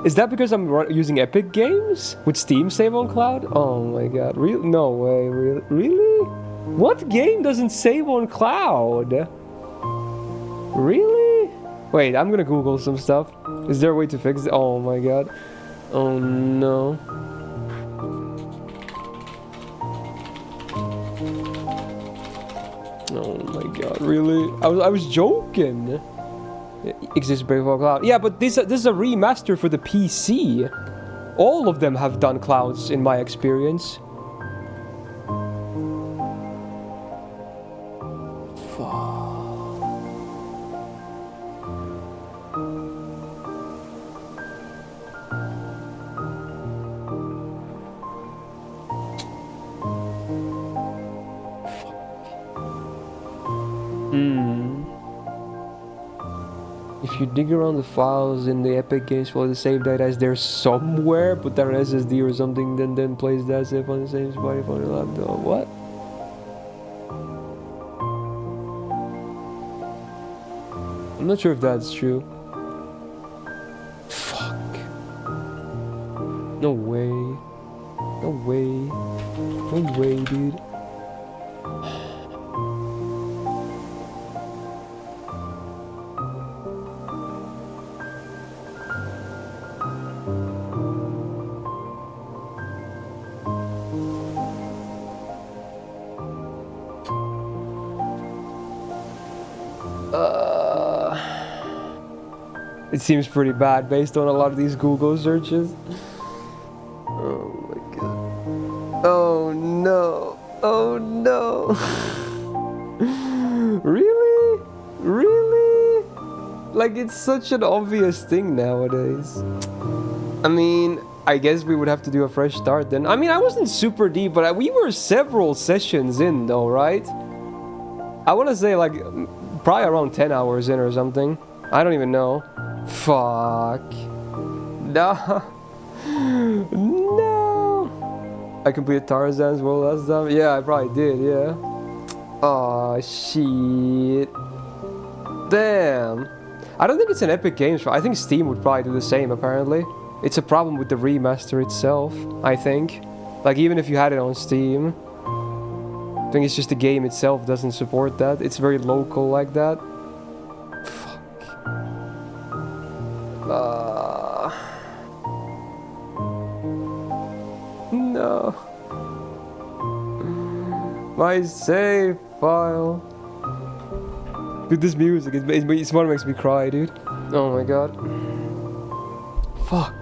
Is that because I'm using Epic Games? Would Steam save on cloud? Oh my god. No way. Really? What game doesn't save on cloud? Really? Wait, I'm gonna Google some stuff. Is there a way to fix it? Oh my god. Oh no. Oh my god, really? I was joking. Exists before cloud. Yeah, but this is a remaster for the PC. All of them have done clouds in my experience. If you dig around the files in the Epic Games for the save data is there somewhere, put that on SSD or something, then place that save on the same spot on your laptop. What? I'm not sure if that's true. Fuck. No way. No way. No way, dude. It seems pretty bad based on a lot of these Google searches. Oh my god. Oh no. Oh no. Really? Really? Like, it's such an obvious thing nowadays. I mean, I guess we would have to do a fresh start then. I mean, I wasn't super deep, but we were several sessions in though, right? I want to say like probably around 10 hours in or something. I don't even know. Fuck. No. No. I completed Tarzan's world last time. Yeah, I probably did, yeah. Oh shit. Damn. I don't think it's an Epic Games. I think Steam would probably do the same, apparently. It's a problem with the remaster itself, I think. Like, even if you had it on Steam. I think it's just the game itself doesn't support that. It's very local like that. No. My save file. Dude, this music, it's what makes me cry, dude. Oh my god. Fuck.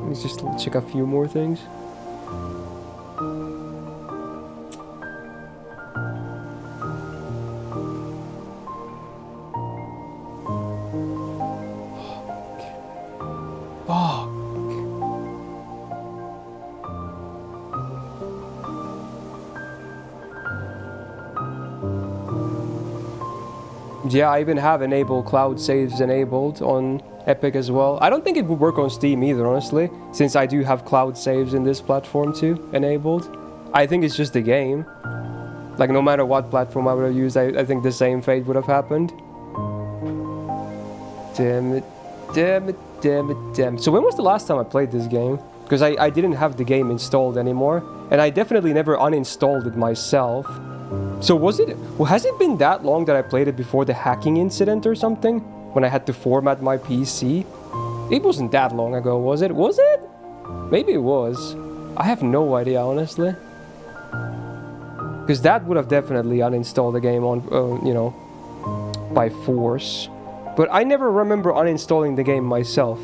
Let's just check a few more things. Yeah, I even have enabled cloud saves enabled on Epic as well. I don't think it would work on Steam either, honestly, since I do have cloud saves in this platform too, enabled. I think it's just the game. Like, no matter what platform I would have used, I think the same fate would have happened. Damn it. Damn it, damn it, damn it. So when was the last time I played this game? Because I didn't have the game installed anymore. And I definitely never uninstalled it myself. So has it been that long that I played it before the hacking incident or something? When I had to format my PC? It wasn't that long ago, was it? Was it? Maybe it was. I have no idea, honestly. Because that would have definitely uninstalled the game on, you know, by force. But I never remember uninstalling the game myself.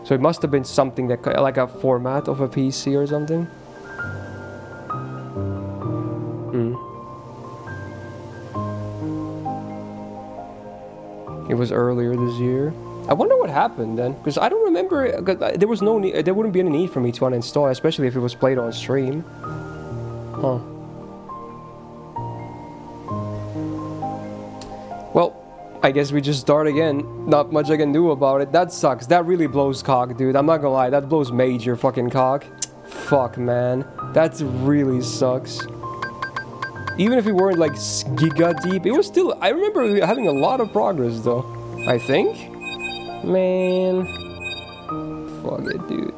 So it must have been something that, like a format of a PC or something. It was earlier this year. I wonder what happened then, because I don't remember. There was no need, there wouldn't be any need for me to uninstall, especially if it was played on stream. Huh. Well, I guess we just start again. Not much I can do about it. That sucks. That really blows cock, dude. I'm not gonna lie. That blows major fucking cock. Fuck, man. That really sucks. Even if we weren't like giga deep, it was still... I remember having a lot of progress though. I think? Man. Fuck it, dude.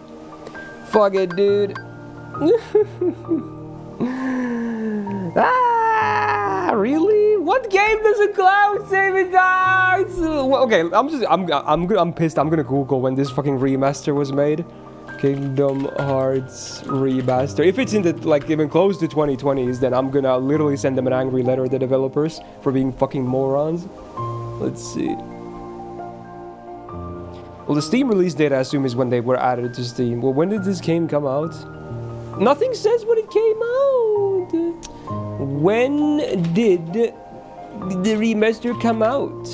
Fuck it, dude. Ah, really? What game does a cloud save it down? Okay, I'm pissed. I'm gonna Google when this fucking remaster was made. Kingdom Hearts remaster. If it's in the, like, even close to 2020s, then I'm gonna literally send them an angry letter to the developers for being fucking morons. Let's see. Well, the Steam release date, I assume, is when they were added to Steam. Well, when did this game come out? Nothing says when it came out. When did the remaster come out?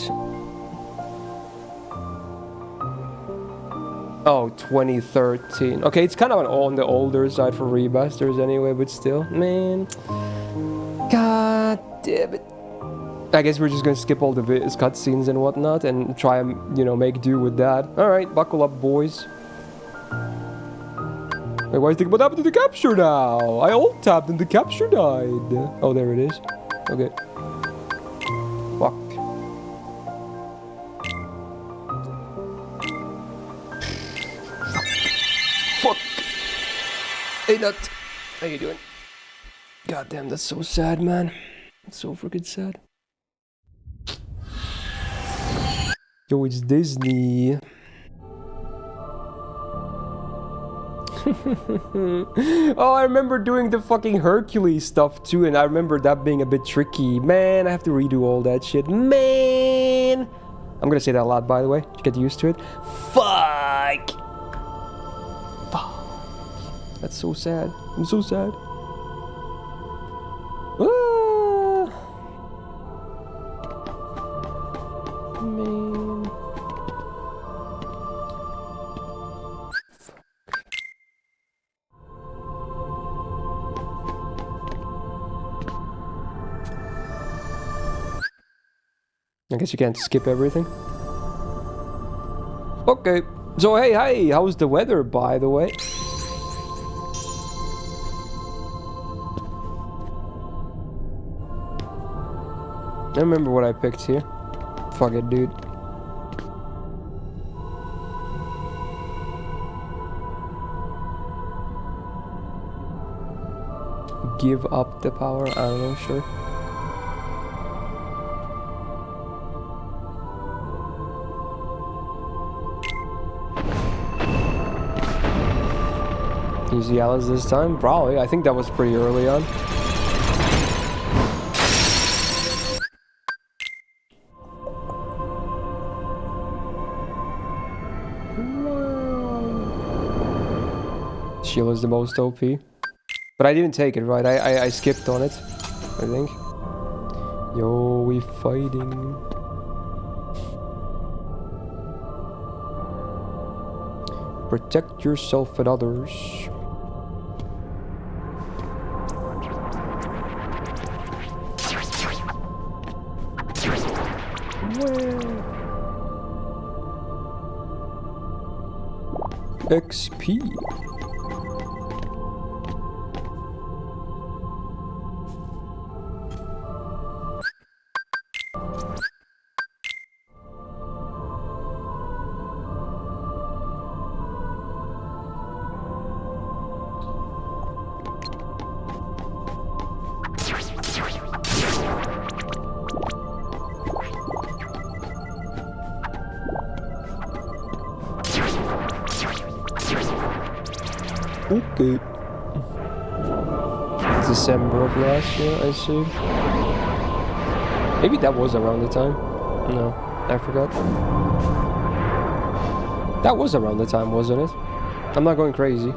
Oh, 2013. Okay, it's kind of on the older side for remasters anyway, but still. Man. God damn it. I guess we're just gonna skip all the cutscenes and whatnot and try and, you know, make do with that. Alright, buckle up, boys. Wait, why is it... What happened to the capture now? I alt-tapped and the capture died. Oh, there it is. Okay. Fuck. Fuck. Hey, Nut. How you doing? God damn, that's so sad, man. It's so freaking sad. Yo, it's Disney. Oh, I remember doing the fucking Hercules stuff too, and I remember that being a bit tricky. Man, I have to redo all that shit. Man! I'm gonna say that a lot, by the way, to get used to it. Fuck! Fuck. That's so sad. I'm so sad. Ah. Man. I guess you can't skip everything. Okay. So, hey, how's the weather, by the way? I remember what I picked here. Fuck it, dude. Give up the power? I don't know, sure. Easy Alice this time? Probably. I think that was pretty early on. Sheila's the most OP. But I didn't take it, right? I skipped on it, I think. Yo, we fighting. Protect yourself and others. XP. Okay. December of last year, I see. Maybe that was around the time. No, I forgot. That was around the time, wasn't it? I'm not going crazy.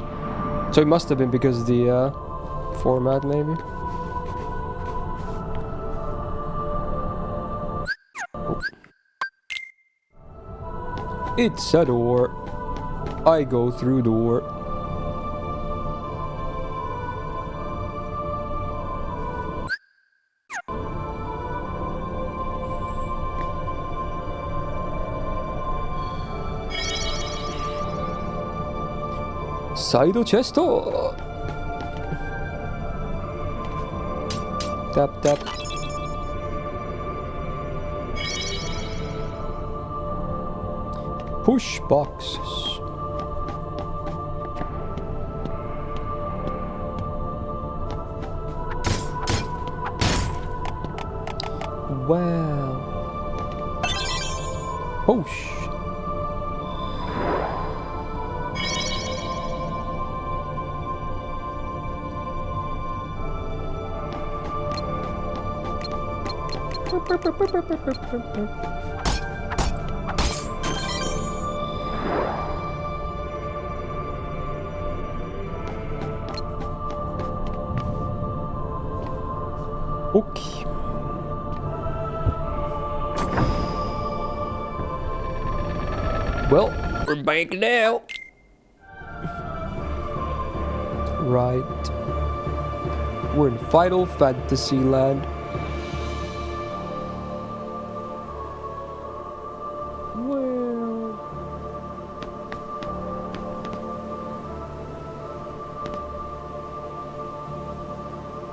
So it must have been because of the format, maybe. It's a door. I go through door. Side chest. Tap tap. Push boxes. Wow. Oh shit. Okay. Well, we're back now. Right. We're in Final Fantasy land.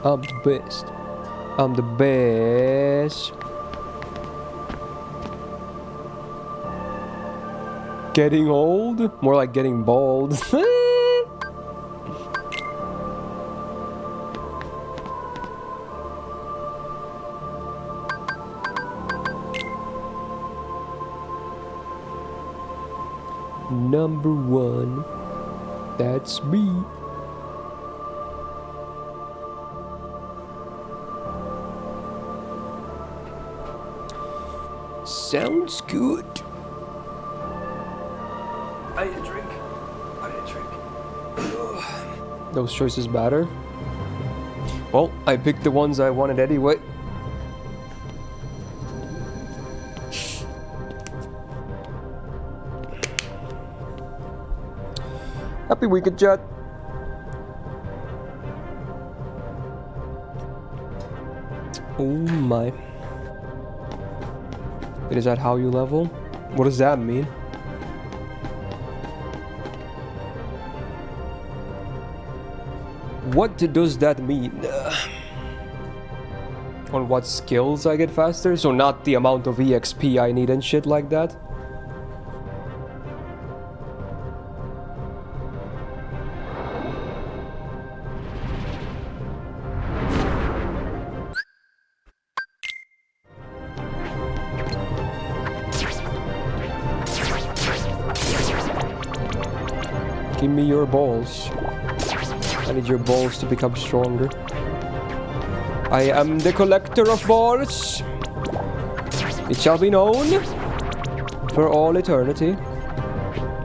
I'm the best. I'm the best. Getting old? More like getting bald. Number one. That's me. Sounds good. I need a drink. I need a drink. Ugh. Those choices matter. Well, I picked the ones I wanted anyway. Happy weekend, chat. Oh my. Is that how you level? What does that mean? What does that mean? On what skills I get faster? So not the amount of EXP I need and shit like that? Give me your balls. I need your balls to become stronger. I am the collector of balls. It shall be known for all eternity.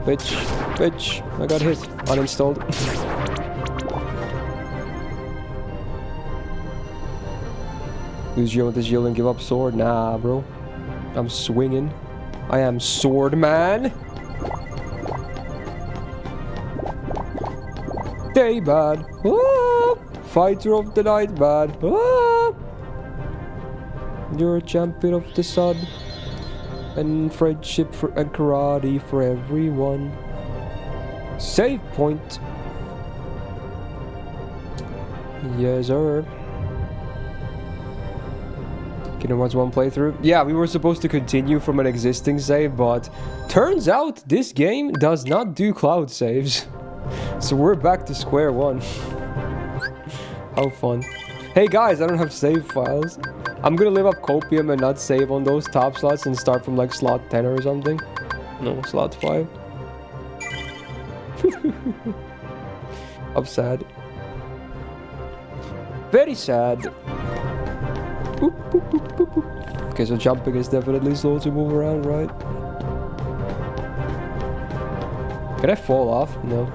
Bitch, I got hit. Uninstalled. Lose you with the shield and give up sword? Nah, bro. I'm swinging. I am sword man. Day bad. Ah, fighter of the night bad. Ah, you're a champion of the sun. and friendship and karate for everyone. Save point. Yes, sir. Kingdom Hearts 1 playthrough. Yeah, we were supposed to continue from an existing save, but turns out this game does not do cloud saves. So we're back to square one. How fun. Hey guys, I don't have save files. I'm gonna live up Copium and not save on those top slots and start from like slot 10 or something. No, slot 5. I'm sad. Very sad. Boop, boop, boop, boop, boop. Okay, so jumping is definitely slow to move around, right? Can I fall off? No.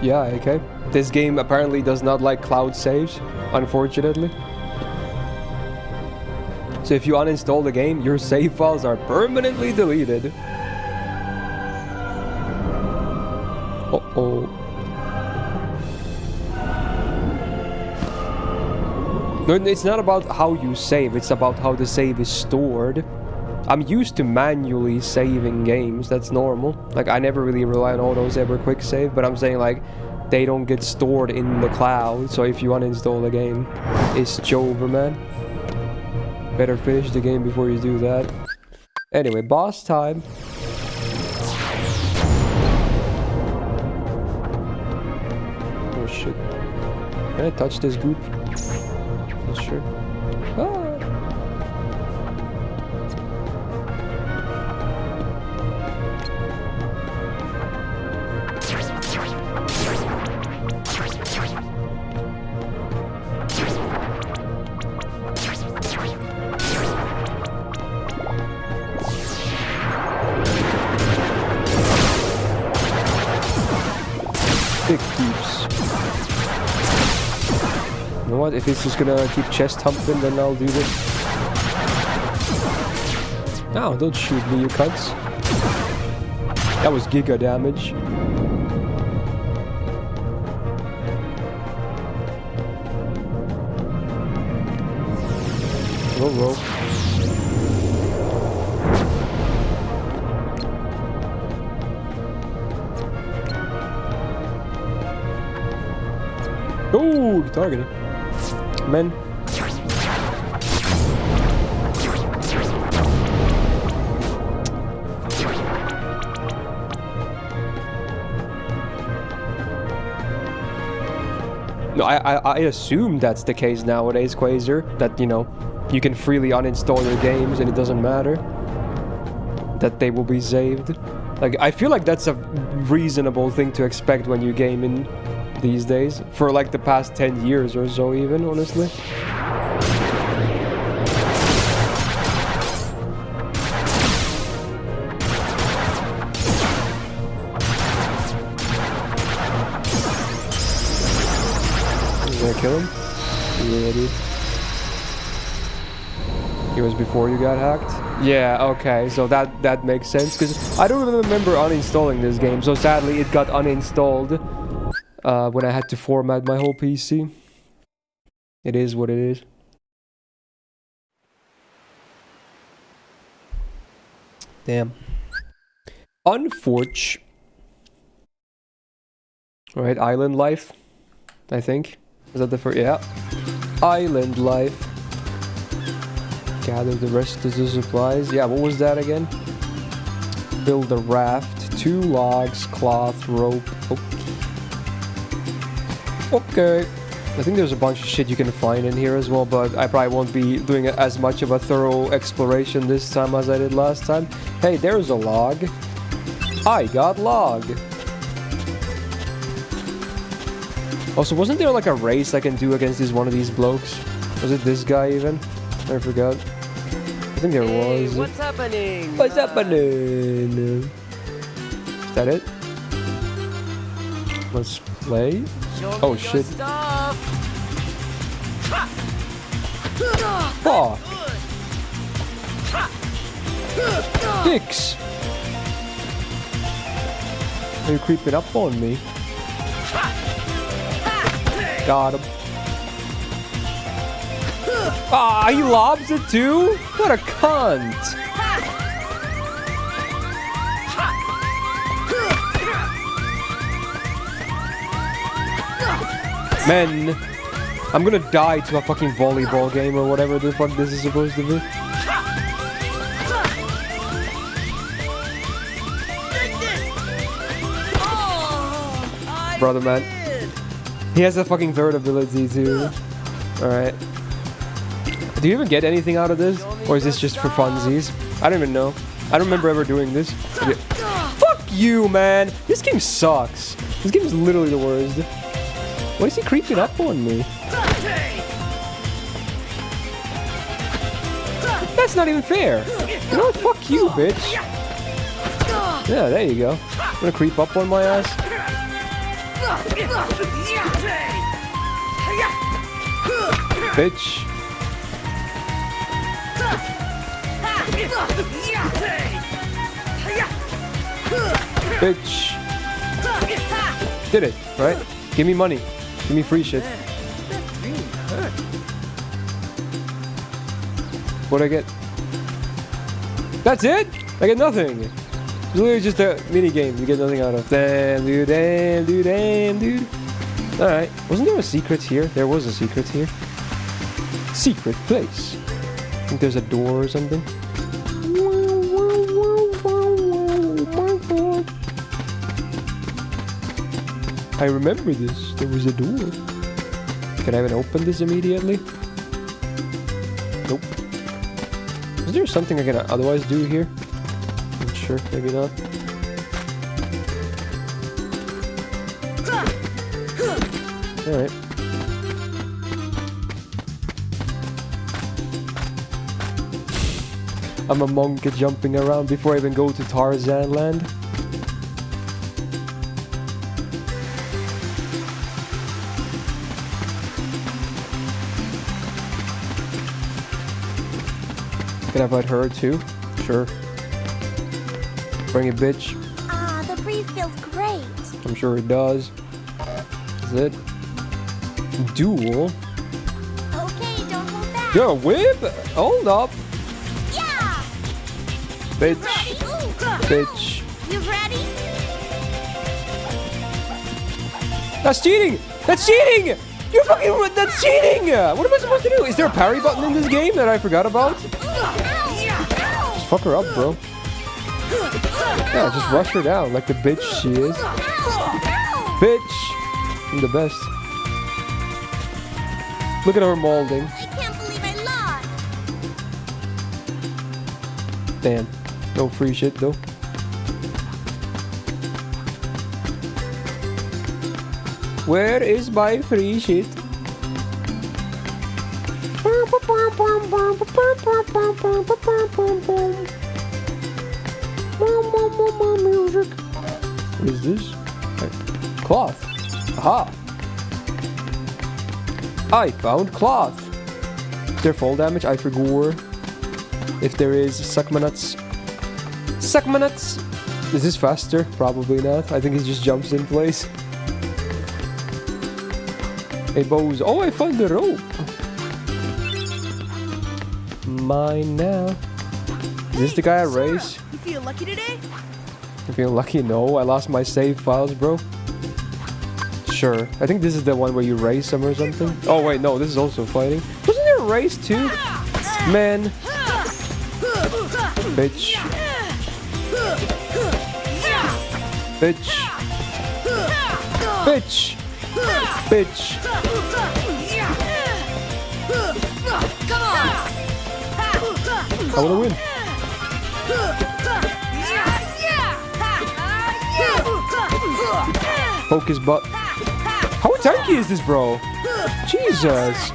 Yeah, okay. This game apparently does not like cloud saves, unfortunately. So if you uninstall the game, your save files are permanently deleted. Uh-oh. No, it's not about how you save, it's about how the save is stored. I'm used to manually saving games, that's normal. Like, I never really rely on autos ever quick save, but I'm saying, like, they don't get stored in the cloud, so if you uninstall the game, it's over, man. Better finish the game before you do that. Anyway, boss time. Oh shit. Can I touch this goop? Not sure. Ah. Big keeps. You know what? If it's just gonna keep chest humping, then I'll do this. No, don't shoot me, you cunts. That was giga damage. Roll. Oh, targeted. Men. No, I assume that's the case nowadays, Quasar. That, you know, you can freely uninstall your games and it doesn't matter. That they will be saved. Like, I feel like that's a reasonable thing to expect when you game in these days. For like the past 10 years or so even, honestly. Did I kill him? Yeah, dude. It was before you got hacked? Yeah, okay, so that makes sense, because I don't even remember uninstalling this game, so sadly it got uninstalled when I had to format my whole PC. It is what it is. Damn. Unfortunate. Alright, Island Life, I think. Is that the first? Yeah. Island Life. Gather the rest of the supplies. Yeah, what was that again? Build a raft. 2 logs, cloth, rope. Okay. I think there's a bunch of shit you can find in here as well, but I probably won't be doing as much of a thorough exploration this time as I did last time. Hey, there's a log. I got log. Also, wasn't there like a race I can do against one of these blokes? Was it this guy even? I forgot. I think there was. What's happening? What's happening? Is that it? Let's play. Oh shit. Fuck. Dicks. Are you creeping up on me? Got him. Ah, he lobs it too? What a cunt. Men, I'm gonna die to a fucking volleyball game or whatever the fuck this is supposed to be. Brother, man. He has a fucking third ability too. Alright. Do you even get anything out of this? Or is this just for funsies? I don't even know. I don't remember ever doing this. Yeah. Fuck you, man! This game sucks. This game is literally the worst. Why is he creeping up on me? That's not even fair. You know what? Fuck you, bitch. Yeah, there you go. I'm gonna creep up on my ass. Bitch. Bitch. Did it, right? Give me money. Give me free shit. What'd I get? That's it? I get nothing. It's literally just a mini game you get nothing out of. Damn, dude, damn, dude, damn, dude. Alright. Wasn't there a secret here? There was a secret here. Secret place. I think there's a door or something. I remember this. There was a door. Can I even open this immediately? Nope. Is there something I can otherwise do here? Not sure. Maybe not. Alright. I'm a monk jumping around before I even go to Tarzan land. Can I invite her too? Sure. Bring it, bitch. Ah, the breeze feels great. I'm sure it does. Is it? Duel? Okay, don't hold back. Yo, whip! Hold up! Yeah! Bitch. Ready? Bitch. You ready? That's cheating! That's cheating! You fucking... That's cheating! What am I supposed to do? Is there a parry button in this game that I forgot about? Just fuck her up, bro. Yeah, just rush her down like the bitch she is. Bitch! I'm the best. Look at her molding. I can't believe I lost. Damn. No free shit, though. Where is my free shit? Music. What is this? Cloth. Aha. I found cloth. Is there fall damage? I forgot. If there is, suck my nuts. Suck my nuts. Is this faster? Probably not. I think he just jumps in place. Hey, bows. Oh, I found the rope. Mine now. Is this the guy I race? You feel lucky today? I feel lucky. No, I lost my save files, bro. Sure. I think this is the one where you race them or something. Oh, wait, no, this is also fighting. Wasn't there a race too? Man. Bitch. Bitch. Bitch. Bitch. I wanna win. Poke his butt. How tanky is this, bro? Jesus.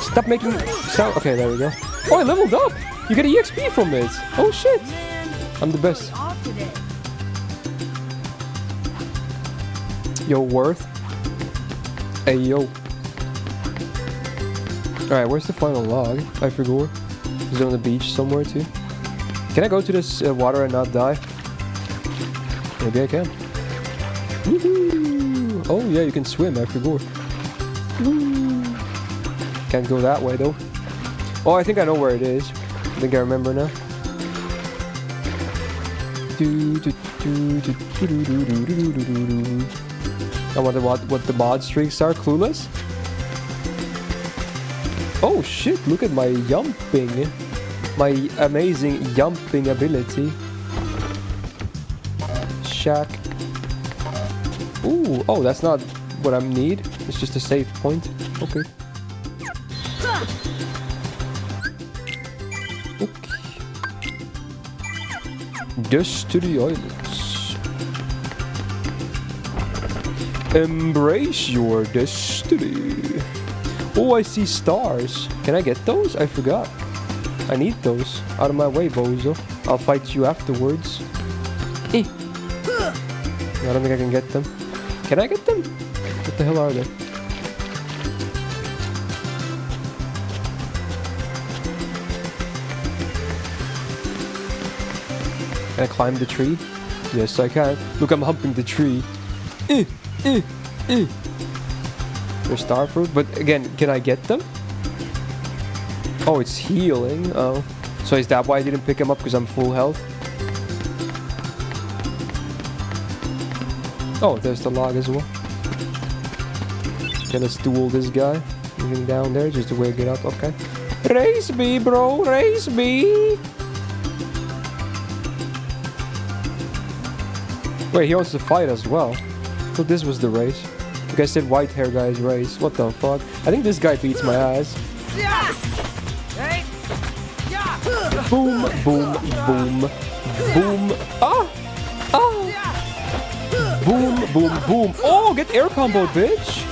Stop making sound. Okay, there we go. Oh, I leveled up. You get EXP from it. Oh, shit. I'm the best. Yo, Worth. Hey, yo. Alright, where's the final log? I forgot. Is it on the beach somewhere, too? Can I go to this water and not die? Maybe I can. Woohoo! Oh yeah, you can swim, I forgot. Woo. Can't go that way though. Oh, I think I know where it is. I think I remember now. I wonder what the mod streaks are. Clueless? Oh shit, look at my jumping. My amazing jumping ability. Shack. Ooh, oh, that's not what I need. It's just a save point. Okay. Okay. Dust to the islands. Embrace your destiny. Oh, I see stars. Can I get those? I forgot. I need those. Out of my way, bozo. I'll fight you afterwards. I don't think I can get them. Can I get them? What the hell are they? Can I climb the tree? Yes, I can. Look, I'm humping the tree. There's star fruit, but again, can I get them? Oh, it's healing. Oh. So is that why I didn't pick him up? Because I'm full health? Oh, there's the log as well. Okay, let's duel this guy. Moving down there just to wake it up. Okay. Race me, bro. Race me. Wait, he wants to fight as well. I thought this was the race. You guys said white hair guy's race. What the fuck? I think this guy beats my ass. Boom, boom, boom, boom. Ah! Ah! Boom, boom, boom. Oh, get air combo, bitch!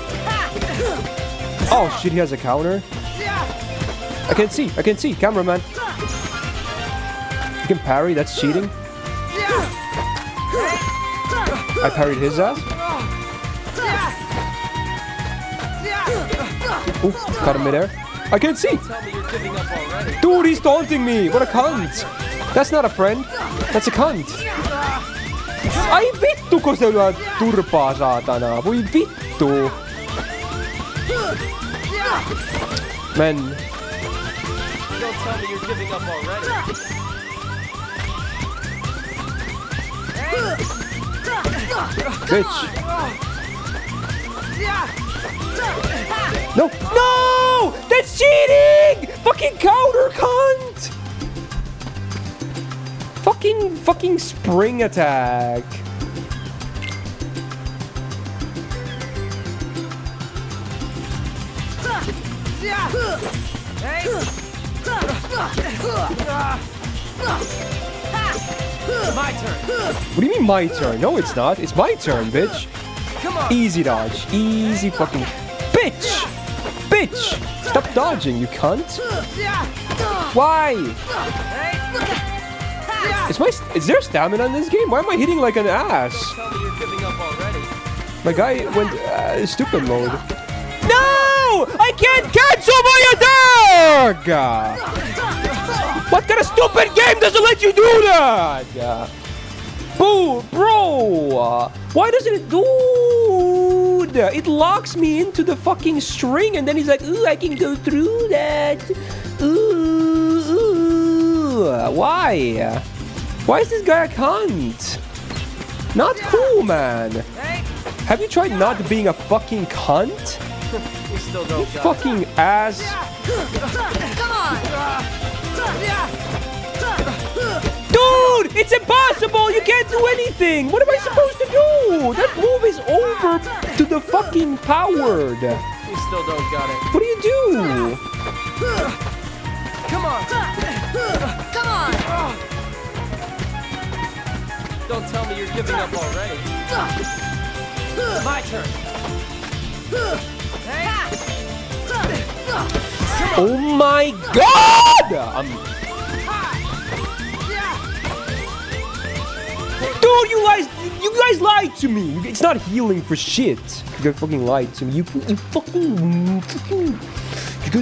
Oh shit, he has a counter. I can see, cameraman. You can parry, that's cheating. I parried his ass. Ooh, caught him midair. I can't see! Dude, he's taunting me! What a cunt! That's not a friend. That's a cunt. Ai vittu, kun se lyö turpaa, saatana. Voi vittu. Man. Don't tell me you're giving up already. Bitch. No! No! That's cheating! Fucking counter, cunt! Fucking spring attack. My turn. What do you mean my turn? No, it's not. It's my turn, bitch. Come on. Easy dodge. Easy fucking... Bitch! Bitch! Stop dodging, you cunt. Why? Is there stamina in this game? Why am I hitting like an ass? Tell me you're giving up already. My guy went stupid mode. No! I can't cancel my attack! What kind of stupid game doesn't let you do that? Boo, bro! Why doesn't it do? It locks me into the fucking string, and then he's like, "Ooh, I can go through that." Ooh. Why? Why is this guy a cunt? Not cool, man. Have you tried not being a fucking cunt? You still don't got fucking ass. Come on! Dude, it's impossible! You can't do anything! What am I supposed to do? That move is over to the fucking powered. You still don't got it. What do you do? Come on! Come on! Don't tell me you're giving up already. My turn. Oh my god! Dude, you guys lied to me. It's not healing for shit. You guys fucking lied to me. You guys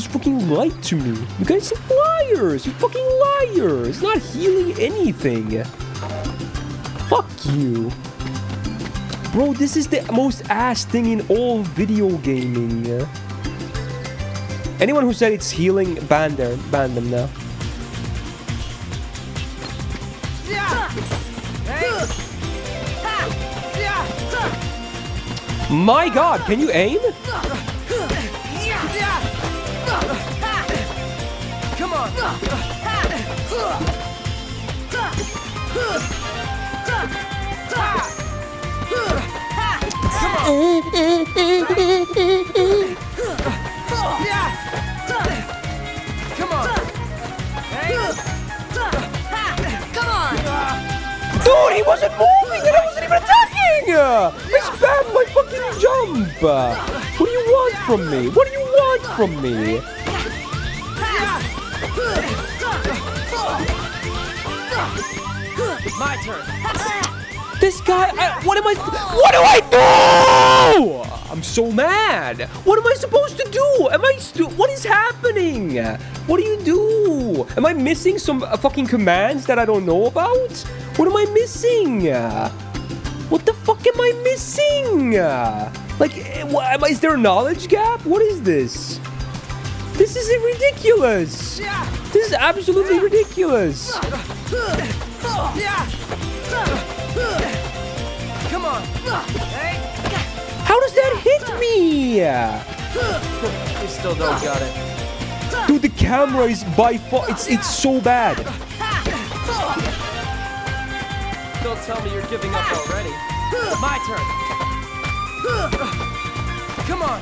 fucking lied to me. You guys are liars. You fucking liars. It's not healing anything. Fuck you. Bro, this is the most ass thing in all video gaming. Anyone who said it's healing, ban them now. My god, can you aim? Come on. Come on. Come on! Dude, he wasn't moving and I wasn't even attacking! I spammed my fucking jump! What do you want from me? What do you want from me? My turn. This guy, what do I do? I'm so mad. What am I supposed to do? What is happening? What do you do? Am I missing some fucking commands that I don't know about? What am I missing? What the fuck am I missing? Like, is there a knowledge gap? What is this? This is ridiculous. This is absolutely ridiculous. Come on. How does that hit me? You still don't got it. Dude, the camera is by far, it's so bad. Don't tell me you're giving up already. My turn. Come on.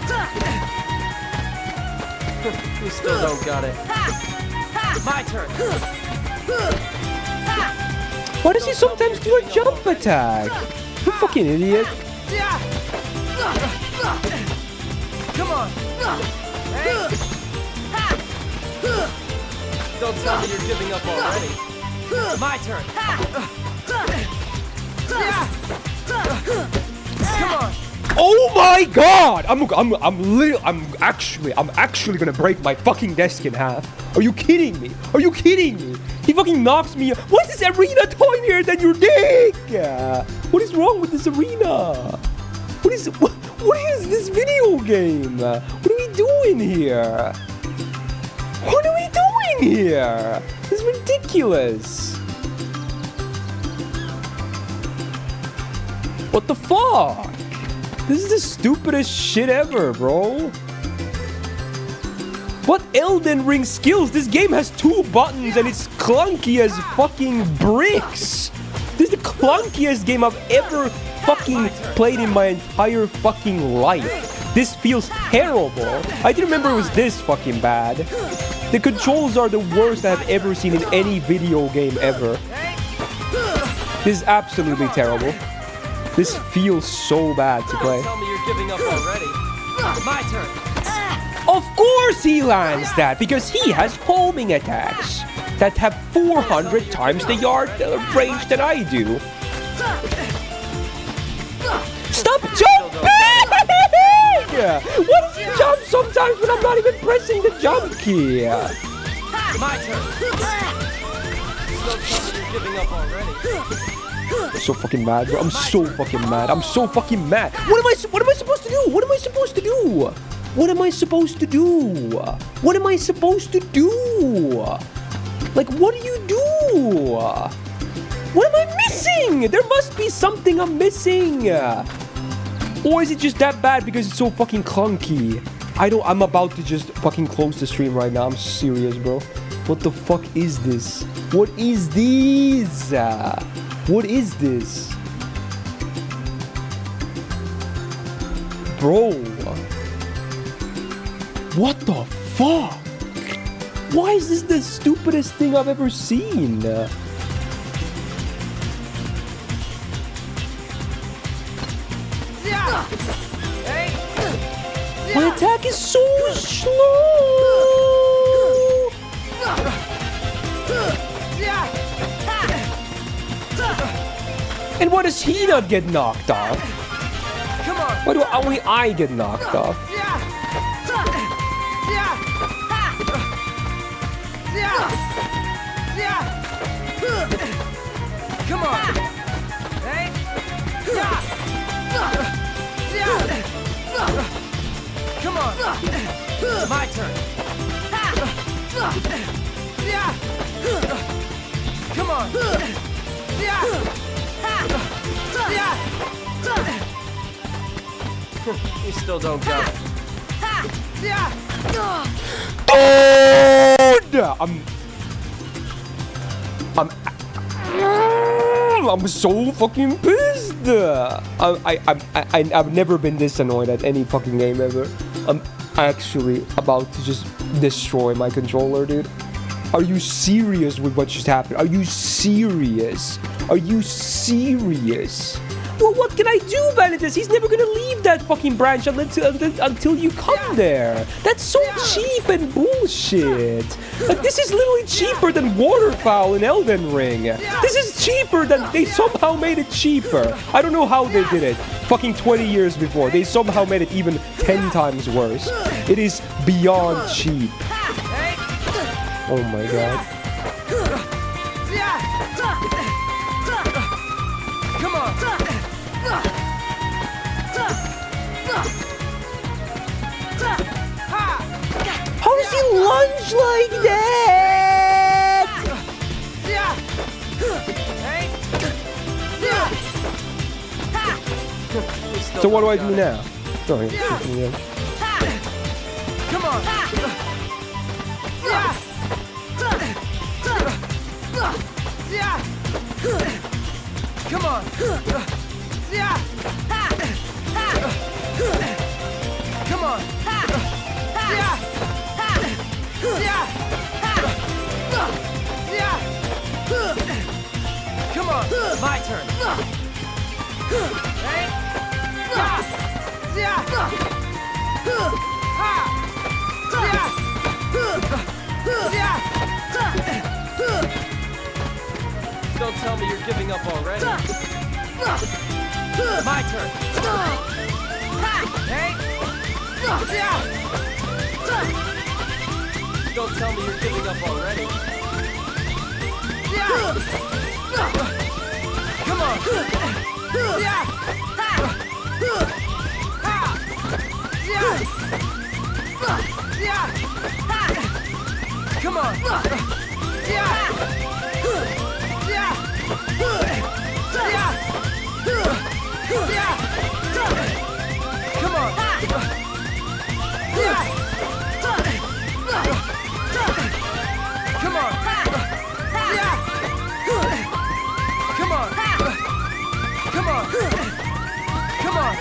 You still don't got it. My turn. Why does he sometimes do a jump attack? You fucking idiot. Come on. Don't tell me you're giving up already. My turn. Come on. Oh my god! I'm actually gonna break my fucking desk in half. Are you kidding me? Are you kidding me? He fucking knocks me. Why is this arena tinier than your dick? What is wrong with this arena? What is this video game? What are we doing here? What are we doing here? This is ridiculous. What the fuck? This is the stupidest shit ever, bro. What Elden Ring skills? This game has 2 buttons and it's clunky as fucking bricks. This is the clunkiest game I've ever fucking played in my entire fucking life. This feels terrible. I didn't remember it was this fucking bad. The controls are the worst I've ever seen in any video game ever. This is absolutely terrible. This feels so bad to play. Tell me you're giving up already. My turn. Of course he lands that, because he has homing attacks that have 400 times the yard range that I do. Stop jumping! Why does he jump sometimes when I'm not even pressing the jump key? My turn. Don't tell me you're giving up already. I'm so fucking mad, bro. I'm so fucking mad. I'm so fucking mad. What am I supposed to do? What am I supposed to do? What am I supposed to do? What am I supposed to do? Like, what do you do? What am I missing? There must be something I'm missing. Or is it just that bad because it's so fucking clunky? I'm about to just fucking close the stream right now. I'm serious, bro. What the fuck is this? What is this? What is this? Bro. What the fuck? Why is this the stupidest thing I've ever seen? My attack is so slow! And why does he not get knocked off? Come on. Why do only I get knocked off? Come on. Hey. Come on. My turn. Come on. You still don't jump. Dude! I'm so fucking pissed. I've never been this annoyed at any fucking game ever. I'm actually about to just destroy my controller, dude. Are you serious with what just happened? Are you serious? Are you serious? Well, what can I do, Vanitas? He's never gonna leave that fucking branch until you come there. That's so cheap and bullshit. Like, this is literally cheaper than Waterfowl in Elden Ring. This is cheaper than... They somehow made it cheaper. I don't know how they did it. Fucking 20 years before. They somehow made it even 10 times worse. It is beyond cheap. Oh my god. Come on. How does he lunge like that? So what do I do now? Sorry. Come on. Come on. Come on. Come on. My turn. Don't tell me you're giving up already. My turn. Don't tell me you're giving up already. Come on. Come on. Come on. Come on. Come on. Come on. Come on.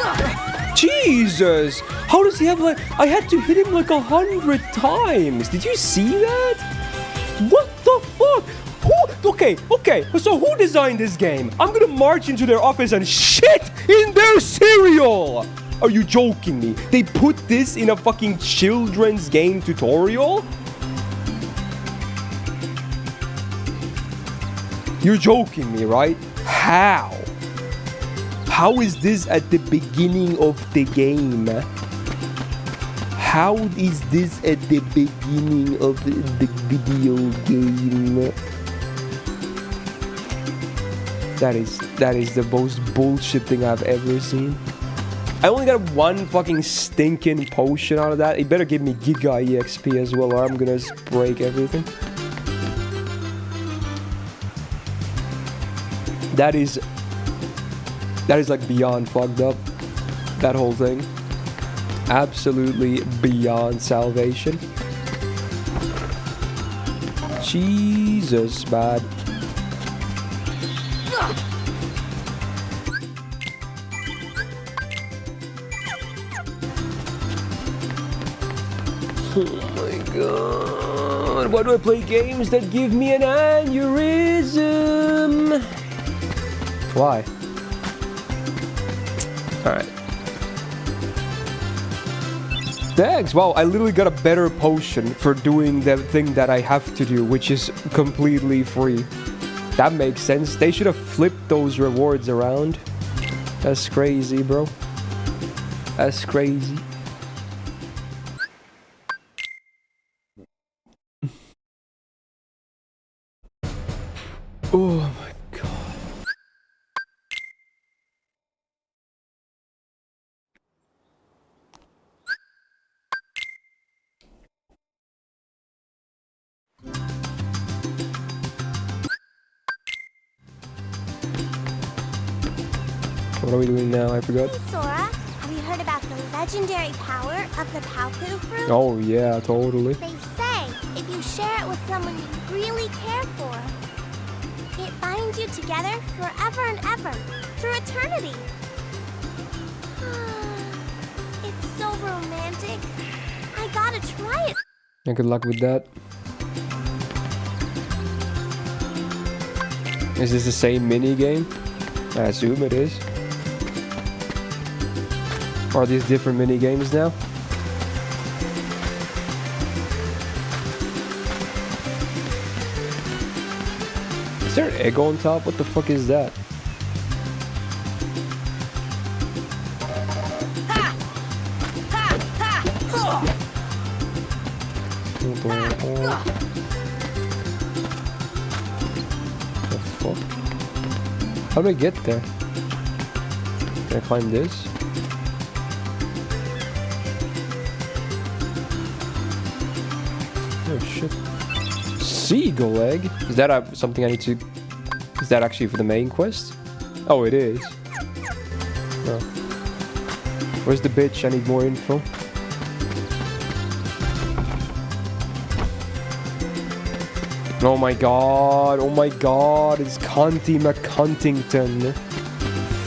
Jesus! How does he have like... I had to hit him like 100 times. Did you see that? What the fuck? Who? Okay. So who designed this game? I'm gonna march into their office and shit in their cereal! Are you joking me? They put this in a fucking children's game tutorial? You're joking me, right? How? How is this at the beginning of the game? How is this at the beginning of the video game? That is the most bullshit thing I've ever seen. I only got one fucking stinking potion out of that. It better give me Giga EXP as well, or I'm gonna break everything. That is like beyond fucked up. That whole thing. Absolutely beyond salvation. Jesus, man. Oh my god. Why do I play games that give me an aneurysm? Why? Alright. Thanks! Wow, I literally got a better potion for doing the thing that I have to do, which is completely free. That makes sense. They should have flipped those rewards around. That's crazy, bro. That's crazy. Oh my What are we doing now? I forgot. Hey Sora, have you heard about the legendary power of the Palpu fruit? Oh yeah, totally. They say if you share it with someone you really care for, it binds you together forever and ever, through eternity. It's so romantic. I gotta try it. And good luck with that. Is this the same mini game? I assume it is. Are these different mini games now? Is there an egg on top? What the fuck is that? The fuck? How do I get there? Can I climb this? Oh shit. Seagull egg? Is that something I need to... Is that actually for the main quest? Oh, it is. Oh. Where's the bitch? I need more info. Oh my god, it's Conti McCuntington.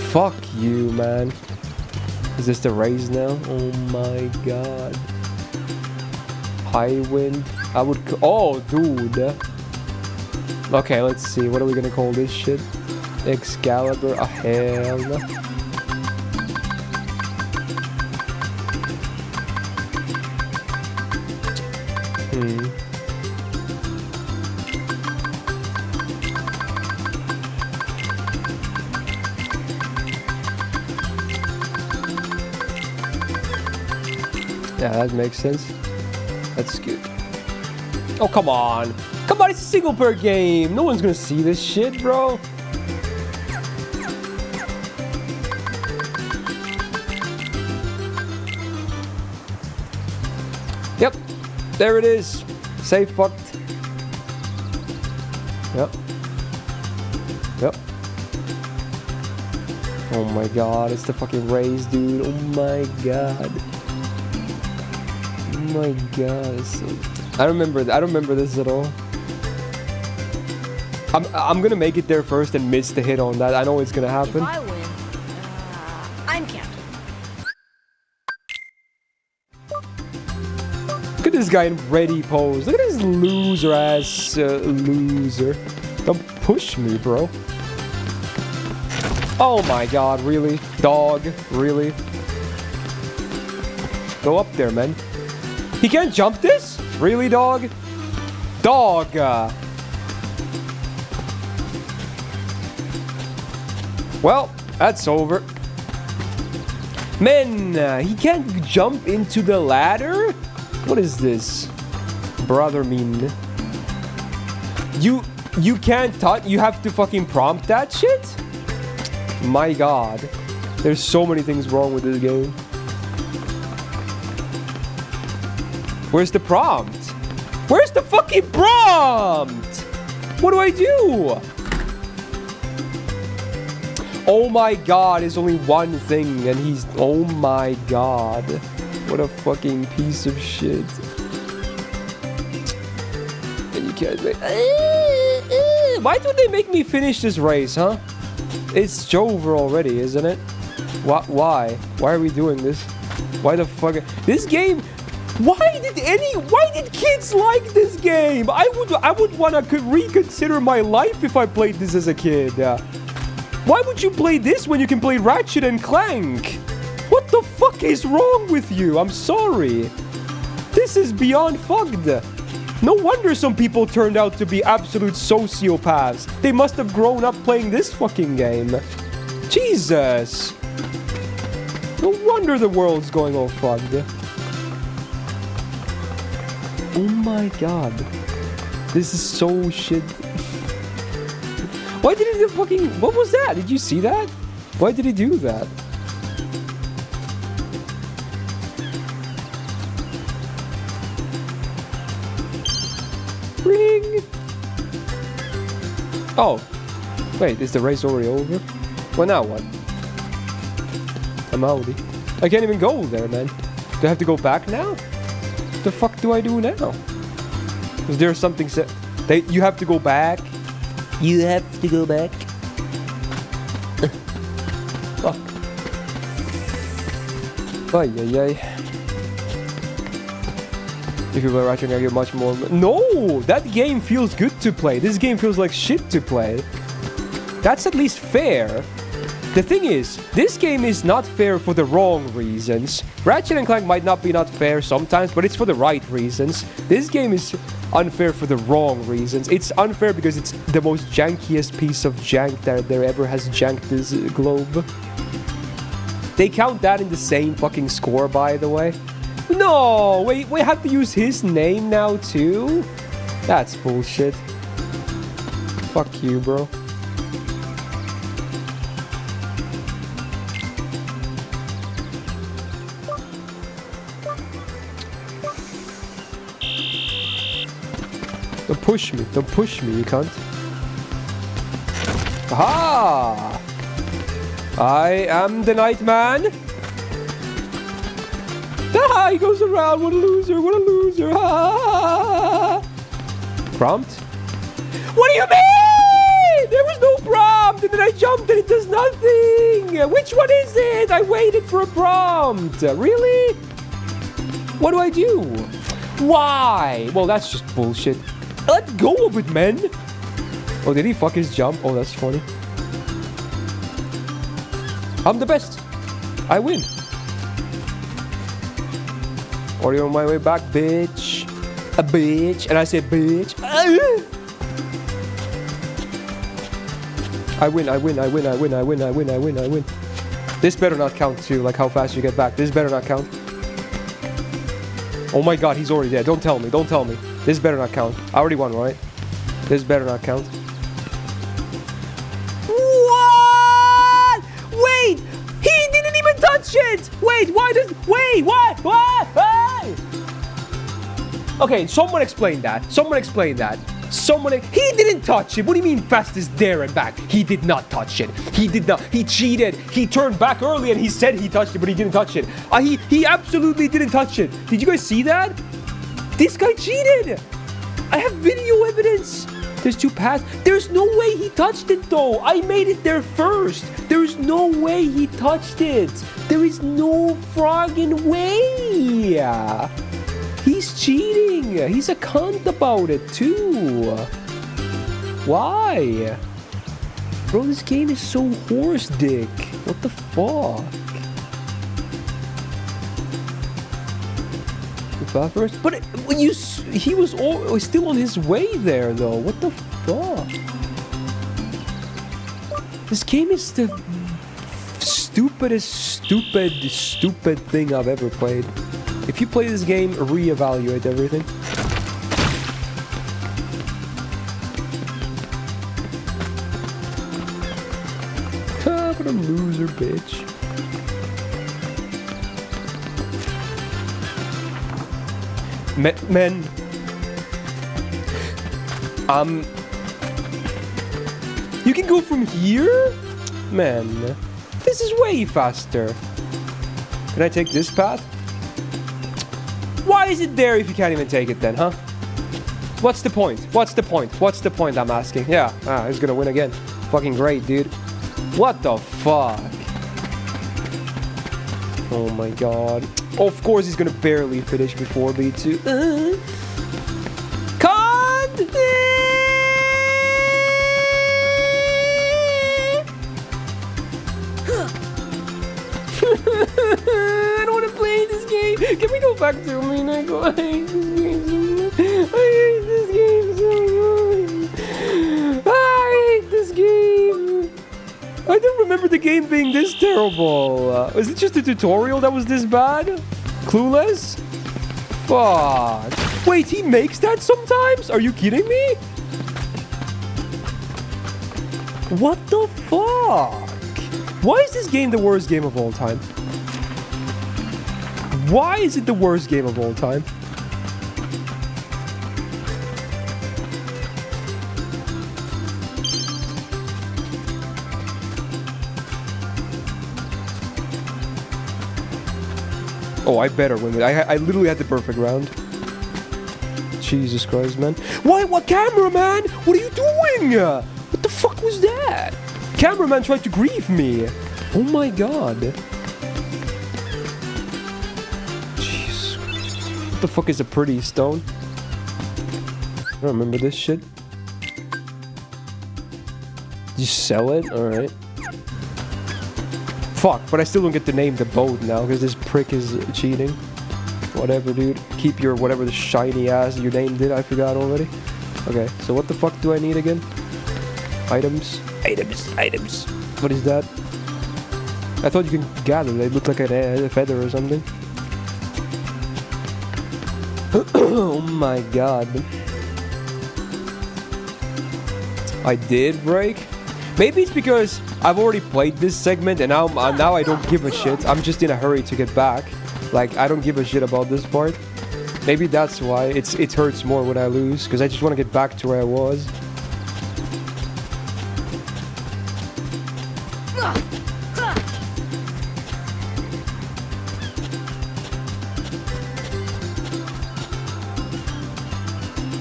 Fuck you, man. Is this the race now? Oh my god. High wind. I would... Oh, dude. Okay, let's see. What are we gonna call this shit? Excalibur? Oh, hell no. Yeah, that makes sense. That's good. Oh, come on. Come on, it's a single player game. No one's gonna see this shit, bro. Yep. There it is. Say fucked. Yep. Yep. Oh my god, it's the fucking race, dude. Oh my god. Oh my god, I don't remember this at all. I'm gonna make it there first and miss the hit on that. I know it's gonna happen. If I win, I'm captain. Look at this guy in ready pose. Look at this loser ass loser. Don't push me, bro. Oh my god, really? Dog, really? Go up there, man. He can't jump this? Really, dog? Dog! Well, that's over. Man, he can't jump into the ladder? What is this? Brother mean. You can't touch, you have to fucking prompt that shit? My god. There's so many things wrong with this game. Where's the prompt? Where's the fucking prompt? What do I do? Oh my god, it's only one thing and he's... Oh my god. What a fucking piece of shit. And you can't make... Why do they make me finish this race, huh? It's over already, isn't it? Why? Why are we doing this? Why the fuck... This game... Why did kids like this game? I would want to reconsider my life if I played this as a kid. Why would you play this when you can play Ratchet and Clank? What the fuck is wrong with you? I'm sorry. This is beyond fucked. No wonder some people turned out to be absolute sociopaths. They must have grown up playing this fucking game. Jesus. No wonder the world's going all fucked. Oh my god. This is so shit. Why did he fucking... What was that? Did you see that? Why did he do that? Ring! Oh. Wait, is the race already over? Well, now what? I'm out. I can't even go there, man. Do I have to go back now? What the fuck do I do now? Is there something set? You have to go back. You have to go back. Fuck. Ay, ay, ay. If you were watching, I get much more. No! That game feels good to play. This game feels like shit to play. That's at least fair. The thing is, this game is not fair for the wrong reasons. Ratchet & Clank might not be not fair sometimes, but it's for the right reasons. This game is unfair for the wrong reasons. It's unfair because it's the most jankiest piece of jank that there ever has janked this globe. They count that in the same fucking score, by the way. No! Wait, we have to use his name now, too? That's bullshit. Fuck you, bro. Don't push me. Don't push me, you cunt. Aha! I am the Nightman. Ah, he goes around. What a loser. What a loser. Ah! Prompt? What do you mean? There was no prompt. And then I jumped and it does nothing. Which one is it? I waited for a prompt. Really? What do I do? Why? Well, that's just bullshit. Let go of it, man. Oh, did he fuck his jump? Oh, that's funny. I'm the best. I win. Already on my way back, bitch. A bitch. And I said, bitch. I win, I win, I win, I win, I win, I win, I win, I win. This better not count too, like how fast you get back. This better not count. Oh my god, he's already dead. Don't tell me, don't tell me. This better not count. I already won, right? This better not count. What? Wait! He didn't even touch it! Wait, why does... Wait, what? What? Hey! Okay, someone explain that. Someone explain that. Someone... He didn't touch it. What do you mean fast is there and back? He did not touch it. He did not. He cheated. He turned back early and he said he touched it, but he didn't touch it. He absolutely didn't touch it. Did you guys see that? This guy cheated. I have video evidence. There's two paths. There's no way he touched it, though. I made it there first. There's no way he touched it. There is no friggin' way. He's cheating. He's a cunt about it, too. Why? Bro, this game is so horse dick. What the fuck? First, but he was still on his way there, though. What the fuck? This game is the stupidest, stupid thing I've ever played. If you play this game, reevaluate everything. Ah, what a loser, bitch. Men. You can go from here? Man, this is way faster. Can I take this path? Why is it there if you can't even take it then, huh? What's the point? What's the point? What's the point, I'm asking? Yeah, he's gonna win again. Fucking great, dude. What the fuck? Oh my god. Of course he's gonna barely finish before B2. Con! I don't wanna play this game. Can we go back to Umineko? I hate this game. I hate this game so much. I hate this game. I don't remember the game being this terrible. Is it just a tutorial that was this bad? Clueless? Fuck. Wait, he makes that sometimes? Are you kidding me? What the fuck? Why is this game the worst game of all time? Why is it the worst game of all time? Oh, I better win it. I literally had the perfect round. Jesus Christ, man. What cameraman? What are you doing? What the fuck was that? Cameraman tried to grieve me. Oh my god. Jeez. What the fuck is a pretty stone? I don't remember this shit. You sell it? Alright. Fuck, but I still don't get to name the boat now because this prick is cheating. Whatever, dude. Keep your whatever the shiny ass you named it. I forgot already. Okay, so what the fuck do I need again? Items. Items. What is that? I thought you can gather. They look like a feather or something. Oh my god. I did break? Maybe it's because I've already played this segment and now I don't give a shit. I'm just in a hurry to get back. Like, I don't give a shit about this part. Maybe that's why it hurts more when I lose, because I just want to get back to where I was.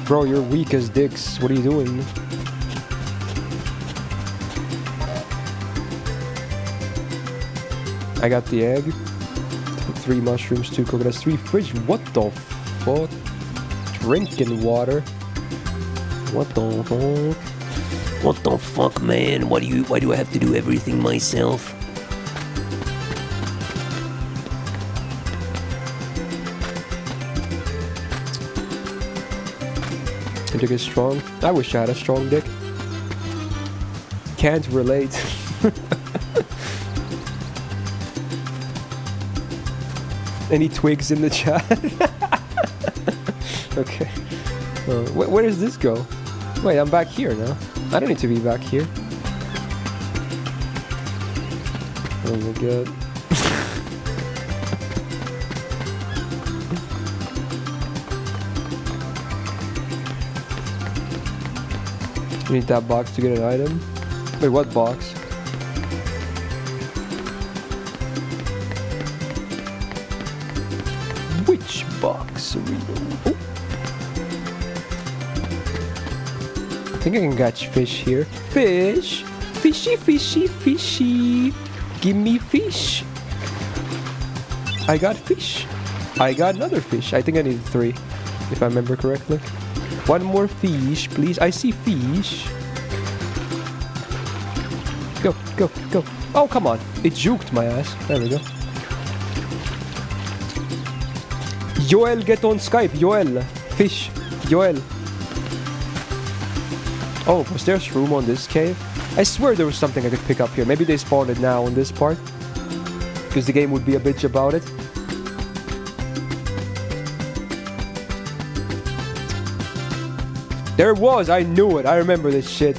Bro, you're weak as dicks. What are you doing? I got the egg. 3 mushrooms, 2 coconuts, 3 fish. What the fuck? Drinking water. What the fuck? What the fuck, man? Why do I have to do everything myself? Your dick is strong. I wish I had a strong dick. Can't relate. Any twigs in the chat? Okay. Where does this go? Wait, I'm back here now. I don't need to be back here. Oh my god. You need that box to get an item? Wait, what box? Which box, Rito? Oh. I think I can catch fish here. Fish! Fishy, fishy, fishy! Give me fish! I got fish! I got another fish. I think I need 3, if I remember correctly. 1 more fish, please. I see fish. Go, go, go. Oh, come on. It juked my ass. There we go. Joel, get on Skype. Joel. Fish. Joel. Oh, was there a shroom on this cave? I swear there was something I could pick up here. Maybe they spawned it now on this part. Because the game would be a bitch about it. There it was! I knew it! I remember this shit.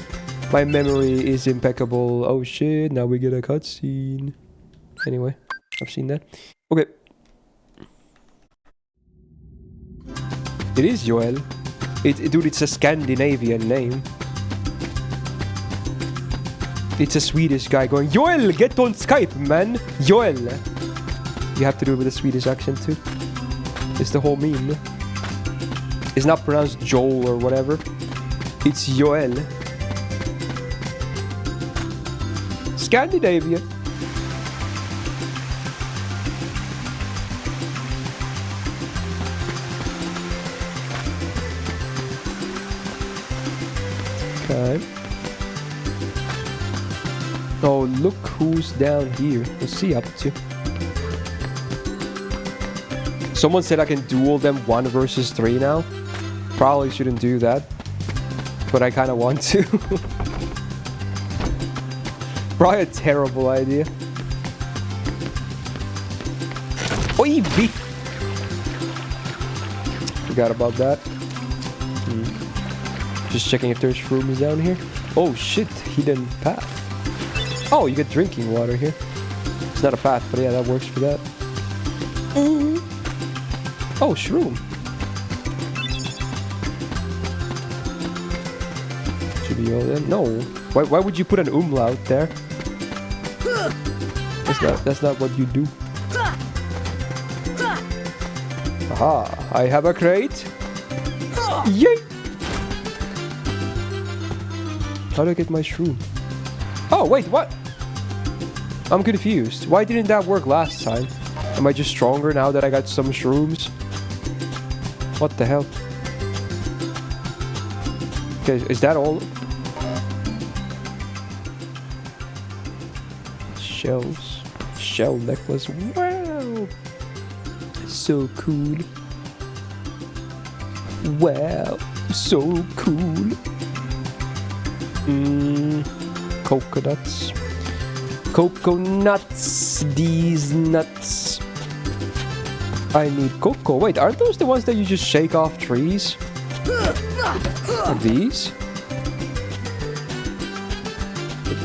My memory is impeccable. Oh shit, now we get a cutscene. Anyway, I've seen that. Okay. It is Joel. Dude, it's a Scandinavian name. It's a Swedish guy going, Joel, get on Skype, man! Joel! You have to do it with a Swedish accent too. It's the whole meme. It's not pronounced Joel or whatever. It's Joel. Scandinavia. Okay. Oh, look who's down here. What's he up to? Someone said I can duel them 1 versus 3 now. Probably shouldn't do that. But I kind of want to. Probably a terrible idea. Oi, B! Forgot about that. Just checking if there's shrooms down here. Oh shit, hidden path. Oh, you get drinking water here. It's not a path, but yeah, that works for that. Oh, shroom. Should be all in. No. Why would you put an umlaut there? That's not what you do. Aha, I have a crate. Yay! How do I get my shroom? Oh, wait, what? I'm confused. Why didn't that work last time? Am I just stronger now that I got some shrooms? What the hell? Okay, is that all? Shells. Shell necklace. Wow! So cool. Wow, so cool. Coconuts. Coconuts. These nuts. I need cocoa. Wait, aren't those the ones that you just shake off trees? Are these?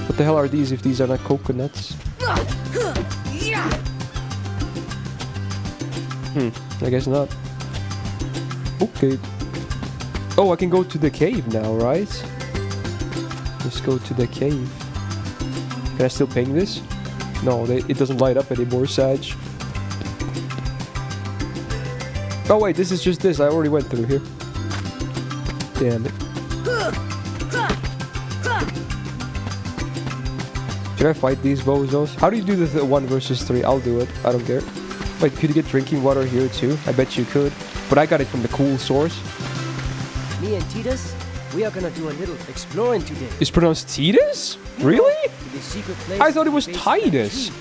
What the hell are these if these are not coconuts? I guess not. Okay. Oh, I can go to the cave now, right? Let's go to the cave. Can I still ping this? No, it doesn't light up anymore, Sag. Oh wait, this is just this. I already went through here. Damn it. Should I fight these bozos? How do you do the 1 versus 3? I'll do it. I don't care. Wait, could you get drinking water here too? I bet you could. But I got it from the cool source. Me and Titus, we are gonna do a little exploring today. It's pronounced Titus? Really? To the secret place I thought it was Titus.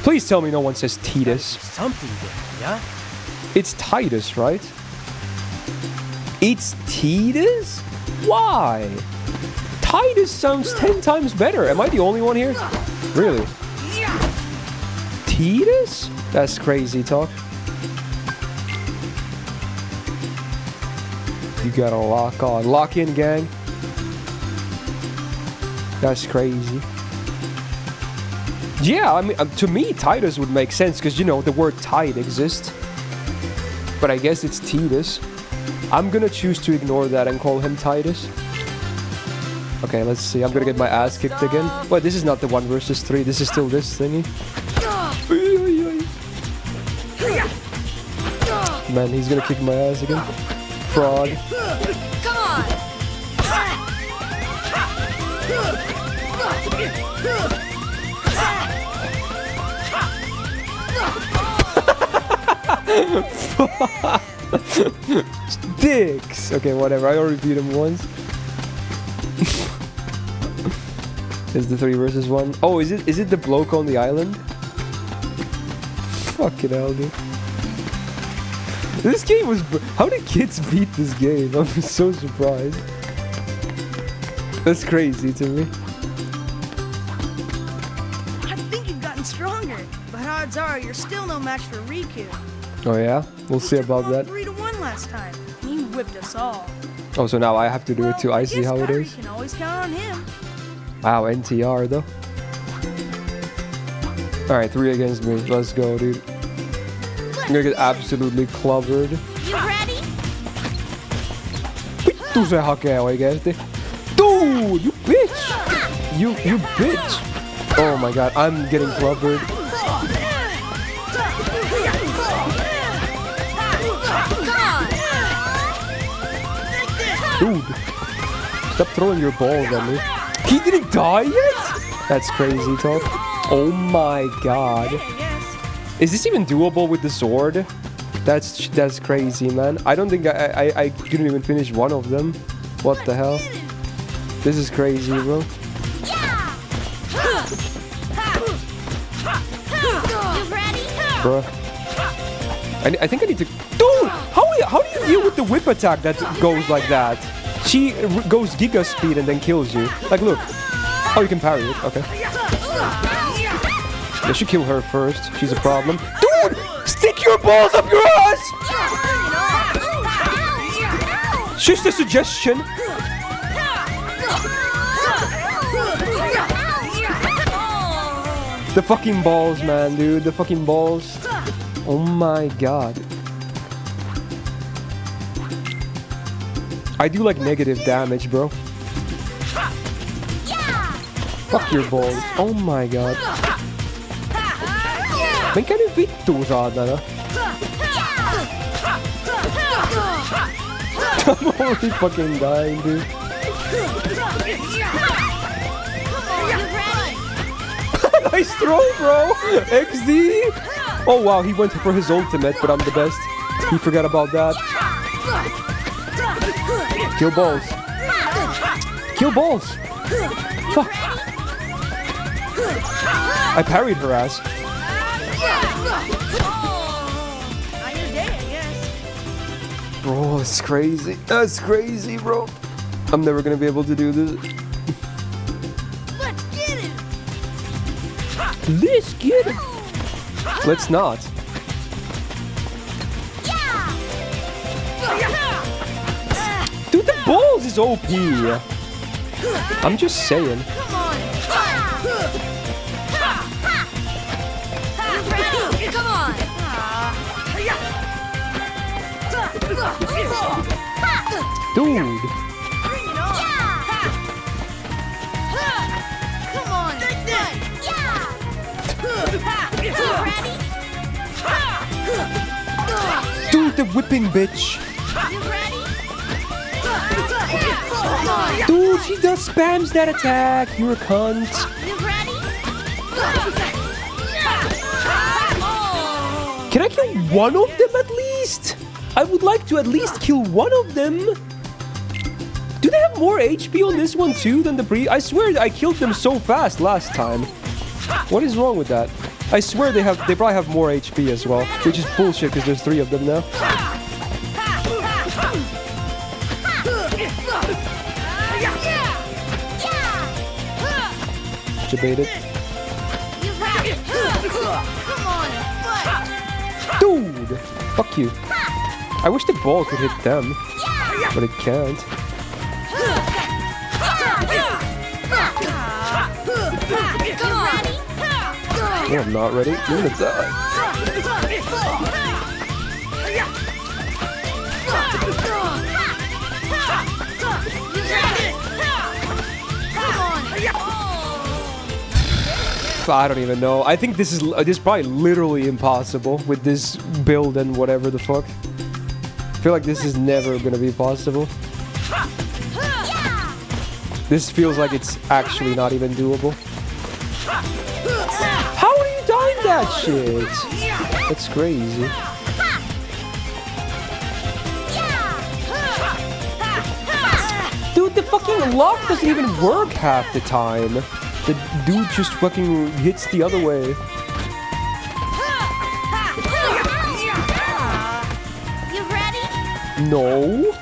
Please tell me no one says Titus. Something there, yeah? It's Titus, right? It's Titus? Why? Titus sounds 10 times better. Am I the only one here? Really? Titus? That's crazy talk. You gotta lock on. Lock in, gang. That's crazy. Yeah, I mean, to me, Titus would make sense because, you know, the word tide exists. But I guess it's Titus. I'm gonna choose to ignore that and call him Titus. Okay, let's see. I'm gonna get my ass kicked again. But this is not the 1 versus 3. This is still this thingy. Man, he's gonna kick my ass again. Frog. Come on! Dicks! Okay, whatever. I already beat him once. Is the 3 versus 1? Oh, is it the bloke on the island? Fucking hell, dude. This game was... How did kids beat this game? I'm so surprised. That's crazy to me. I think you've gotten stronger, but odds are you're still no match for Riku. Oh yeah? We'll see about that. 3-1 last time. He whipped us all. Oh, so now I have to do it too. I see how it is. You can always count on him. Wow, NTR though. Alright, 3 against me. Let's go, dude. I'm gonna get absolutely clobbered. You ready? Vittu se hakee oikeesti. Dude, you bitch! You bitch! Oh my god, I'm getting clobbered. Dude, stop throwing your balls at me. He didn't die yet? That's crazy talk. Oh my god. Is this even doable with the sword? That's crazy, man. I don't think I didn't even finish one of them. What the hell? This is crazy, bro. Bro. I think I need to... Dude! How do you deal with the whip attack that goes like that? She goes giga speed and then kills you. Like, look. Oh, you can parry it. Okay. I should kill her first. She's a problem. Dude! Stick your balls up your ass! Just a suggestion. The fucking balls, man, dude. The fucking balls. Oh my god. I do like negative damage, bro. Fuck your balls. Oh my god. Minkä nyt vittuun saatana? I'm already fucking dying, dude. Nice throw, bro! XD! Oh wow, he went for his ultimate, but I'm the best. He forgot about that. Kill balls. Kill balls! Fuck. I parried her ass. Bro, that's crazy. That's crazy, bro. I'm never gonna be able to do this. Let's get him! Let's get him! Let's not. Dude, the balls is OP. I'm just saying. Come on! Come on! Dude. Bring it on! Come on! Take that! Dude, the whipping bitch. Dude, she does spams that attack. You're a cunt. Can I kill one of them at least? I would like to at least kill one of them. Do they have more HP on this one too than the pre? I swear I killed them so fast last time. What is wrong with that? I swear they probably have more HP as well, which is bullshit because there's 3 of them now. Debated. Dude! Fuck you. I wish the ball could hit them, but it can't. No, I'm not ready. You're gonna die. I don't even know. I think this is probably literally impossible with this build and whatever the fuck. I feel like this is never gonna be possible. This feels like it's actually not even doable. How are you dying that shit? That's crazy. Dude, the fucking lock doesn't even work half the time. The dude just fucking hits the other way. You ready? No.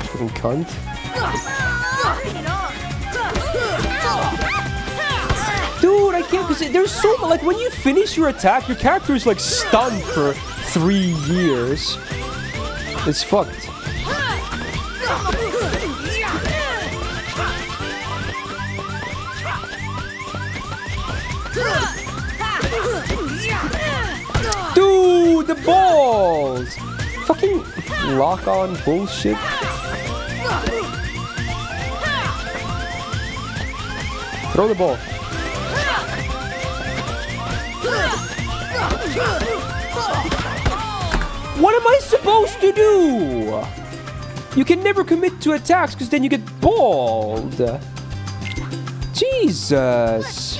Fucking cunt. Dude, I can't, because there's so, like, when you finish your attack, your character is, like, stunned for 3 years. It's fucked. Dude, the balls! Fucking lock-on bullshit. Throw the ball. What am I supposed to do? You can never commit to attacks because then you get balled. Jesus.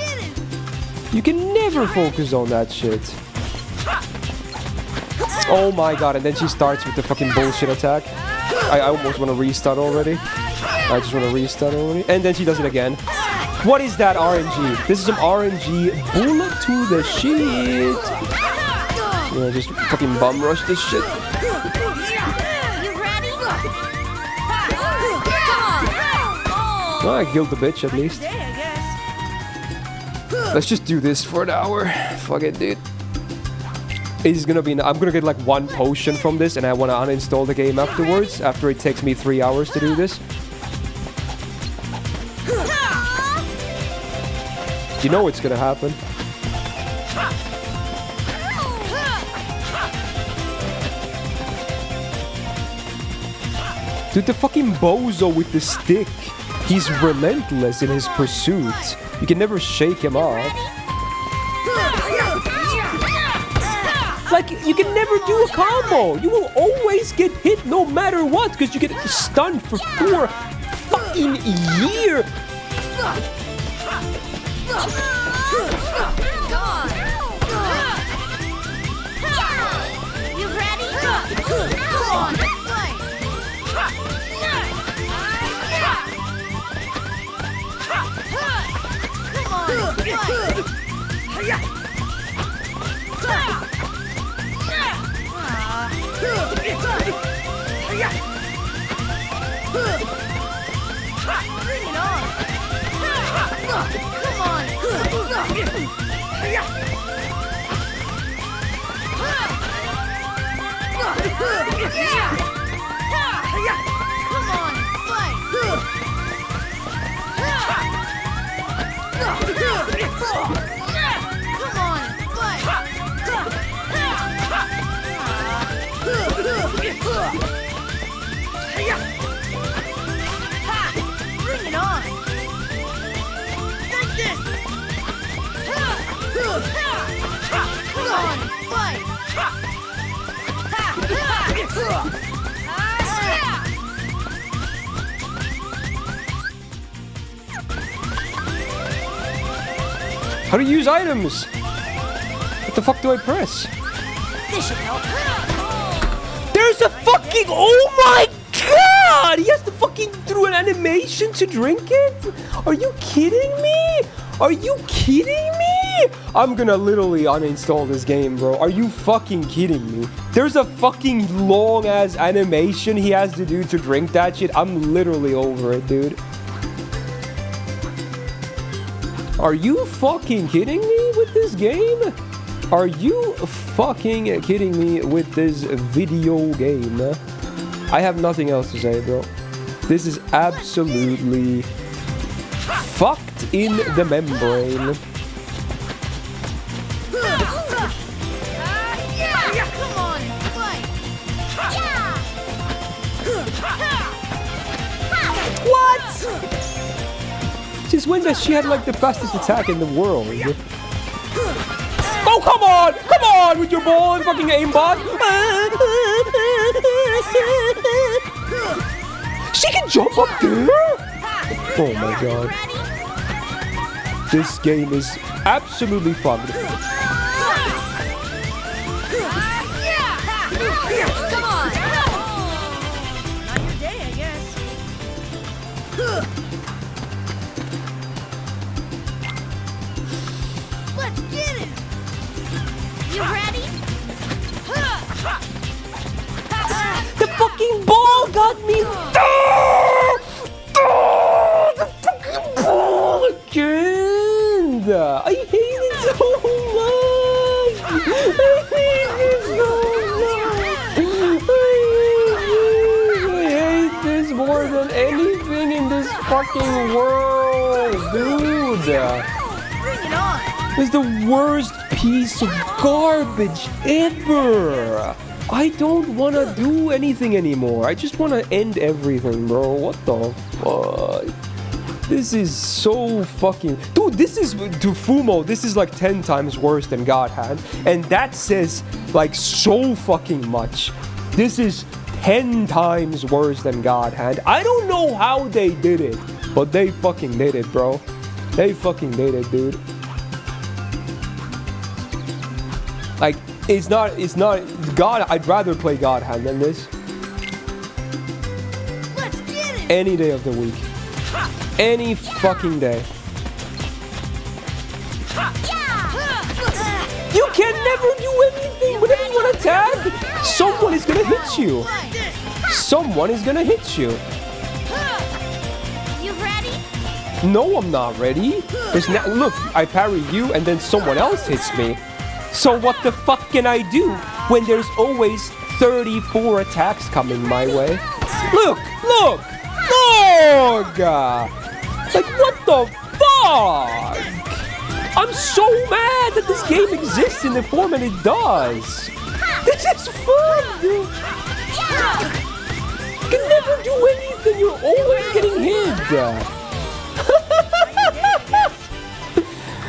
You can never focus on that shit. Oh my god, and then she starts with the fucking bullshit attack. I almost want to restart already. I just want to restart already. And then she does it again. What is that RNG? This is some RNG bullet to the shit. Yeah, just fucking bum rush this shit. Well, I killed the bitch at least. Let's just do this for an hour. Fuck it, dude. It's gonna be. I'm gonna get like 1 potion from this, and I want to uninstall the game afterwards. After it takes me 3 hours to do this. You know it's gonna happen. Dude, the fucking bozo with the stick. He's relentless in his pursuit. You can never shake him off. Like, you can never do a combo. You will always get hit no matter what, because you get stunned for 4 fucking years. You ready? Come on, fight! Come on, fight! Bring it on! Come on! Come on, fight! Come on, fight! Bring it on! Take this! Come on, fight! How to use items? What the fuck do I press? This should help. There's a fucking... Oh my god! He has to fucking do an animation to drink it? Are you kidding me? Are you kidding me? I'm gonna literally uninstall this game, bro. Are you fucking kidding me? There's a fucking long-ass animation he has to do to drink that shit. I'm literally over it, dude. Are you fucking kidding me with this game? Are you fucking kidding me with this video game? I have nothing else to say, bro. This is absolutely fucked in the membrane. Come on, fight! What? Since when does she have like the fastest attack in the world? Oh, come on! Come on with your ball and fucking aimbot! She can jump up there? Oh my god. This game is absolutely fucked. Come on! Not your day, I guess. Let's get it! You ready? The fucking ball got me! The fucking ball again! I hate it so much! I hate it so much! I hate this more than anything in this fucking world, dude! Bring it on! It's the worst piece of garbage ever! I don't want to do anything anymore. I just want to end everything, bro. What the fuck? This is so fucking... Dude, this is... To Fumo, this is like 10 times worse than God Hand. And that says like so fucking much. This is 10 times worse than God Hand. I don't know how they did it. But they fucking did it, bro. They fucking did it, dude. Like, it's not, God, I'd rather play God Hand than this. Let's get it! Any day of the week. Any fucking day. You can never do anything whenever you want to attack. Someone is gonna hit you. Someone is gonna hit you. You ready? No, I'm not ready. Look, I parry you and then someone else hits me. So what the fuck can I do when there's always 34 attacks coming my way? Look! Look! Look! Like, what the fuck? I'm so mad that this game exists in the format it does. This is fun, dude. You can never do anything. You're always getting hit.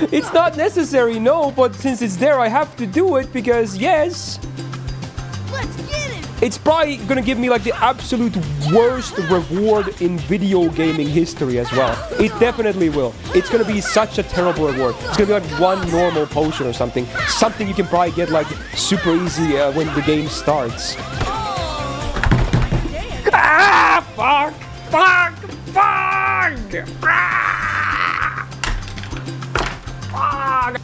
It's not necessary, no, but since it's there, I have to do it because, yes. Let's get it! It's probably gonna give me like the absolute worst reward in video gaming history as well. It definitely will. It's gonna be such a terrible reward. It's gonna be like one normal potion or something. Something you can probably get like super easy when the game starts. Ah! Fuck! Fuck! Fuck! Ah! Fuck!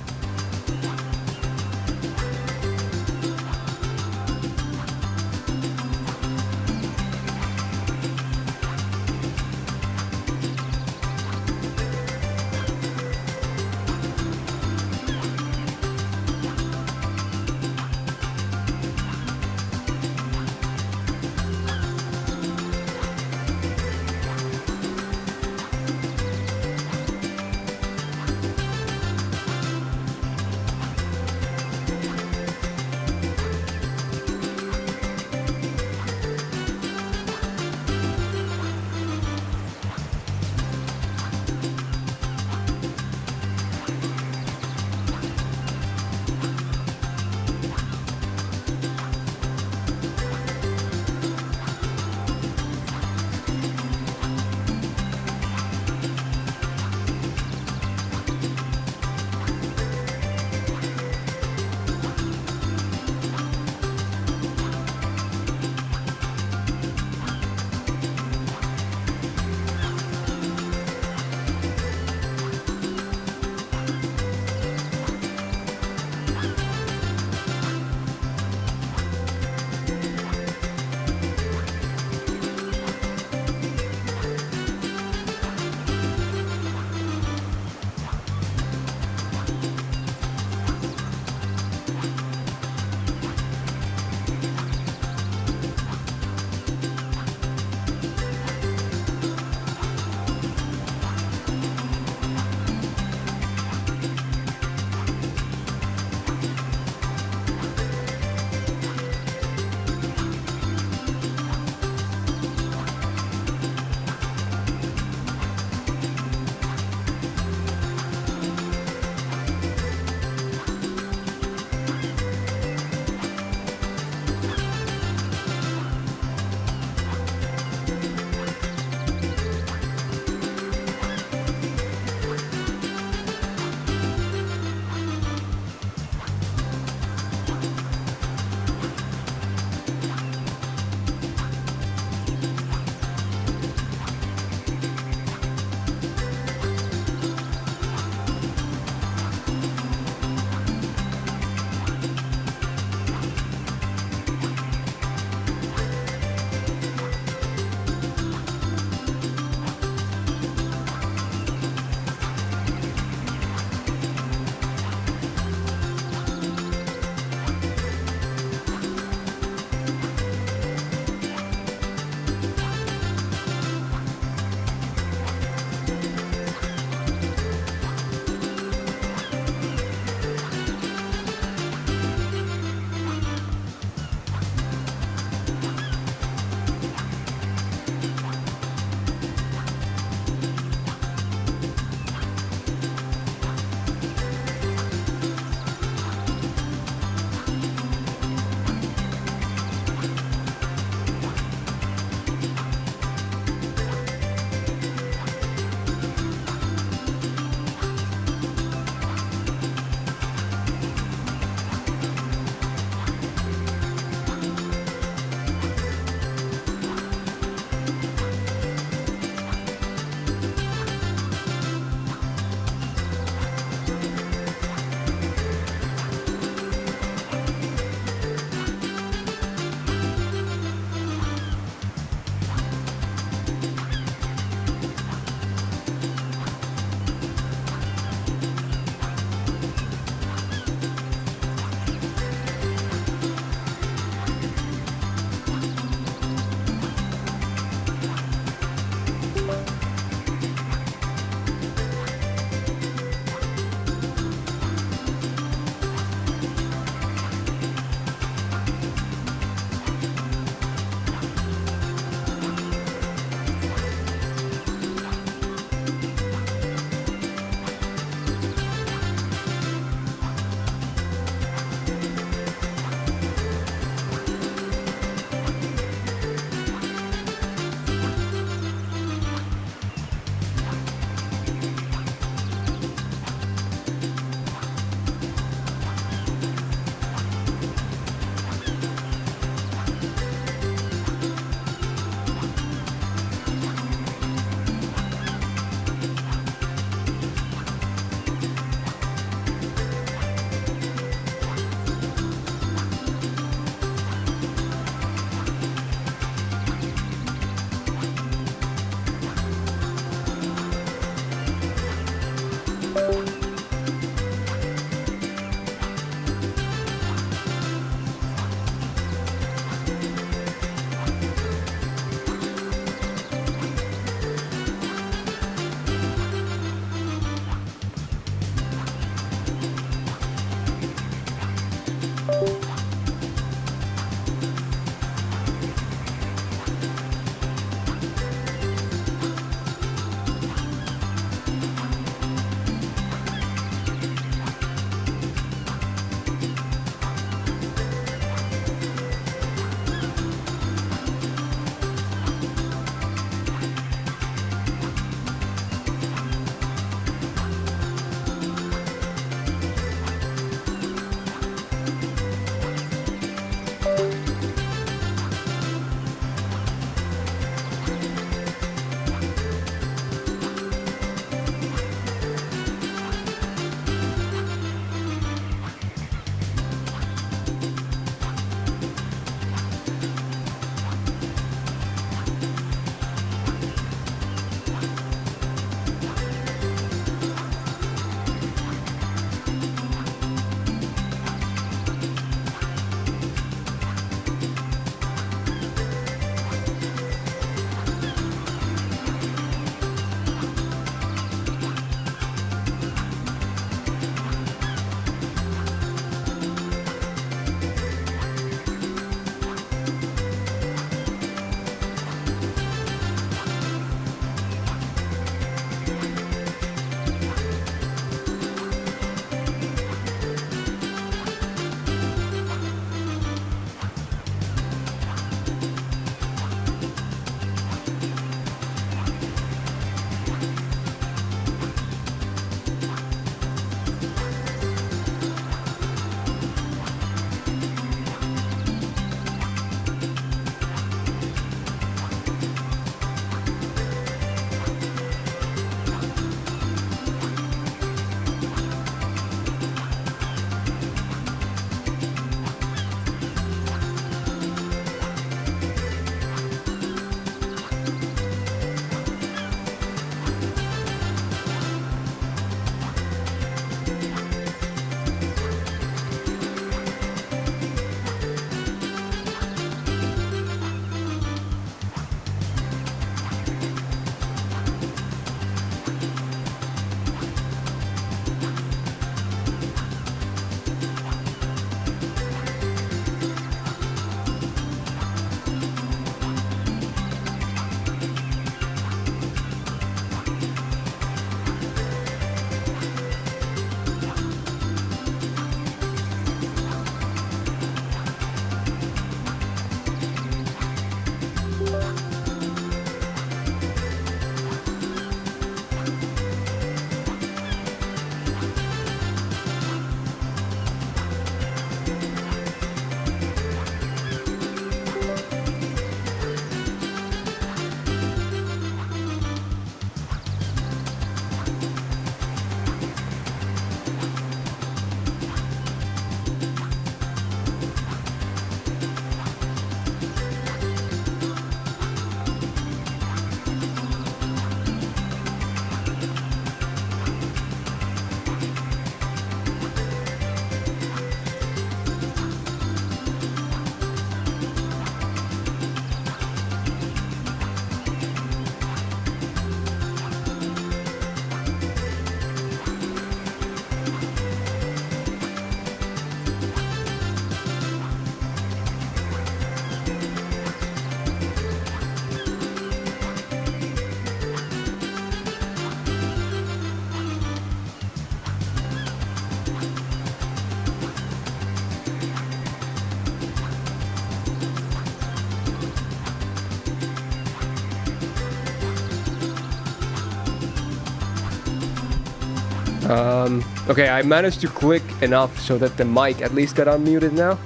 Okay, I managed to click enough so that the mic at least got unmuted now.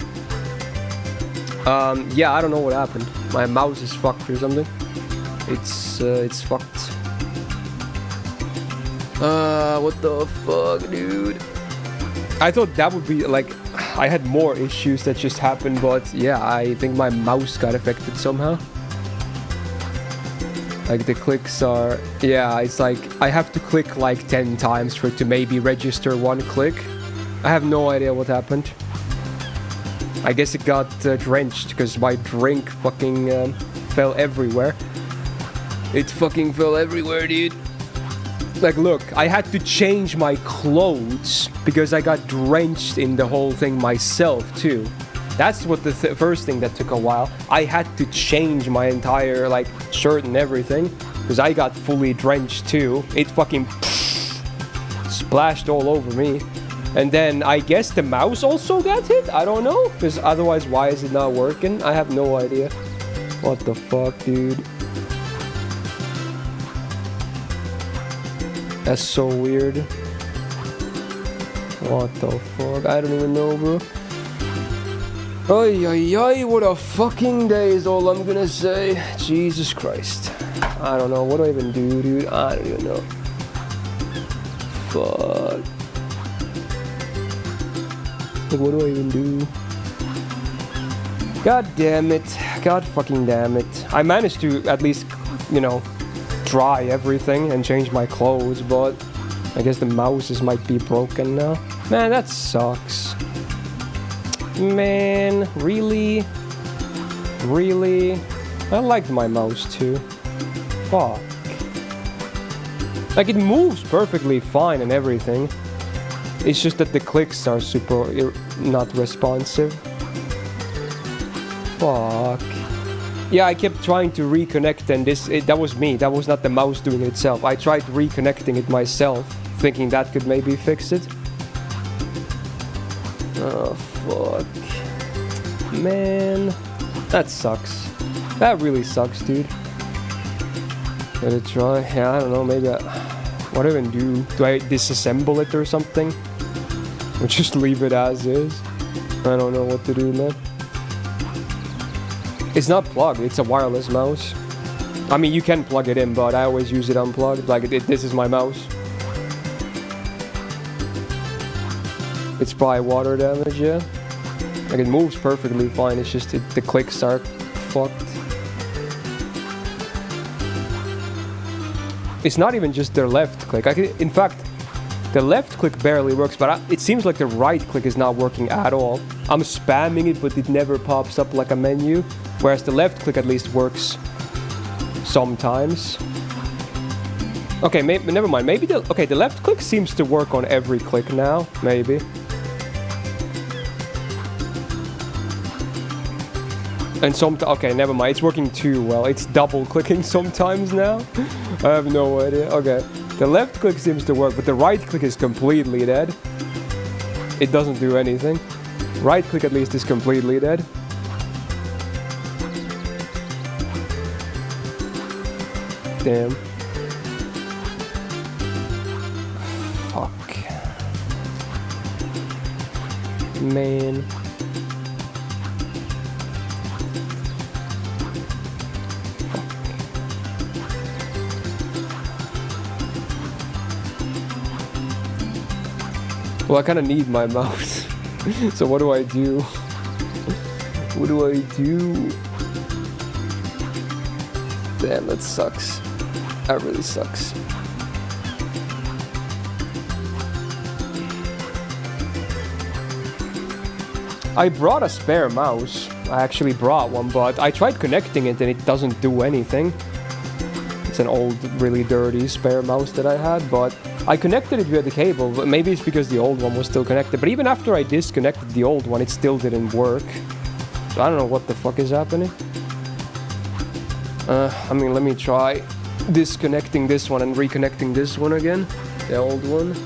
Yeah, I don't know what happened. My mouse is fucked or something. It's fucked. What the fuck, dude? I thought that would be like, I had more issues that just happened, but yeah, I think my mouse got affected somehow. Like the clicks are, yeah, it's like I have to click like 10 times for it to maybe register one click. I have no idea what happened. I guess it got drenched because my drink fucking fell everywhere. It fucking fell everywhere, dude. Like, look, I had to change my clothes because I got drenched in the whole thing myself, too. That's what the first thing that took a while. I had to change my entire, like, shirt and everything because I got fully drenched, too. It fucking splashed all over me. And then I guess the mouse also got hit? I don't know. Because otherwise, why is it not working? I have no idea. What the fuck, dude? That's so weird. What the fuck? I don't even know, bro. Ay, ay, ay, what a fucking day is all I'm gonna say. Jesus Christ. I don't know. What do I even do, dude? I don't even know. Fuck. Like, what do I even do? God damn it. God fucking damn it. I managed to at least, you know, dry everything and change my clothes, but I guess the mouse might be broken now. Man, that sucks. Man, really? Really? I liked my mouse too. Fuck. Like, it moves perfectly fine and everything. It's just that the clicks are super not responsive. Fuck. Yeah, I kept trying to reconnect and that was me. That was not the mouse doing it itself. I tried reconnecting it myself, thinking that could maybe fix it. Oh, fuck. Man. That sucks. That really sucks, dude. Let it try. Yeah, I don't know. Maybe what do I even do? Do I disassemble it or something? Or just leave it as is? I don't know what to do, man. It's not plugged. It's a wireless mouse. I mean, you can plug it in, but I always use it unplugged. Like, this is my mouse. It's probably water damage, yeah. Like, it moves perfectly fine. It's just the clicks are fucked. It's not even just their left click. In fact, the left click barely works, but it seems like the right click is not working at all. I'm spamming it, but it never pops up like a menu. Whereas the left click at least works sometimes. Okay, never mind. Maybe the left click seems to work on every click now. Maybe. And okay, never mind. It's working too well. It's double clicking sometimes now. I have no idea. Okay. The left click seems to work, but the right click is completely dead. It doesn't do anything. Right click at least is completely dead. Damn. Fuck. Man. Well, I kind of need my mouse. So what do I do? What do I do? Damn, that sucks. That really sucks. I brought a spare mouse. I actually brought one, but I tried connecting it and it doesn't do anything. It's an old, really dirty spare mouse that I had, but I connected it via the cable. But maybe it's because the old one was still connected. But even after I disconnected the old one, it still didn't work. So I don't know what the fuck is happening. I mean, let me try disconnecting this one and reconnecting this one again. The old one.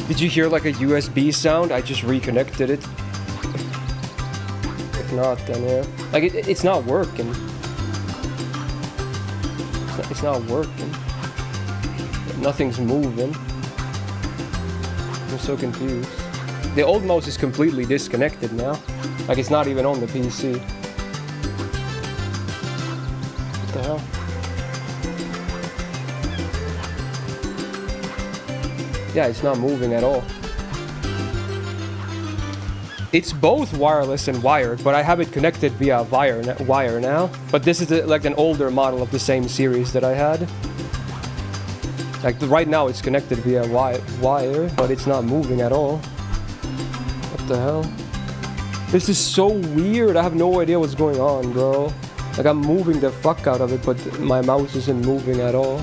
Did you hear like a USB sound? I just reconnected it. If not, then yeah. Like it's not working. It's not working. Nothing's moving. I'm so confused. The old mouse is completely disconnected now. Like it's not even on the PC. What the hell? Yeah, it's not moving at all. It's both wireless and wired, but I have it connected via wire now. But this is like an older model of the same series that I had. Like right now it's connected via wire, but it's not moving at all. What the hell? This is so weird. I have no idea what's going on, bro. Like I'm moving the fuck out of it, but my mouse isn't moving at all.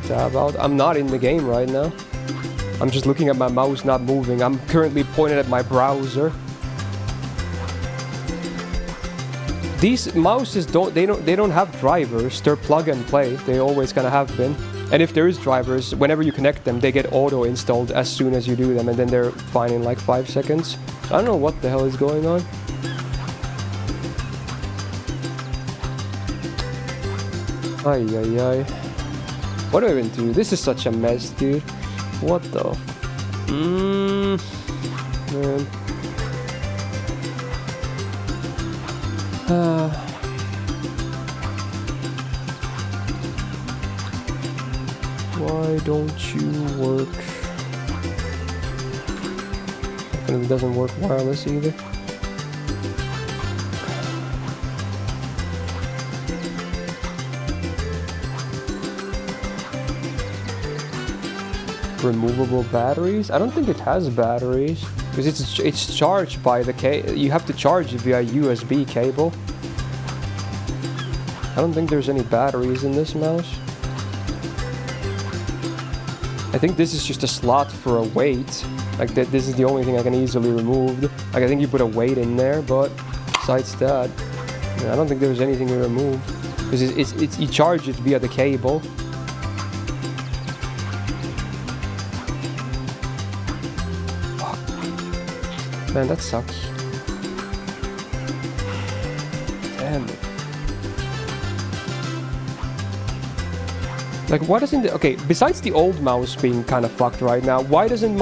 Tab out. I'm not in the game right now. I'm just looking at my mouse not moving. I'm currently pointed at my browser. These mouses don't have drivers. They're plug and play. They always kind of have been. And if there is drivers, whenever you connect them, they get auto installed as soon as you do them, and then they're fine in like 5 seconds. I don't know what the hell is going on. Ay ay ay. What do I even do? This is such a mess, dude. What the? Man. Why don't you work? Definitely doesn't work wireless either. Removable batteries? I don't think it has batteries because it's charged by the you have to charge it via USB cable. I don't think there's any batteries in this mouse. I think this is just a slot for a weight. Like that, this is the only thing I can easily remove. Like I think you put a weight in there, but besides that, I don't think there's anything to remove because it's you charge it via the cable. Man, that sucks. Damn it. Like, why doesn't it... Okay, besides the old mouse being kind of fucked right now, why doesn't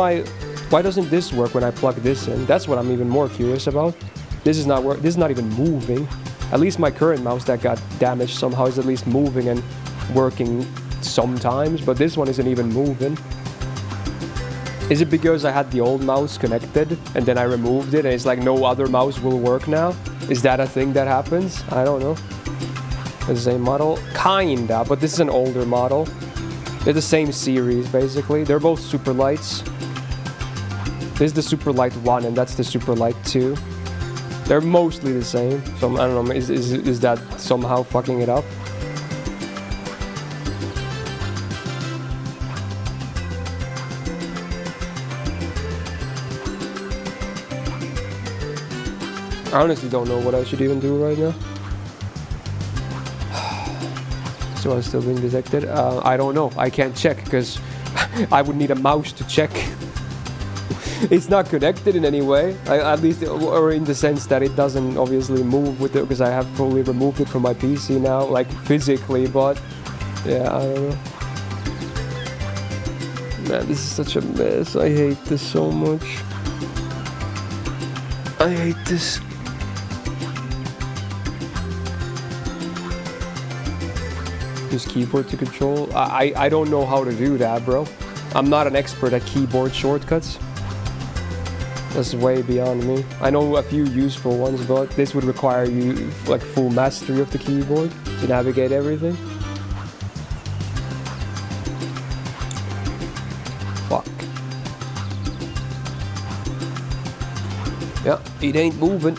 this work when I plug this in? That's what I'm even more curious about. This is not this is not even moving. At least my current mouse that got damaged somehow is at least moving and working sometimes, but this one isn't even moving. Is it because I had the old mouse connected and then I removed it and it's like no other mouse will work now? Is that a thing that happens? I don't know. The same model? Kinda, but this is an older model. They're the same series basically. They're both super lights. This is the super light 1 and that's the super light 2. They're mostly the same. So I don't know, is that somehow fucking it up? I honestly don't know what I should even do right now. So I'm still being detected. I don't know. I can't check because I would need a mouse to check. It's not connected in any way. At least, or in the sense that it doesn't obviously move with it because I have fully removed it from my PC now, like physically. But yeah, I don't know. Man, this is such a mess. I hate this so much. I hate this. Use keyboard to control. I don't know how to do that, bro. I'm not an expert at keyboard shortcuts. That's way beyond me. I know a few useful ones, but this would require you like full mastery of the keyboard. to navigate everything. Fuck. Yeah, it ain't moving.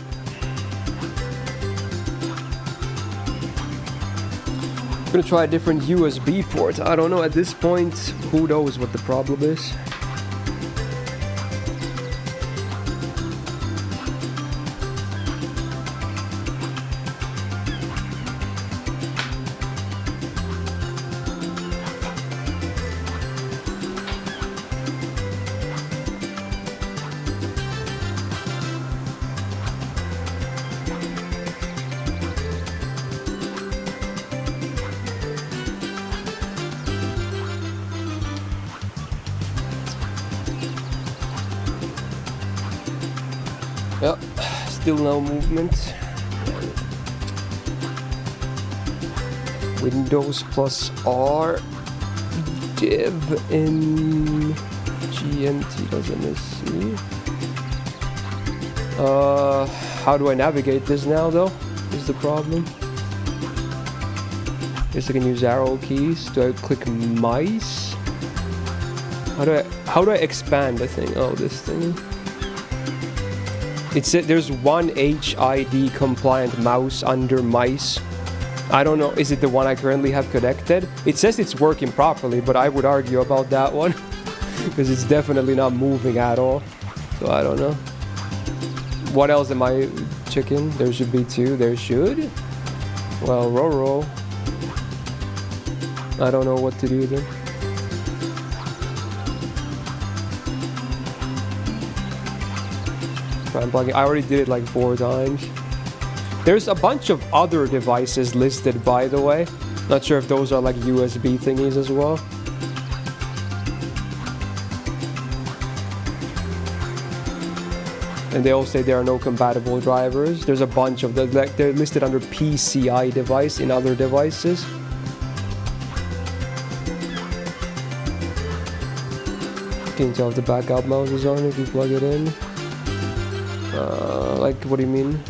I'm gonna try a different USB port. I don't know at this point. Who knows what the problem is? Yep, still no movement. Windows plus R div in GNT doesn't see. How do I navigate this now though? Is the problem. Guess I can use arrow keys. Do I click mice? How do I expand the thing? Oh, this thing. It said there's one HID compliant mouse under mice. I don't know, is it the one I currently have connected? It says it's working properly, but I would argue about that one. Because it's definitely not moving at all. So I don't know. What else am I checking? There should be two. There should? Well, Roro. I don't know what to do then. I'm plugging. I already did it like 4 times. There's a bunch of other devices listed, by the way. Not sure if those are like USB thingies as well. And they all say there are no compatible drivers. There's a bunch of them. Like, they're listed under PCI device in other devices. Can you tell if the backup mouse is on if you plug it in? Like, what do you mean?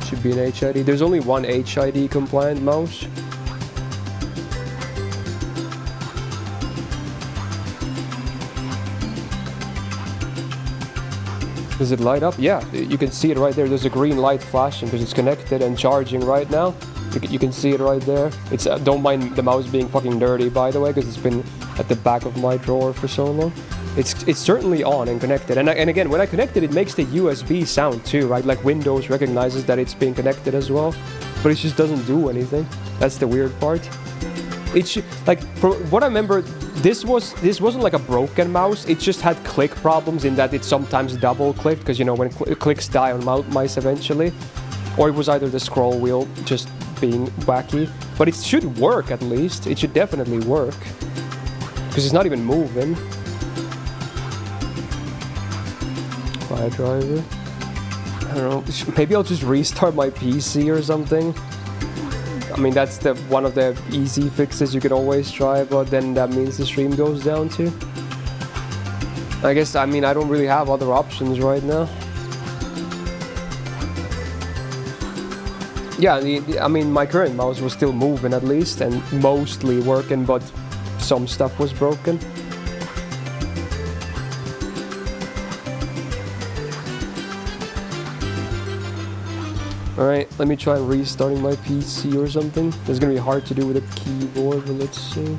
Should be an HID. There's only one HID compliant mouse. Does it light up? Yeah, you can see it right there. There's a green light flashing because it's connected and charging right now. You can see it right there. It's don't mind the mouse being fucking dirty, by the way, because it's been at the back of my drawer for so long. It's certainly on and connected. And again, when I connect it, it makes the USB sound too, right? Like Windows recognizes that it's being connected as well, but it just doesn't do anything. That's the weird part. It's like, from what I remember, this wasn't like a broken mouse. It just had click problems in that it sometimes double clicked, because you know when clicks die on mice eventually, or it was either the scroll wheel just being wacky. But it should work at least. It should definitely work because it's not even moving. Fire driver. I don't know. Maybe I'll just restart my PC or something. I mean, that's one of the easy fixes you could always try, but then that means the stream goes down too. I guess, I mean, I don't really have other options right now. Yeah, I mean, my current mouse was still moving at least, and mostly working, but some stuff was broken. Alright, let me try restarting my PC or something. It's gonna be hard to do with a keyboard, but let's see.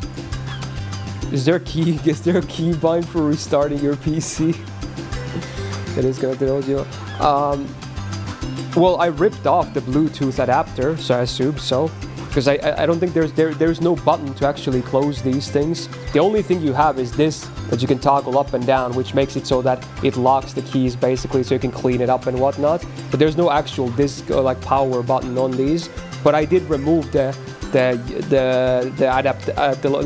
Is there a key bind for restarting your PC? It is connected audio. Well, I ripped off the Bluetooth adapter, so I assume so. Because I don't think there's no button to actually close these things. The only thing you have is this that you can toggle up and down, which makes it so that it locks the keys basically, so you can clean it up and whatnot. But there's no actual disk or like power button on these. But I did remove the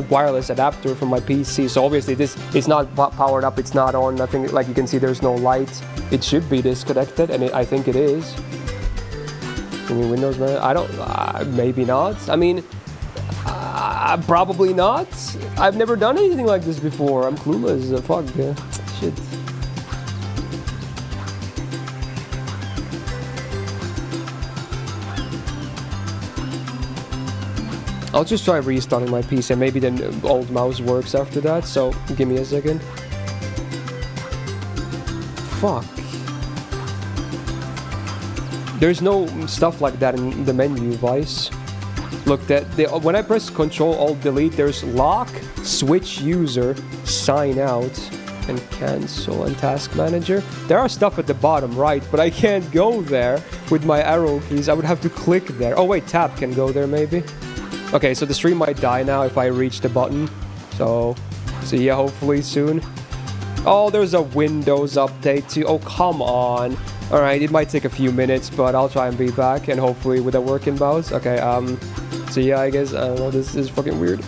wireless adapter from my PC, so obviously this is not powered up. It's not on. Nothing. Like you can see, there's no light. It should be disconnected, and I think it is. I mean, Windows, man. I don't. Maybe not. I mean, probably not. I've never done anything like this before. I'm clueless. Fuck. Shit. I'll just try restarting my PC, and maybe the old mouse works after that, so give me a second. Fuck. There's no stuff like that in the menu, Vice. Look, when I press Control Alt Delete, there's lock, switch user, sign out, and cancel and task manager. There are stuff at the bottom right, but I can't go there with my arrow keys. I would have to click there. Oh wait, tab can go there maybe. Okay, so the stream might die now if I reach the button. So see ya hopefully soon. Oh, there's a Windows update too. Oh, come on. Alright, it might take a few minutes, but I'll try and be back, and hopefully with a working mouse. Okay, see ya, I guess. I don't know, this is fucking weird.